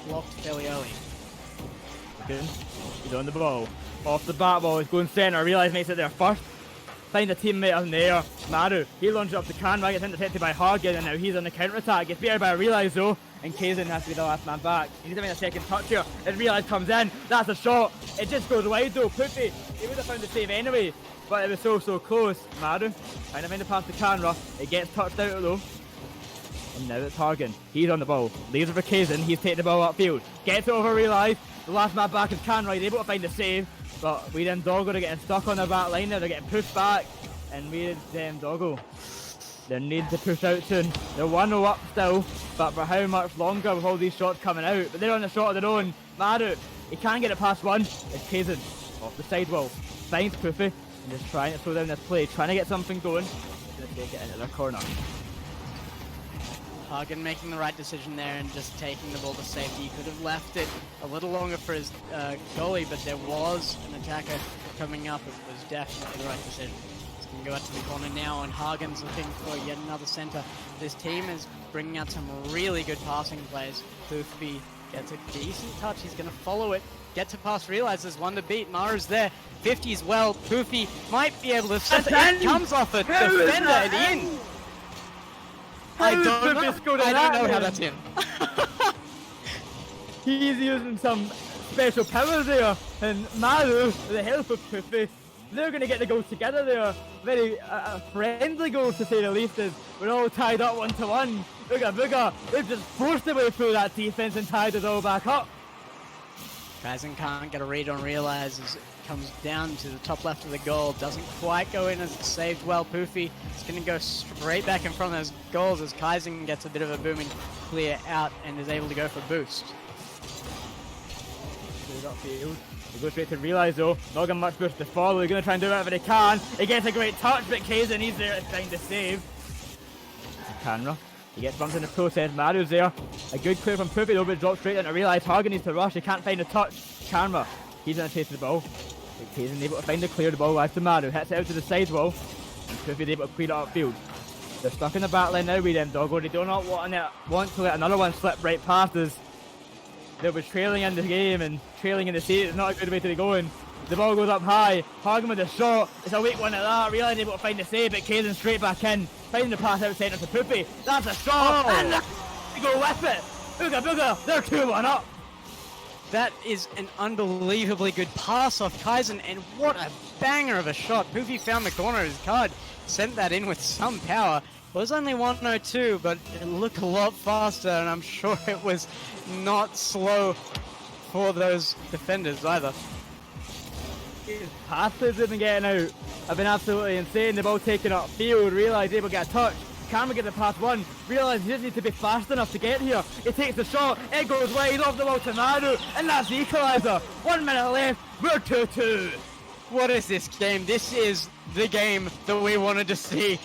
Blocked fairly early. He's on the ball. Off the bat ball, he's going centre. Realize makes it there first. Find a teammate on there. Maru, he launches up to Kanra, gets intercepted by Hagen, and now he's on the counter attack. Gets beaten by Realize though, and Kaizen has to be the last man back. He needs to make a second touch here. And Realize comes in. That's a shot. It just goes wide though. Poofy, he would have found the save anyway, but it was so close. Maru trying to find the pass to Kanra. It gets touched out though. And now it's Hagen. He's on the ball. Leaves it for Kaizen. He's taking the ball upfield. Gets it over Realize. The last man back is Kanra. He's able to find the save. But Weedem Doggo are getting stuck on their back line there. They're getting pushed back. And Weedem Doggo, they need to push out soon. They're 1-0 up still. But for how much longer with all these shots coming out? But they're on the shot of their own. Maru, he can't get it past one. It's Kaizen off the sidewall. Finds Poofy. And just trying to slow down this play. Trying to get something going. Just get it into their corner. Hagen making the right decision there and just taking the ball to safety. He could have left it a little longer for his goalie, but there was an attacker coming up. It was definitely the right decision. He's going to go out to the corner now, and Hagen's looking for yet another center. This team is bringing out some really good passing plays. Poofy gets a decent touch. He's going to follow it. Get to pass, Realize there's one to beat. Maru's there. 50 as well. Poofy might be able to set it. It comes off a defender and in. I don't know how that's in. He's using some special powers there, and Maru, with the help of Poofy, they're going to get the goals together there. Very friendly goals to say the least, as we're all tied up 1-1. Uga Booga, they've just forced their way through that defense and tied us all back up. Kaizen can't get a read on Realize as it comes down to the top left of the goal. Doesn't quite go in as it's saved well. Poofy is going to go straight back in front of those goals as Kaizen gets a bit of a booming clear out and is able to go for boost. Upfield. He goes straight to Realize though. Not got much boost to follow. He's going to try and do whatever he can. He gets a great touch, but Kaizen, he's there to find the save. Kanra He gets bumped in the process. Maru's there. A good clear from Poofy though, but drops straight in. I realise Hagen needs to rush. He can't find a touch. Karma. He's in a chase of the ball. Ketteisen able to find the clear. The ball out to Maru. Hits it out to the sidewall. And Poofy's able to clear it upfield. They're stuck in the back line now with them, Doggo. They do not want to let another one slip right past us. They'll be trailing in the game and trailing in the seat. It's not a good way to be going. The ball goes up high. Hagen with a shot. It's a weak one at that. Realize able to find the save, but Ketteisen straight back in. Finding the pass out centre to Poofy. That's a shot. And they go with it. Booga booga. They're 2-1 up. That is an unbelievably good pass off Ketteisen, and what a banger of a shot. Poofy found the corner of his card, sent that in with some power. It was only 102, but it looked a lot faster, and I'm sure it was not slow for those defenders either. His passes have been getting out. I've been absolutely insane. The ball taken up field. Realise able to get a touch. Karma gets the pass one. Realise he just needs to be fast enough to get here. He takes the shot. It goes wide off the ball to Maru. And that's the equaliser. 1 minute left. We're 2-2. What is this game? This is the game that we wanted to see.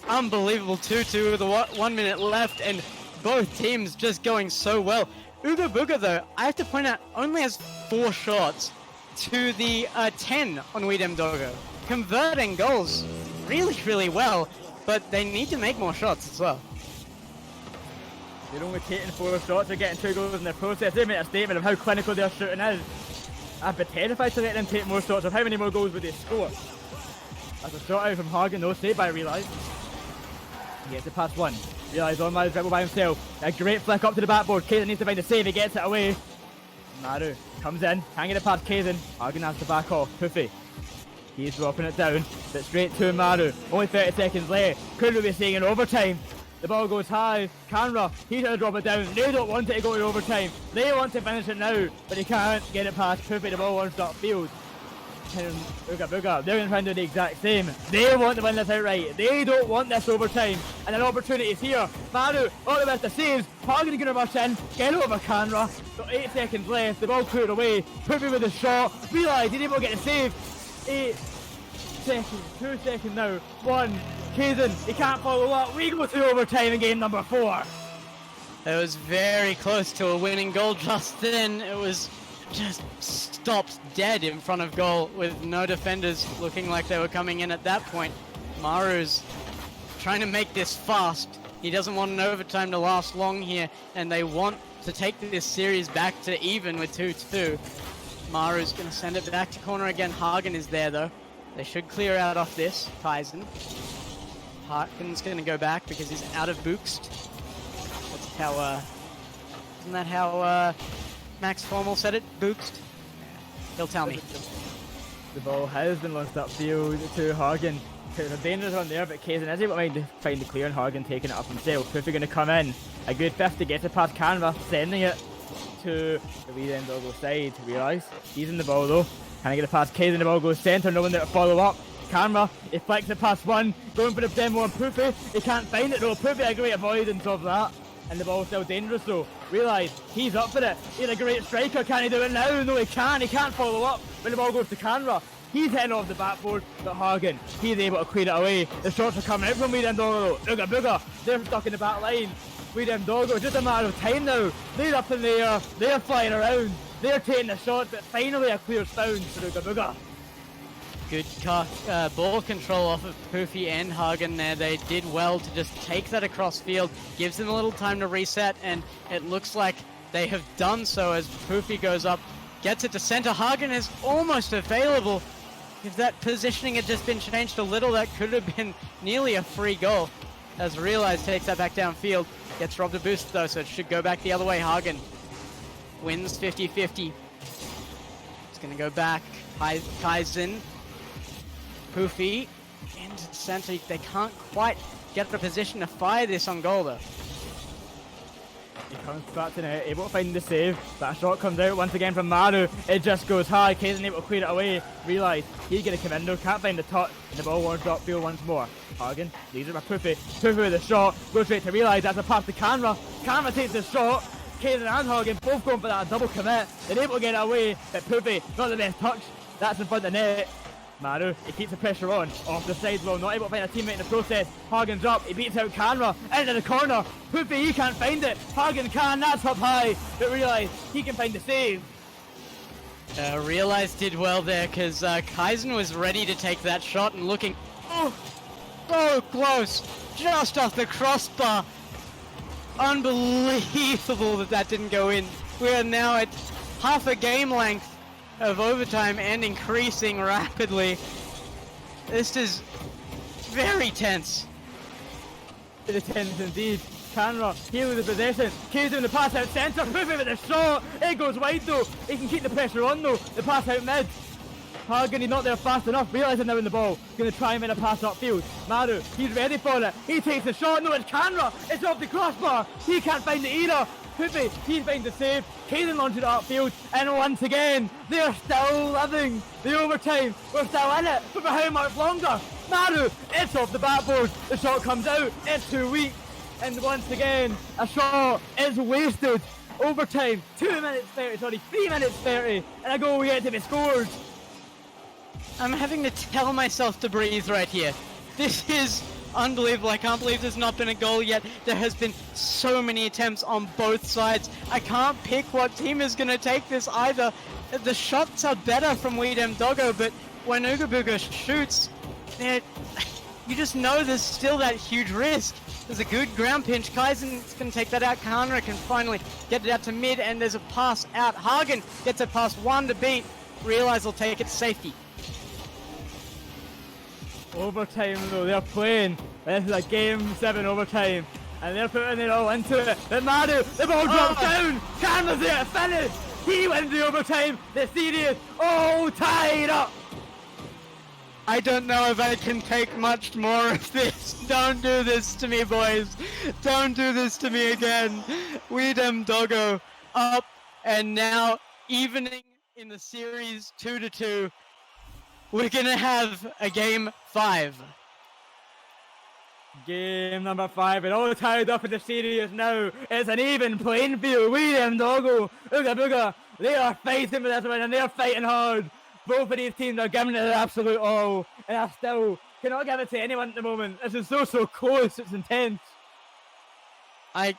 Unbelievable 2-2 with 1 minute left, and both teams just going so well. Uga Booga, though, I have to point out, only has 4 shots to the 10 on Weedem Doggo. Converting goals really, really well, but they need to make more shots as well. They're only taking 4 shots. They're getting 2 goals in the process. They make a statement of how clinical their shooting is. I'd be terrified to let them take more shots. Of how many more goals would they score? That's a shot out from Hagen, though, saved by Realise. He gets it past one. Realise on Maru's dribble by himself. A great flick up to the backboard. Ketteisen needs to find the save. He gets it away. Maru comes in, hanging it past Ketteisen. Hagen has to back off. Poofy. He's dropping it down, but straight to Maru. Only 30 seconds left. Could we be seeing in overtime? The ball goes high. Canra, he's going to drop it down. They don't want it to go to overtime. They want to finish it now, but he can't get it past Poofy. The ball wants to upfield. Booga booga. They're going to try and do the exact same. They want to win this outright. They don't want this overtime. And an opportunity is here. Maru, all the best the saves. Hagen going to rush in. Get over Canra. Got 8 seconds left. The ball cleared away. Poofy with a shot. Realise he's able to get the save. 8 seconds. 2 seconds now. 1. Ketteisen, he can't follow up. We go to overtime in game number 4. It was very close to a winning goal just then. It was just stopped dead in front of goal with no defenders looking like they were coming in at that point. Maru's trying to make this fast. He doesn't want an overtime to last long here, and they want to take this series back to even with 2-2. Maru's going to send it back to corner again. Hagen is there though. They should clear out off this. Ketteisen. Hagen's going to go back because he's out of Bookst. That's how, isn't that how Max Formal said it? Bookst? He'll tell me. The ball has been launched upfield to Hagen. There's a dangerous one there, but Ketteisen is able to find the clear and Hagen taking it up himself. Poofy going to come in. A good 50 gets it past Canva, sending it to the Weedem Doggo side. Realise he's in the ball though. Can I get it past Ketteisen? The ball goes centre, no one there to follow up. Camera, he flicks it past one, going for the demo on Poofy. He can't find it though. Poofy, a great avoidance of that. And the ball's still dangerous though. Realise he's up for it. He's a great striker. Can he do it now? No, he can't. He can't follow up when the ball goes to Canra. He's heading off the backboard, but Hagen, he's able to clear it away. The shots are coming out from Weedem Doggo. Booga booga. They're stuck in the back line. Weedem Doggo, just a matter of time now. They're up in the air. They're flying around. They're taking the shot, but finally a clear sound for Booga booga. Good ball control off of Poofy and Hagen there. They did well to just take that across field. Gives them a little time to reset, and it looks like they have done so as Poofy goes up. Gets it to center. Hagen is almost available. If that positioning had just been changed a little, that could have been nearly a free goal. As Realise takes that back downfield. Gets robbed a boost though, so it should go back the other way. Hagen wins 50-50. It's going to go back. Ketteisen. Poofy into the center. They can't quite get the position to fire this on goal though. He comes back to net, able to find the save. That shot comes out once again from Maru. It just goes high. Ketteisen able to clear it away. Realise he's going to come in though. Can't find the touch. And the ball wants to upfield once more. Hagen leaves it by Poofy. Poofy with a shot. Goes straight to Realise. That's a pass to Canra. Canra takes the shot. Ketteisen and Hagen both going for that double commit. They're able to get it away. But Poofy, not the best touch. That's in front of the net. Maru, he keeps the pressure on, off the sidewall, not able to find a teammate in the process. Hagen's up, he beats out Canra, into the corner. Poopy, he can't find it. Hagen can, that's up high, but realise he can find the save. Realize did well there, because Ketteisen was ready to take that shot and looking, oh, so close, just off the crossbar. Unbelievable that didn't go in. We are now at half a game length of overtime and increasing rapidly. This is very tense. It is tense indeed. Canra, here with the possession. K's doing the pass out centre. Poopy with the shot. It goes wide though. He can keep the pressure on though. The pass out mid. Hagen, he's not there fast enough, realising now in the ball. Gonna try and win a pass upfield. Maru, he's ready for it. He takes the shot. No, it's Canra. It's off the crossbar. He can't find it either. Poopy, he finds the save. Kaden launches it upfield. And once again, they're still living the overtime. We're still in it. But for how much longer? Maru, it's off the backboard. The shot comes out. It's too weak. And once again, a shot is wasted. Overtime. 3 minutes 30. And a goal yet to be scored. I'm having to tell myself to breathe right here. This is unbelievable. I can't believe there's not been a goal yet. There has been so many attempts on both sides. I can't pick what team is going to take this either. The shots are better from Weedem Doggo, but when Ooga Booga shoots, you just know there's still that huge risk. There's a good ground pinch. Kaizen's going to take that out. Kanra can finally get it out to mid, and there's a pass out. Hagen gets it past one to beat. Realize he'll take it to safety. Overtime though, they're playing. This is a game 7 overtime. And they're putting it all into it. But Maru, the ball drops down. Canva's there to finish. He wins the overtime. The series all tied up. I don't know if I can take much more of this. Don't do this to me, boys. Don't do this to me again. Weedem Doggo up and now evening in the series 2-2. We're gonna have a game 5. Game number 5, and all tied up in the series now. It's an even playing field. Weedem Doggo, Ooga Booga, they are fighting for this one, and they're fighting hard. Both of these teams are giving it their absolute all, and I still cannot give it to anyone at the moment. This is so close. It's intense. I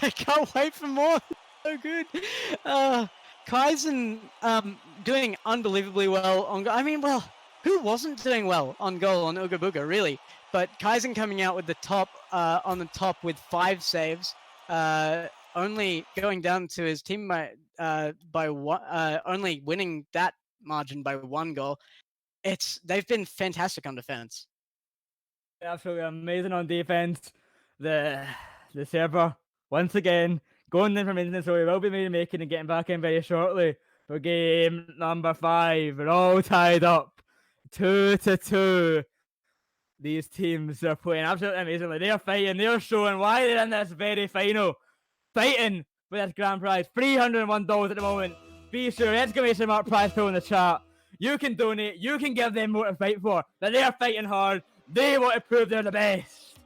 can't wait for more. So good. Kaizen doing unbelievably well on goal. I mean, well, who wasn't doing well on goal on Ooga Booga, really? But Kaizen coming out with the top on the top with 5 saves, only going down to his team by one, only winning that margin by 1 goal. They've been fantastic on defense. Absolutely amazing on defense. The server once again going in for maintenance, so we will be making and getting back in very shortly for game number 5. We're all tied up 2-2. These teams are playing absolutely amazingly. They're fighting. They're showing why they're in this very final. Fighting for this grand prize. $301 at the moment. Be sure, exclamation mark prize pool in the chat. You can donate. You can give them more to fight for. But they're fighting hard. They want to prove they're the best.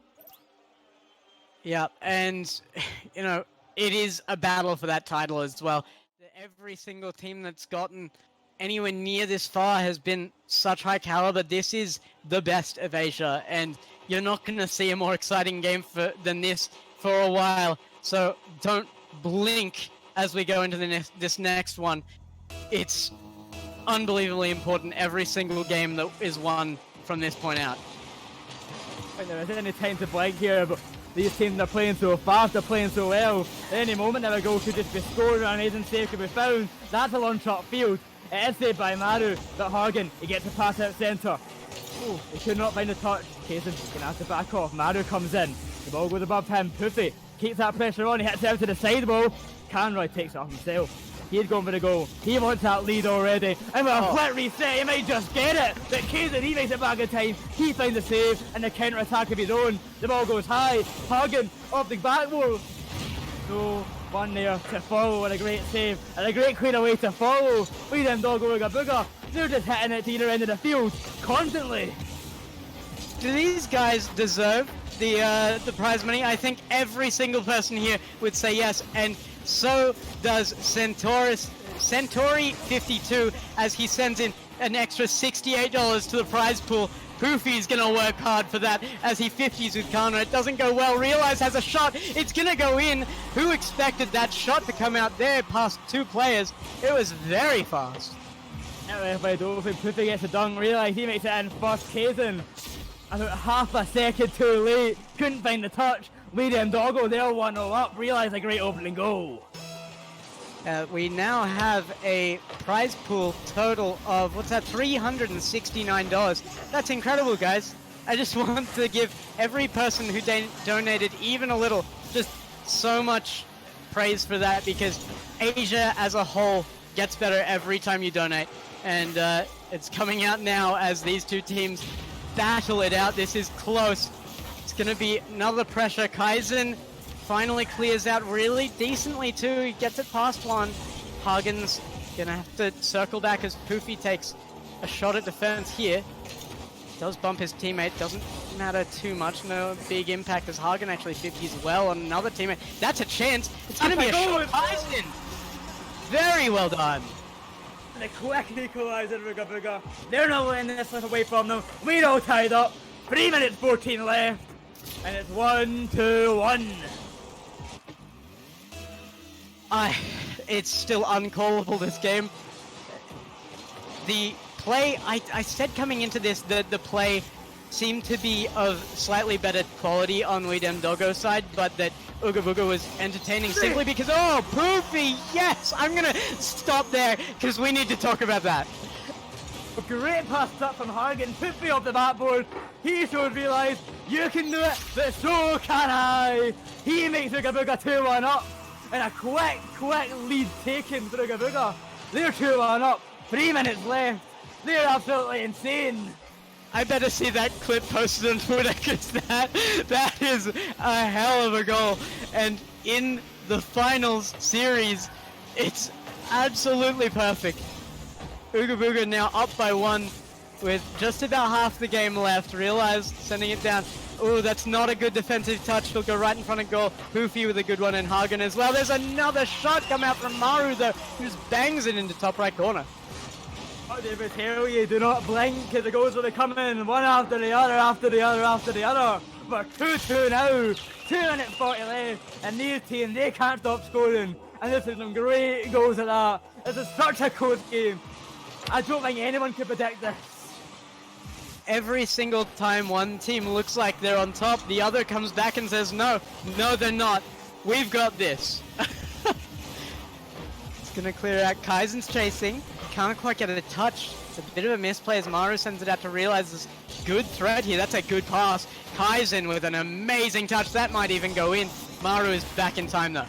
Yeah, and, you know, it is a battle for that title as well. Every single team that's gotten anywhere near this far has been such high caliber. This is the best of Asia, and you're not going to see a more exciting game than this for a while. So don't blink as we go into this next one. It's unbelievably important, every single game that is won from this point out. And there isn't any time to blink here, but these teams are playing so fast, they're playing so well. At any moment now a goal could just be scored, an amazing save could be found. That's a launch up field. It is saved by Maru, but Hagen, he gets a pass out centre. Oh, he could not find the touch. Kaisen can have to back off. Maru comes in. The ball goes above him. Poofy keeps that pressure on. He hits it out to the sidewall. Canroy takes it off himself. He's going for the goal. He wants that lead already. And with a quick reset, he might just get it. But Kaisen, he makes it back in time. He finds the save and the counter attack of his own. The ball goes high. Hagen off the back wall. No one there to follow, and a great save and a great clean away to follow. Weedem Doggo Ooga Booga. They're just hitting it to either end of the field constantly. Do these guys deserve the prize money? I think every single person here would say yes, and so does Centaurus Centauri 52 as he sends in an extra $68 to the prize pool. Poofy's gonna work hard for that as he 50s with Kana. It doesn't go well. Realize has a shot. It's gonna go in. Who expected that shot to come out there past 2 players? It was very fast. By Dolphin, Poofy gets a dunk. Realize he makes it in first. Ketteisen about half a second too late. Couldn't find the touch. Liam Doggo, they're 1-0 up. Realize a great opening goal. We now have a prize pool total of, what's that, $369. That's incredible, guys. I just want to give every person who donated even a little, just so much praise for that, because Asia as a whole gets better every time you donate. And it's coming out now as these two teams battle it out. This is close. It's going to be another pressure. Ketteisen finally clears out really decently too. He gets it past one. Hagen's gonna have to circle back as Poofy takes a shot at defense here. Does bump his teammate, doesn't matter too much. No big impact as Hagen actually 50s well on another teammate. That's a chance. It's gonna be a shot. Ketteisen! Very well done. And a quick equaliser, Booga Booga. They're not letting this slip away from them. We're all tied up. 3 minutes 14 left. And it's 1-1. It's still uncallable, this game. The play, I said coming into this that the play seemed to be of slightly better quality on Weedem Doggo's side, but that Ooga Booga was entertaining simply because, oh, Poofy, yes! I'm gonna stop there, because we need to talk about that. A great pass up from Hagen, Poofy off the backboard. He should realise, you can do it, but so can I! He makes Ooga Booga 2-1 up. And a quick lead taken for Ooga Booga. They're 2-1 up. 3 minutes left. They're absolutely insane. I better see that clip posted on Twitter, because that is a hell of a goal. And in the finals series, it's absolutely perfect. Ooga Booga now up by 1 with just about half the game left. Realize sending it down. Oh, that's not a good defensive touch. He'll go right in front of goal. Poofy with a good one, and Hagen as well. There's another shot come out from Maru, though. He just bangs it into top right corner. Oh, David, tell you, do not blink, because the goals will be coming one after the other, after the other, after the other. We're 2-2 now. 2 minutes 40 left, and these teams, they can't stop scoring. And this is some great goals at that. This is such a close game. I don't think anyone could predict this. Every single time one team looks like they're on top, the other comes back and says, no, they're not. We've got this. It's going to clear out. Kaizen's chasing. Can't quite get a touch. It's a bit of a misplay as Maru sends it out to realize this good threat here. That's a good pass. Ketteisen with an amazing touch. That might even go in. Maru is back in time though.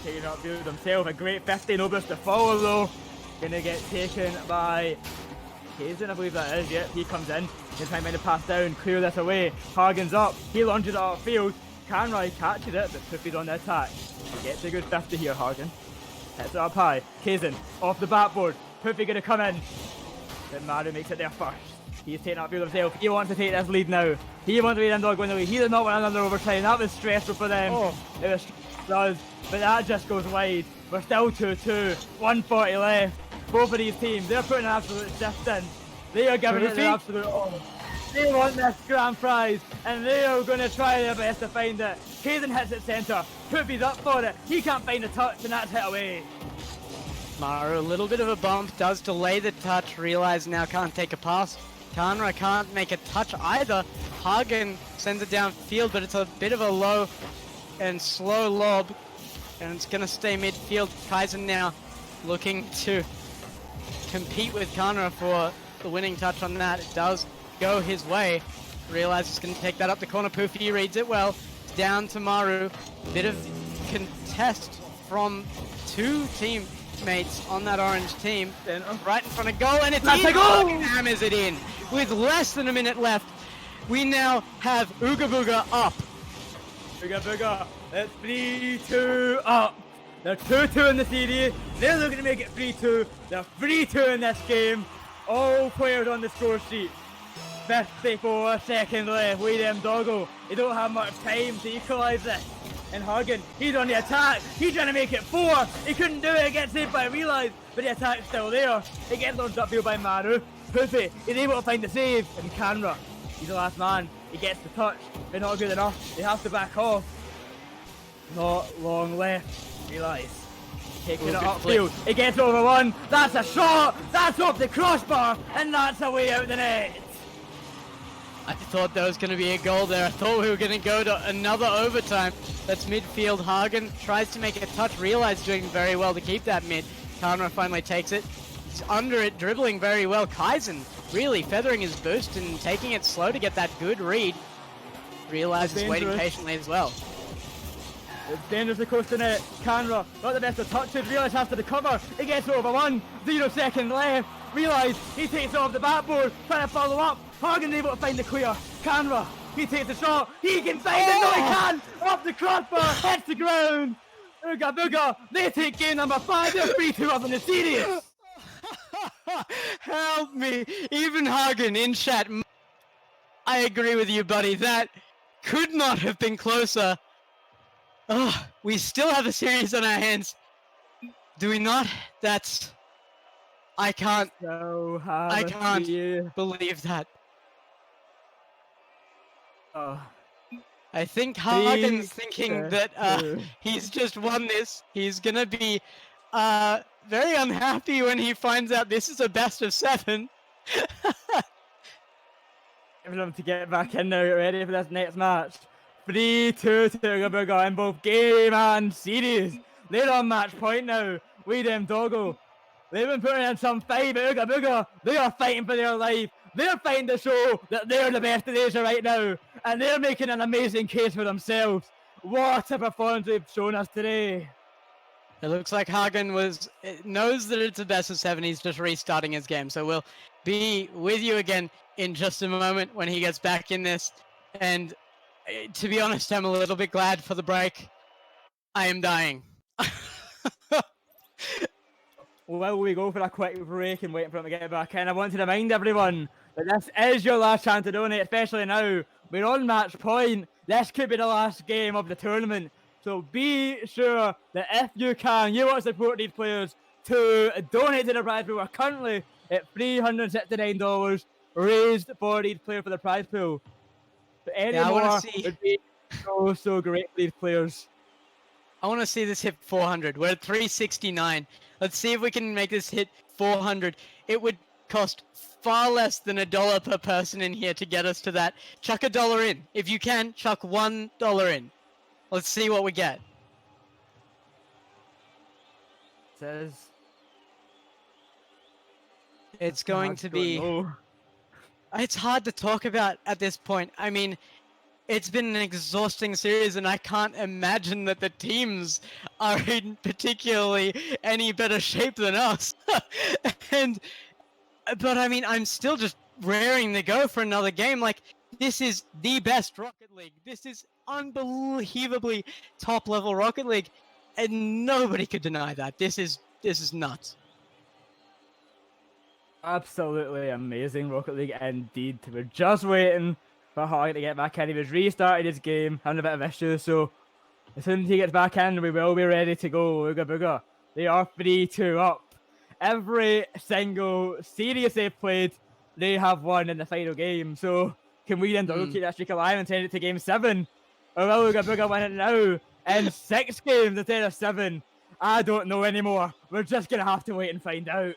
Taking up view themselves. A great 50, no boost to follow though. Gonna get taken by Ketteisen, I believe that is. Yep, he comes in. He's trying to pass down, clear this away. Hagen's up. He lunges it outfield. Canroy catches it, but Poofy's on the attack. He gets a good 50 here, Hagen. Hits it up high. Ketteisen off the backboard. Poofy gonna come in. But Maru makes it there first. He's taking up field himself. He wants to take this lead now. He wants to be dog going the lead. He does not want another overtime. That was stressful for them. Oh. It was does, but that just goes wide. We're still 2-2. 140 left. Both of these teams, they're putting an absolute shift in. They are giving it their absolute all. They want this grand prize, and they are going to try their best to find it. Ketteisen hits it centre. Poofy's up for it. He can't find a touch, and that's hit away. Maru, a little bit of a bump, does delay the touch, realize now can't take a pass. Kanra can't make a touch either. Hagen sends it downfield, but it's a bit of a low and slow lob, and it's going to stay midfield. Ketteisen now looking to compete with Kanra for the winning touch on that. It does go his way. Realize he's going to take that up the corner. Poofy reads it well. It's down to Maru. Bit of contest from two teammates on that orange team. Then right in front of goal, and it's in. Hagen hammers it in with less than a minute left. We now have Ooga Booga up. Ooga Booga, it's 3-2 up. They're 2-2 in the series. They're looking to make it 3-2. They're 3-2 in this game. All players on the score sheet. 54 seconds left. William Doggo. They don't have much time to equalise this. And Hagen, he's on the attack. He's trying to make it 4. He couldn't do it. It gets saved by Realize, but the attack's still there. It gets launched upfield by Maru. Poofy is able to find the save. And Canra, he's the last man. He gets the touch, but not good enough. They have to back off. Not long left. Realize. Taking it upfield. It gets over 1. That's a shot. That's off the crossbar. And that's a way out the net. I thought there was going to be a goal there. I thought we were going to go to another overtime. That's midfield. Hagen tries to make a touch. Realize doing very well to keep that mid. Kanra finally takes it. He's under it, dribbling very well. Ketteisen really feathering his boost and taking it slow to get that good read. Realize is waiting patiently as well. It's dangerously close to net. Canra, not the best of touches. Realize has to recover. It gets over 1. 0 seconds left. Realize he takes it off the backboard, trying to follow up. Hagen's able to find the clear. Canra, he takes the shot. He can find it. No, he can. Off the crossbar, hits the ground. Ooga booga. They take game number 5. They're 3-2 up in the series. Help me. Even Hagen in chat. I agree with you, buddy. That could not have been closer. Oh, we still have a series on our hands. Do we not? That's... I can't believe that. I think Hagen's thinking that he's just won this. He's gonna be very unhappy when he finds out this is a best of 7. Giving them to get back in now, ready for this next match. 3-2 to Ugabuga in both game and series. They're on match point now. We them doggo. They've been putting in some fight, but Ugabuga, they are fighting for their life. They're fighting to show that they're the best in Asia right now. And they're making an amazing case for themselves. What a performance they've shown us today. It looks like Hagen knows that it's a best of 7. He's just restarting his game. So we'll be with you again in just a moment when he gets back in this. And to be honest, I'm a little bit glad for the break. I am dying. Well, we go for a quick break and wait for him to get back in. I want to remind everyone that this is your last chance to donate, especially now. We're on match point. This could be the last game of the tournament. So be sure that if you can, you want to support these players to donate to the prize pool. We're currently at $369 raised for these players for the prize pool. But any more would be so great for these players. I want to see this hit 400. We're at 369. Let's see if we can make this hit 400. It would cost far less than $1 per person in here to get us to that. Chuck $1 in. If you can, chuck $1 in. Let's see what we get. Says it's going to be... It's hard to talk about at this point. I mean, it's been an exhausting series, and I can't imagine that the teams are in particularly any better shape than us. But I mean, I'm still just raring to go for another game. Like, this is the best Rocket League. This is unbelievably top-level Rocket League, and nobody could deny that. This is nuts. Absolutely amazing Rocket League indeed. We're just waiting for Hagen to get back in. He was restarting his game, having a bit of issues, so as soon as he gets back in, we will be ready to go. Ooga booga. They are 3-2 up. Every single series they've played, they have won in the final game. So can we then keep that streak alive and send it to game 7? Or will Ooga booga win it now in 6 games instead of 7? I don't know anymore. We're just going to have to wait and find out.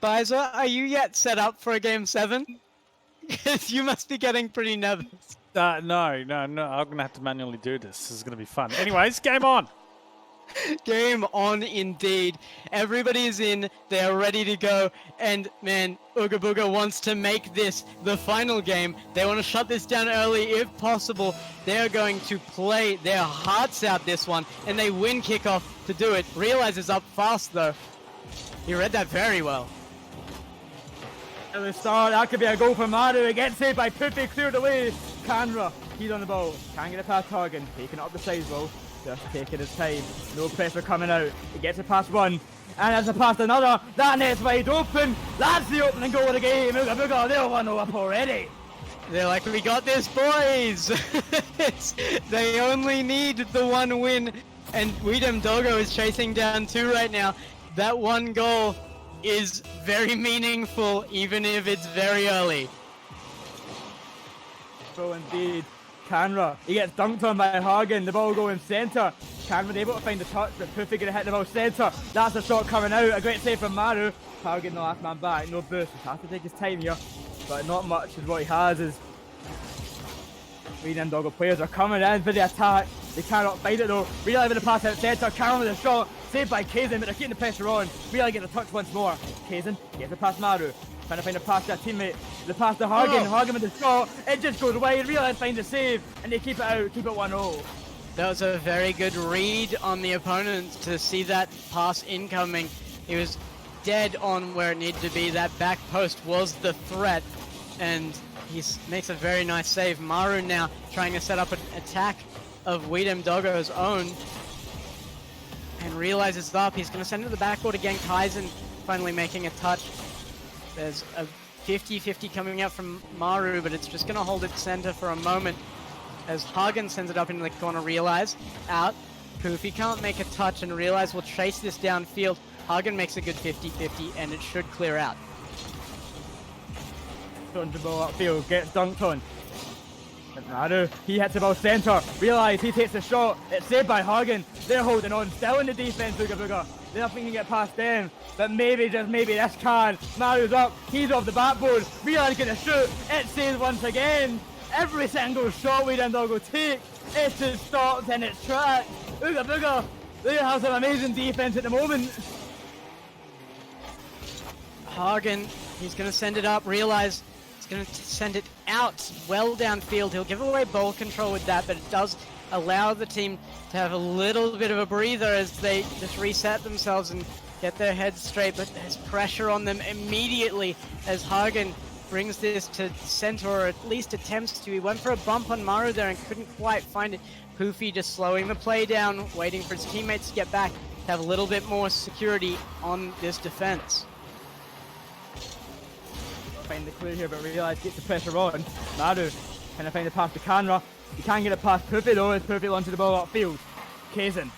Biza, are you yet set up for a game 7? Because you must be getting pretty nervous. No. I'm going to have to manually do this. This is going to be fun. Anyways, game on. Game on indeed. Everybody's in. They're ready to go. And man, Ooga Booga wants to make this the final game. They want to shut this down early if possible. They're going to play their hearts out this one. And they win kickoff to do it. Realize is up fast though. He read that very well. At the start, that could be a goal for Maru. It gets saved by Puppy, cleared away. Canra, he's on the ball. Can't get it past Hagen. Taking it up the sides, though. Just taking his time. No pressure coming out. He gets it past one. And as it past another, that net's wide open. That's the opening goal of the game. Ooga booga, they're 1-0 up already. They're like, we got this, boys! They only need the one win, and Weedem Doggo is chasing down 2 right now. That one goal is very meaningful, even if it's very early. So indeed. Canra, he gets dunked on by Hagen, the ball going centre. Canra able to find the touch, but Poofy gonna hit the ball centre. That's a shot coming out, a great save from Maru. Hagen the last man back, no boost, he has to take his time here. But not much is what he has is... Weedem Doggo players are coming in for the attack. They cannot find it though. Really having the pass out centre, Canra with a shot, saved by Kaizen, but they're keeping the pressure on. Really get the touch once more. Kaizen gets it past Maru. Trying to find a pass to a teammate. The pass to Hagen. Hagen with the shot. It just goes wide. Realize finds a save. And they keep it out. Keep it 1-0. That was a very good read on the opponent to see that pass incoming. He was dead on where it needed to be. That back post was the threat. And he makes a very nice save. Maru now trying to set up an attack of Weedem Doggo's own. And realizes up. He's going to send it to the backboard again. Kaizen finally making a touch. There's a 50-50 coming out from Maru, but it's just going to hold it center for a moment as Hagen sends it up into the corner. Realize, out. Poofy can't make a touch, and Realize will chase this downfield. Hagen makes a good 50-50, and it should clear out. Turns the ball upfield, gets dunked on. But Maru, he hits the ball centre. Realize, he takes the shot. It's saved by Hagen. They're holding on, still in the defence, Booga Booga. They don't think he can get past them, but maybe, just maybe, this can. Maru's up, he's off the backboard. Realize gonna shoot, it saves once again. Every single shot Weedem Doggo take, it just stops in its tracks. Booga Booga, they have some amazing defense at the moment. Hagen, he's gonna send it up. Realize he's gonna send it out well downfield. He'll give away ball control with that, but it does allow the team to have a little bit of a breather as they just reset themselves and get their heads straight, but there's pressure on them immediately as Hagen brings this to center, or at least attempts to. He went for a bump on Maru there and couldn't quite find it. Poofy just slowing the play down, waiting for his teammates to get back to have a little bit more security on this defense. Find the clue here, but Realize gets the pressure on. Maru trying to find the pass to Canra. He can't get it past Poofy though, as Poofy launches the ball upfield. Kaizen.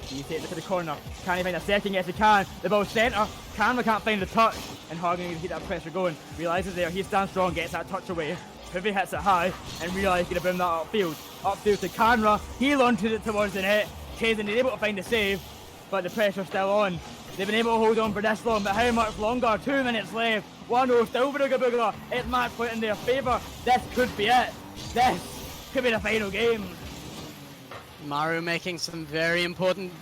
He takes it to the corner. Can he find a second? Yes he can. The ball's centre. Canra can't find the touch. And Hagen can keep that pressure going. Realizes there, he stands strong, gets that touch away. Poofy hits it high, and Realize gonna boom that upfield. Upfield to Canra. He launches it towards the net. Kaizen is able to find the save, but the pressure's still on. They've been able to hold on for this long, but how much longer? 2 minutes left. 1-0 still for Booga Booga. It's match point in their favour. This could be it. This could be the final game. Maru making some very important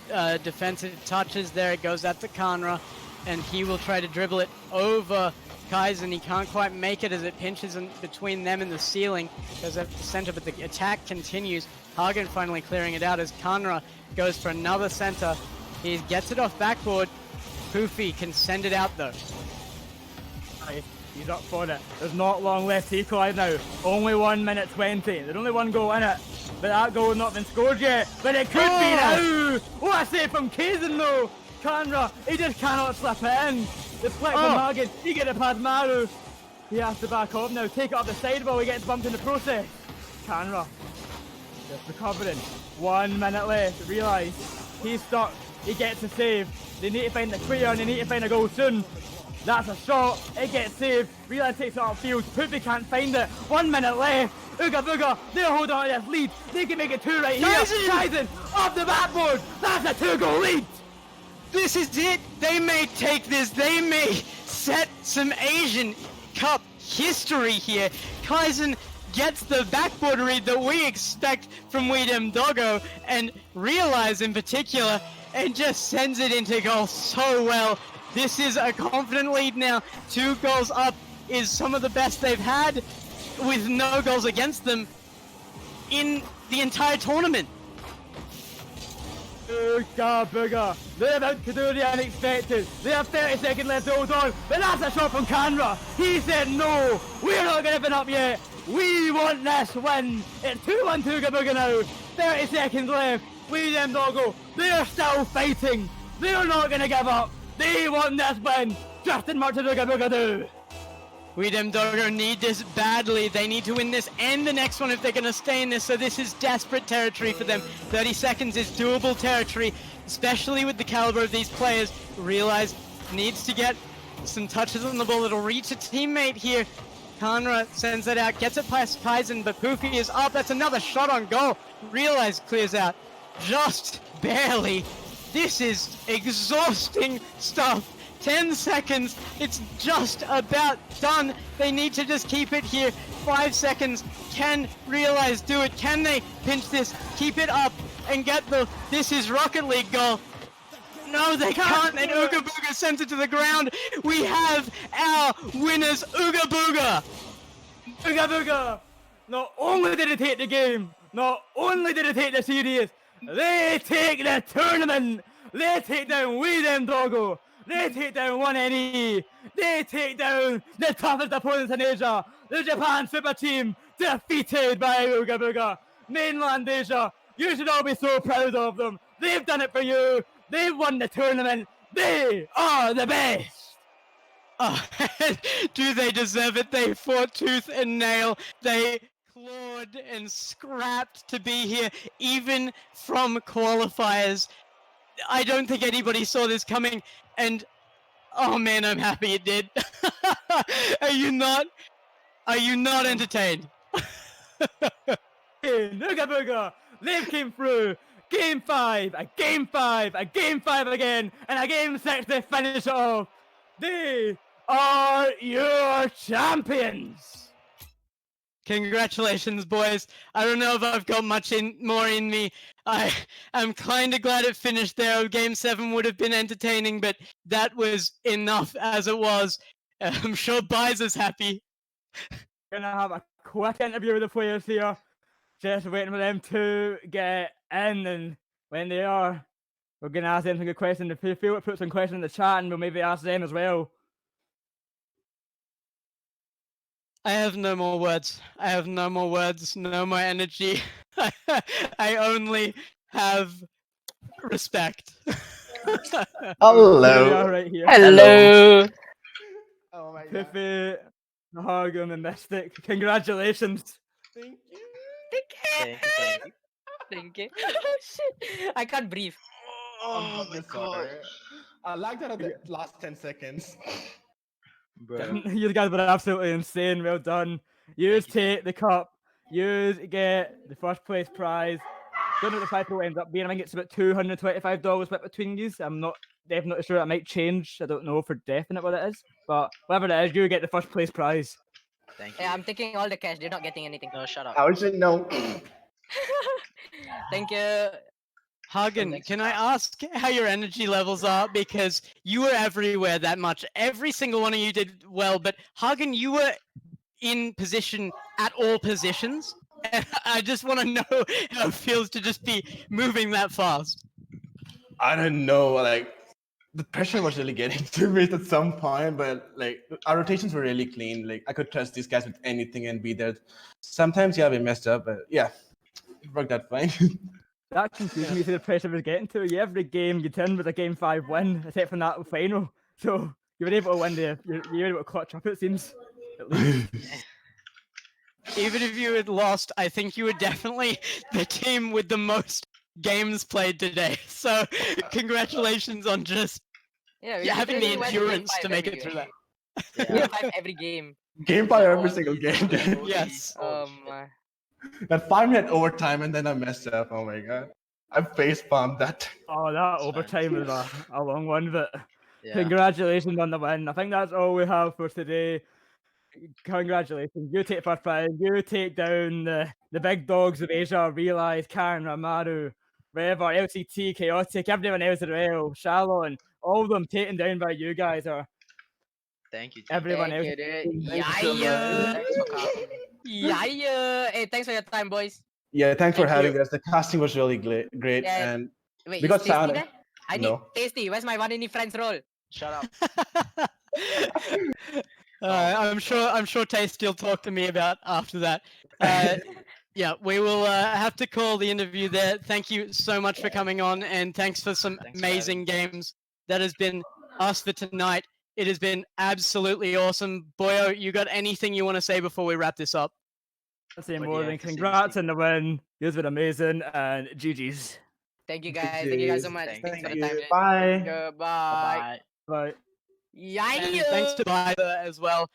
defensive touches there. It goes out to Canra, and he will try to dribble it over Kaizen. He can't quite make it as it pinches in between them and the ceiling. Goes up the center, but the attack continues. Hagen finally clearing it out as Canra goes for another center. He gets it off backboard. Poofy can send it out though. He's up for it. There's not long left to equalise now. Only 1 minute 20. There's only one goal in it. But that goal has not been scored yet. But it could be now. What a save from Kaizen though. Canra, he just cannot slip it in. The flick from Hagen. He gets it past Maru. He has to back up now. Take it up the sidewall. He gets bumped in the process. Canra just recovering. 1 minute left. Realize he's stuck. He gets a save. They need to find the clear and they need to find a goal soon. That's a shot. It gets saved. Realize takes it upfield. Poofy can't find it. 1 minute left. Ooga Booga, they're holding on to this lead. They can make it 2 right here. Kaizen off the backboard. That's a 2-goal lead. This is it. They may take this. They may set some Asian Cup history here. Kaizen gets the backboard read that we expect from Weedem Doggo, and Realize in particular, and just sends it into goal so well. This is a confident lead now. 2 goals up is some of the best they've had with no goals against them in the entire tournament. Ooga Booga, they're about to do the unexpected. They have 30 seconds left to hold on, but that's a shot from Canra. He said no, we're not giving up yet. We want this win. It's 2-1 to Ooga Booga now. 30 seconds left. Weedem Doggo, they're still fighting. They're not gonna give up. They want this win just as much as Ooga Booga do. Weedem Doggo need this badly. They need to win this and the next one if they're going to stay in this, so this is desperate territory for them. 30 seconds is doable territory, especially with the caliber of these players. Realize needs to get some touches on the ball. It'll reach a teammate here. Kanra sends it out, gets it past Ketteisen, but Poofy is up. That's another shot on goal. Realize clears out just barely. This is exhausting stuff. 10 seconds, it's just about done. They need to just keep it here. 5 seconds, can Realize do it? Can they pinch this, keep it up, and get the, this is Rocket League goal? No, they can't, and Ooga Booga sends it to the ground. We have our winners, Ooga Booga. Ooga Booga! Not only did it take the game, not only did it take the series, they take the tournament! They take down Weedem Doggo! They take down 1NE! They take down the toughest opponents in Asia! The Japan Super Team, defeated by Ooga Booga! Mainland Asia, you should all be so proud of them! They've done it for you! They've won the tournament! They are the best! Oh, do they deserve it? They fought tooth and nail. They clawed and scrapped to be here, even from qualifiers. I don't think anybody saw this coming, and oh man, I'm happy it did. Are you not entertained? Ooga Booga, they came through. Game 5, a Game 5, a Game 5 again, and a Game 6 to finish it off. They are your champions. Congratulations, boys. I don't know if I've got much more in me. I'm kind of glad it finished there. Game 7 would have been entertaining, but that was enough as it was. I'm sure Byes is happy. Gonna have a quick interview with the players here. Just waiting for them to get in, and when they are, we're gonna ask them some good questions. If you feel it, put some questions in the chat, and we'll maybe ask them as well. I have no more words. I have no more words, no more energy. I only have respect. Here we are right here. Hello. Oh my god. Piffy, Hargum, and Mystic. Congratulations. Thank you. Thank you. Oh shit! I can't breathe. Oh my god. I lagged out of the last 10 seconds. You guys were absolutely insane. Well done. You take the cup. You get the first place prize. Don't know what the prize pool ends up being. I think it's about $225 split between you. I'm not definitely sure. It might change. I don't know for definite what it is. But whatever it is, you get the first place prize. Thank you. Yeah, I'm taking all the cash. You're not getting anything. No, shut up. How should know? Thank you. Hagen, can I ask how your energy levels are? Because you were everywhere that much. Every single one of you did well, but Hagen, you were in position at all positions. And I just want to know how it feels to just be moving that fast. I don't know, like the pressure was really getting to me at some point, but like our rotations were really clean. Like I could trust these guys with anything and be there. Sometimes, yeah, we messed up, but yeah, it worked out fine. That confused me to the pressure was getting to you. Every game you turned was a Game 5 win, except for that final. So you were able to win you were able to clutch up, it seems. At least. Even if you had lost, I think you were definitely the team with the most games played today. So congratulations on just having the endurance to make it through that. Game 5 every game. Game 5 every single game. Yes. That 5-minute overtime and then I messed up. Oh my god. I face bombed that. Oh, that overtime was a long one, but congratulations on the win. I think that's all we have for today. Congratulations. You take first prize. You take down the big dogs of Asia, Realize, Karen, Ramaru, Rever, LCT, Chaotic, everyone else as well, Shalon, all of them taken down by you guys are. Thank you. Everyone else. Yeah. Hey, thanks for your time, boys. Yeah, thanks for having us. The casting was really great, Yeah. and Wait, we got is Tasty sound. there? I need Tasty. Where's my 1NE friends roll? Shut up. I'm sure Tasty will talk to me about after that. Yeah, we will have to call the interview there. Thank you so much for coming on, and thanks for some amazing games. That has been us for tonight. It has been absolutely awesome. Boyo, you got anything you want to say before we wrap this up? I'll say What do more you than have to say, congrats Steve? on the win. You guys been amazing, and GG's. Thank you guys. Thank you guys so GGs. much. Thank Thanks for the Thank time. you. Bye. Goodbye. Bye-bye. Bye. And thanks to Biber as well.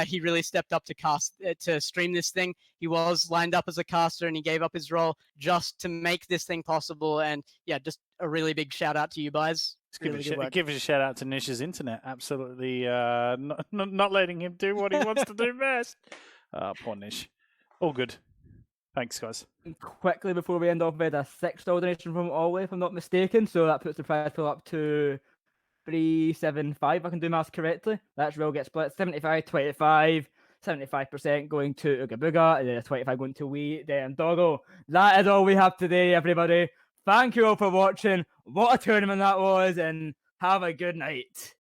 He really stepped up to stream this thing. He was lined up as a caster and he gave up his role just to make this thing possible. And yeah, just a really big shout out to you guys. Really good work. Give a shout out to Nish's internet. Absolutely not letting him do what he wants to do best. Poor Nish. All good. Thanks, guys. Quickly before we end off, we had a $6 donation from Ollie, if I'm not mistaken. So that puts the prize pool up to 375. I can do maths correctly. That's real get split 75, 25, 75% going to Ooga Booga, and then a 25 going to Wee Dem Doggo. That is all we have today, everybody. Thank you all for watching. What a tournament that was, and have a good night.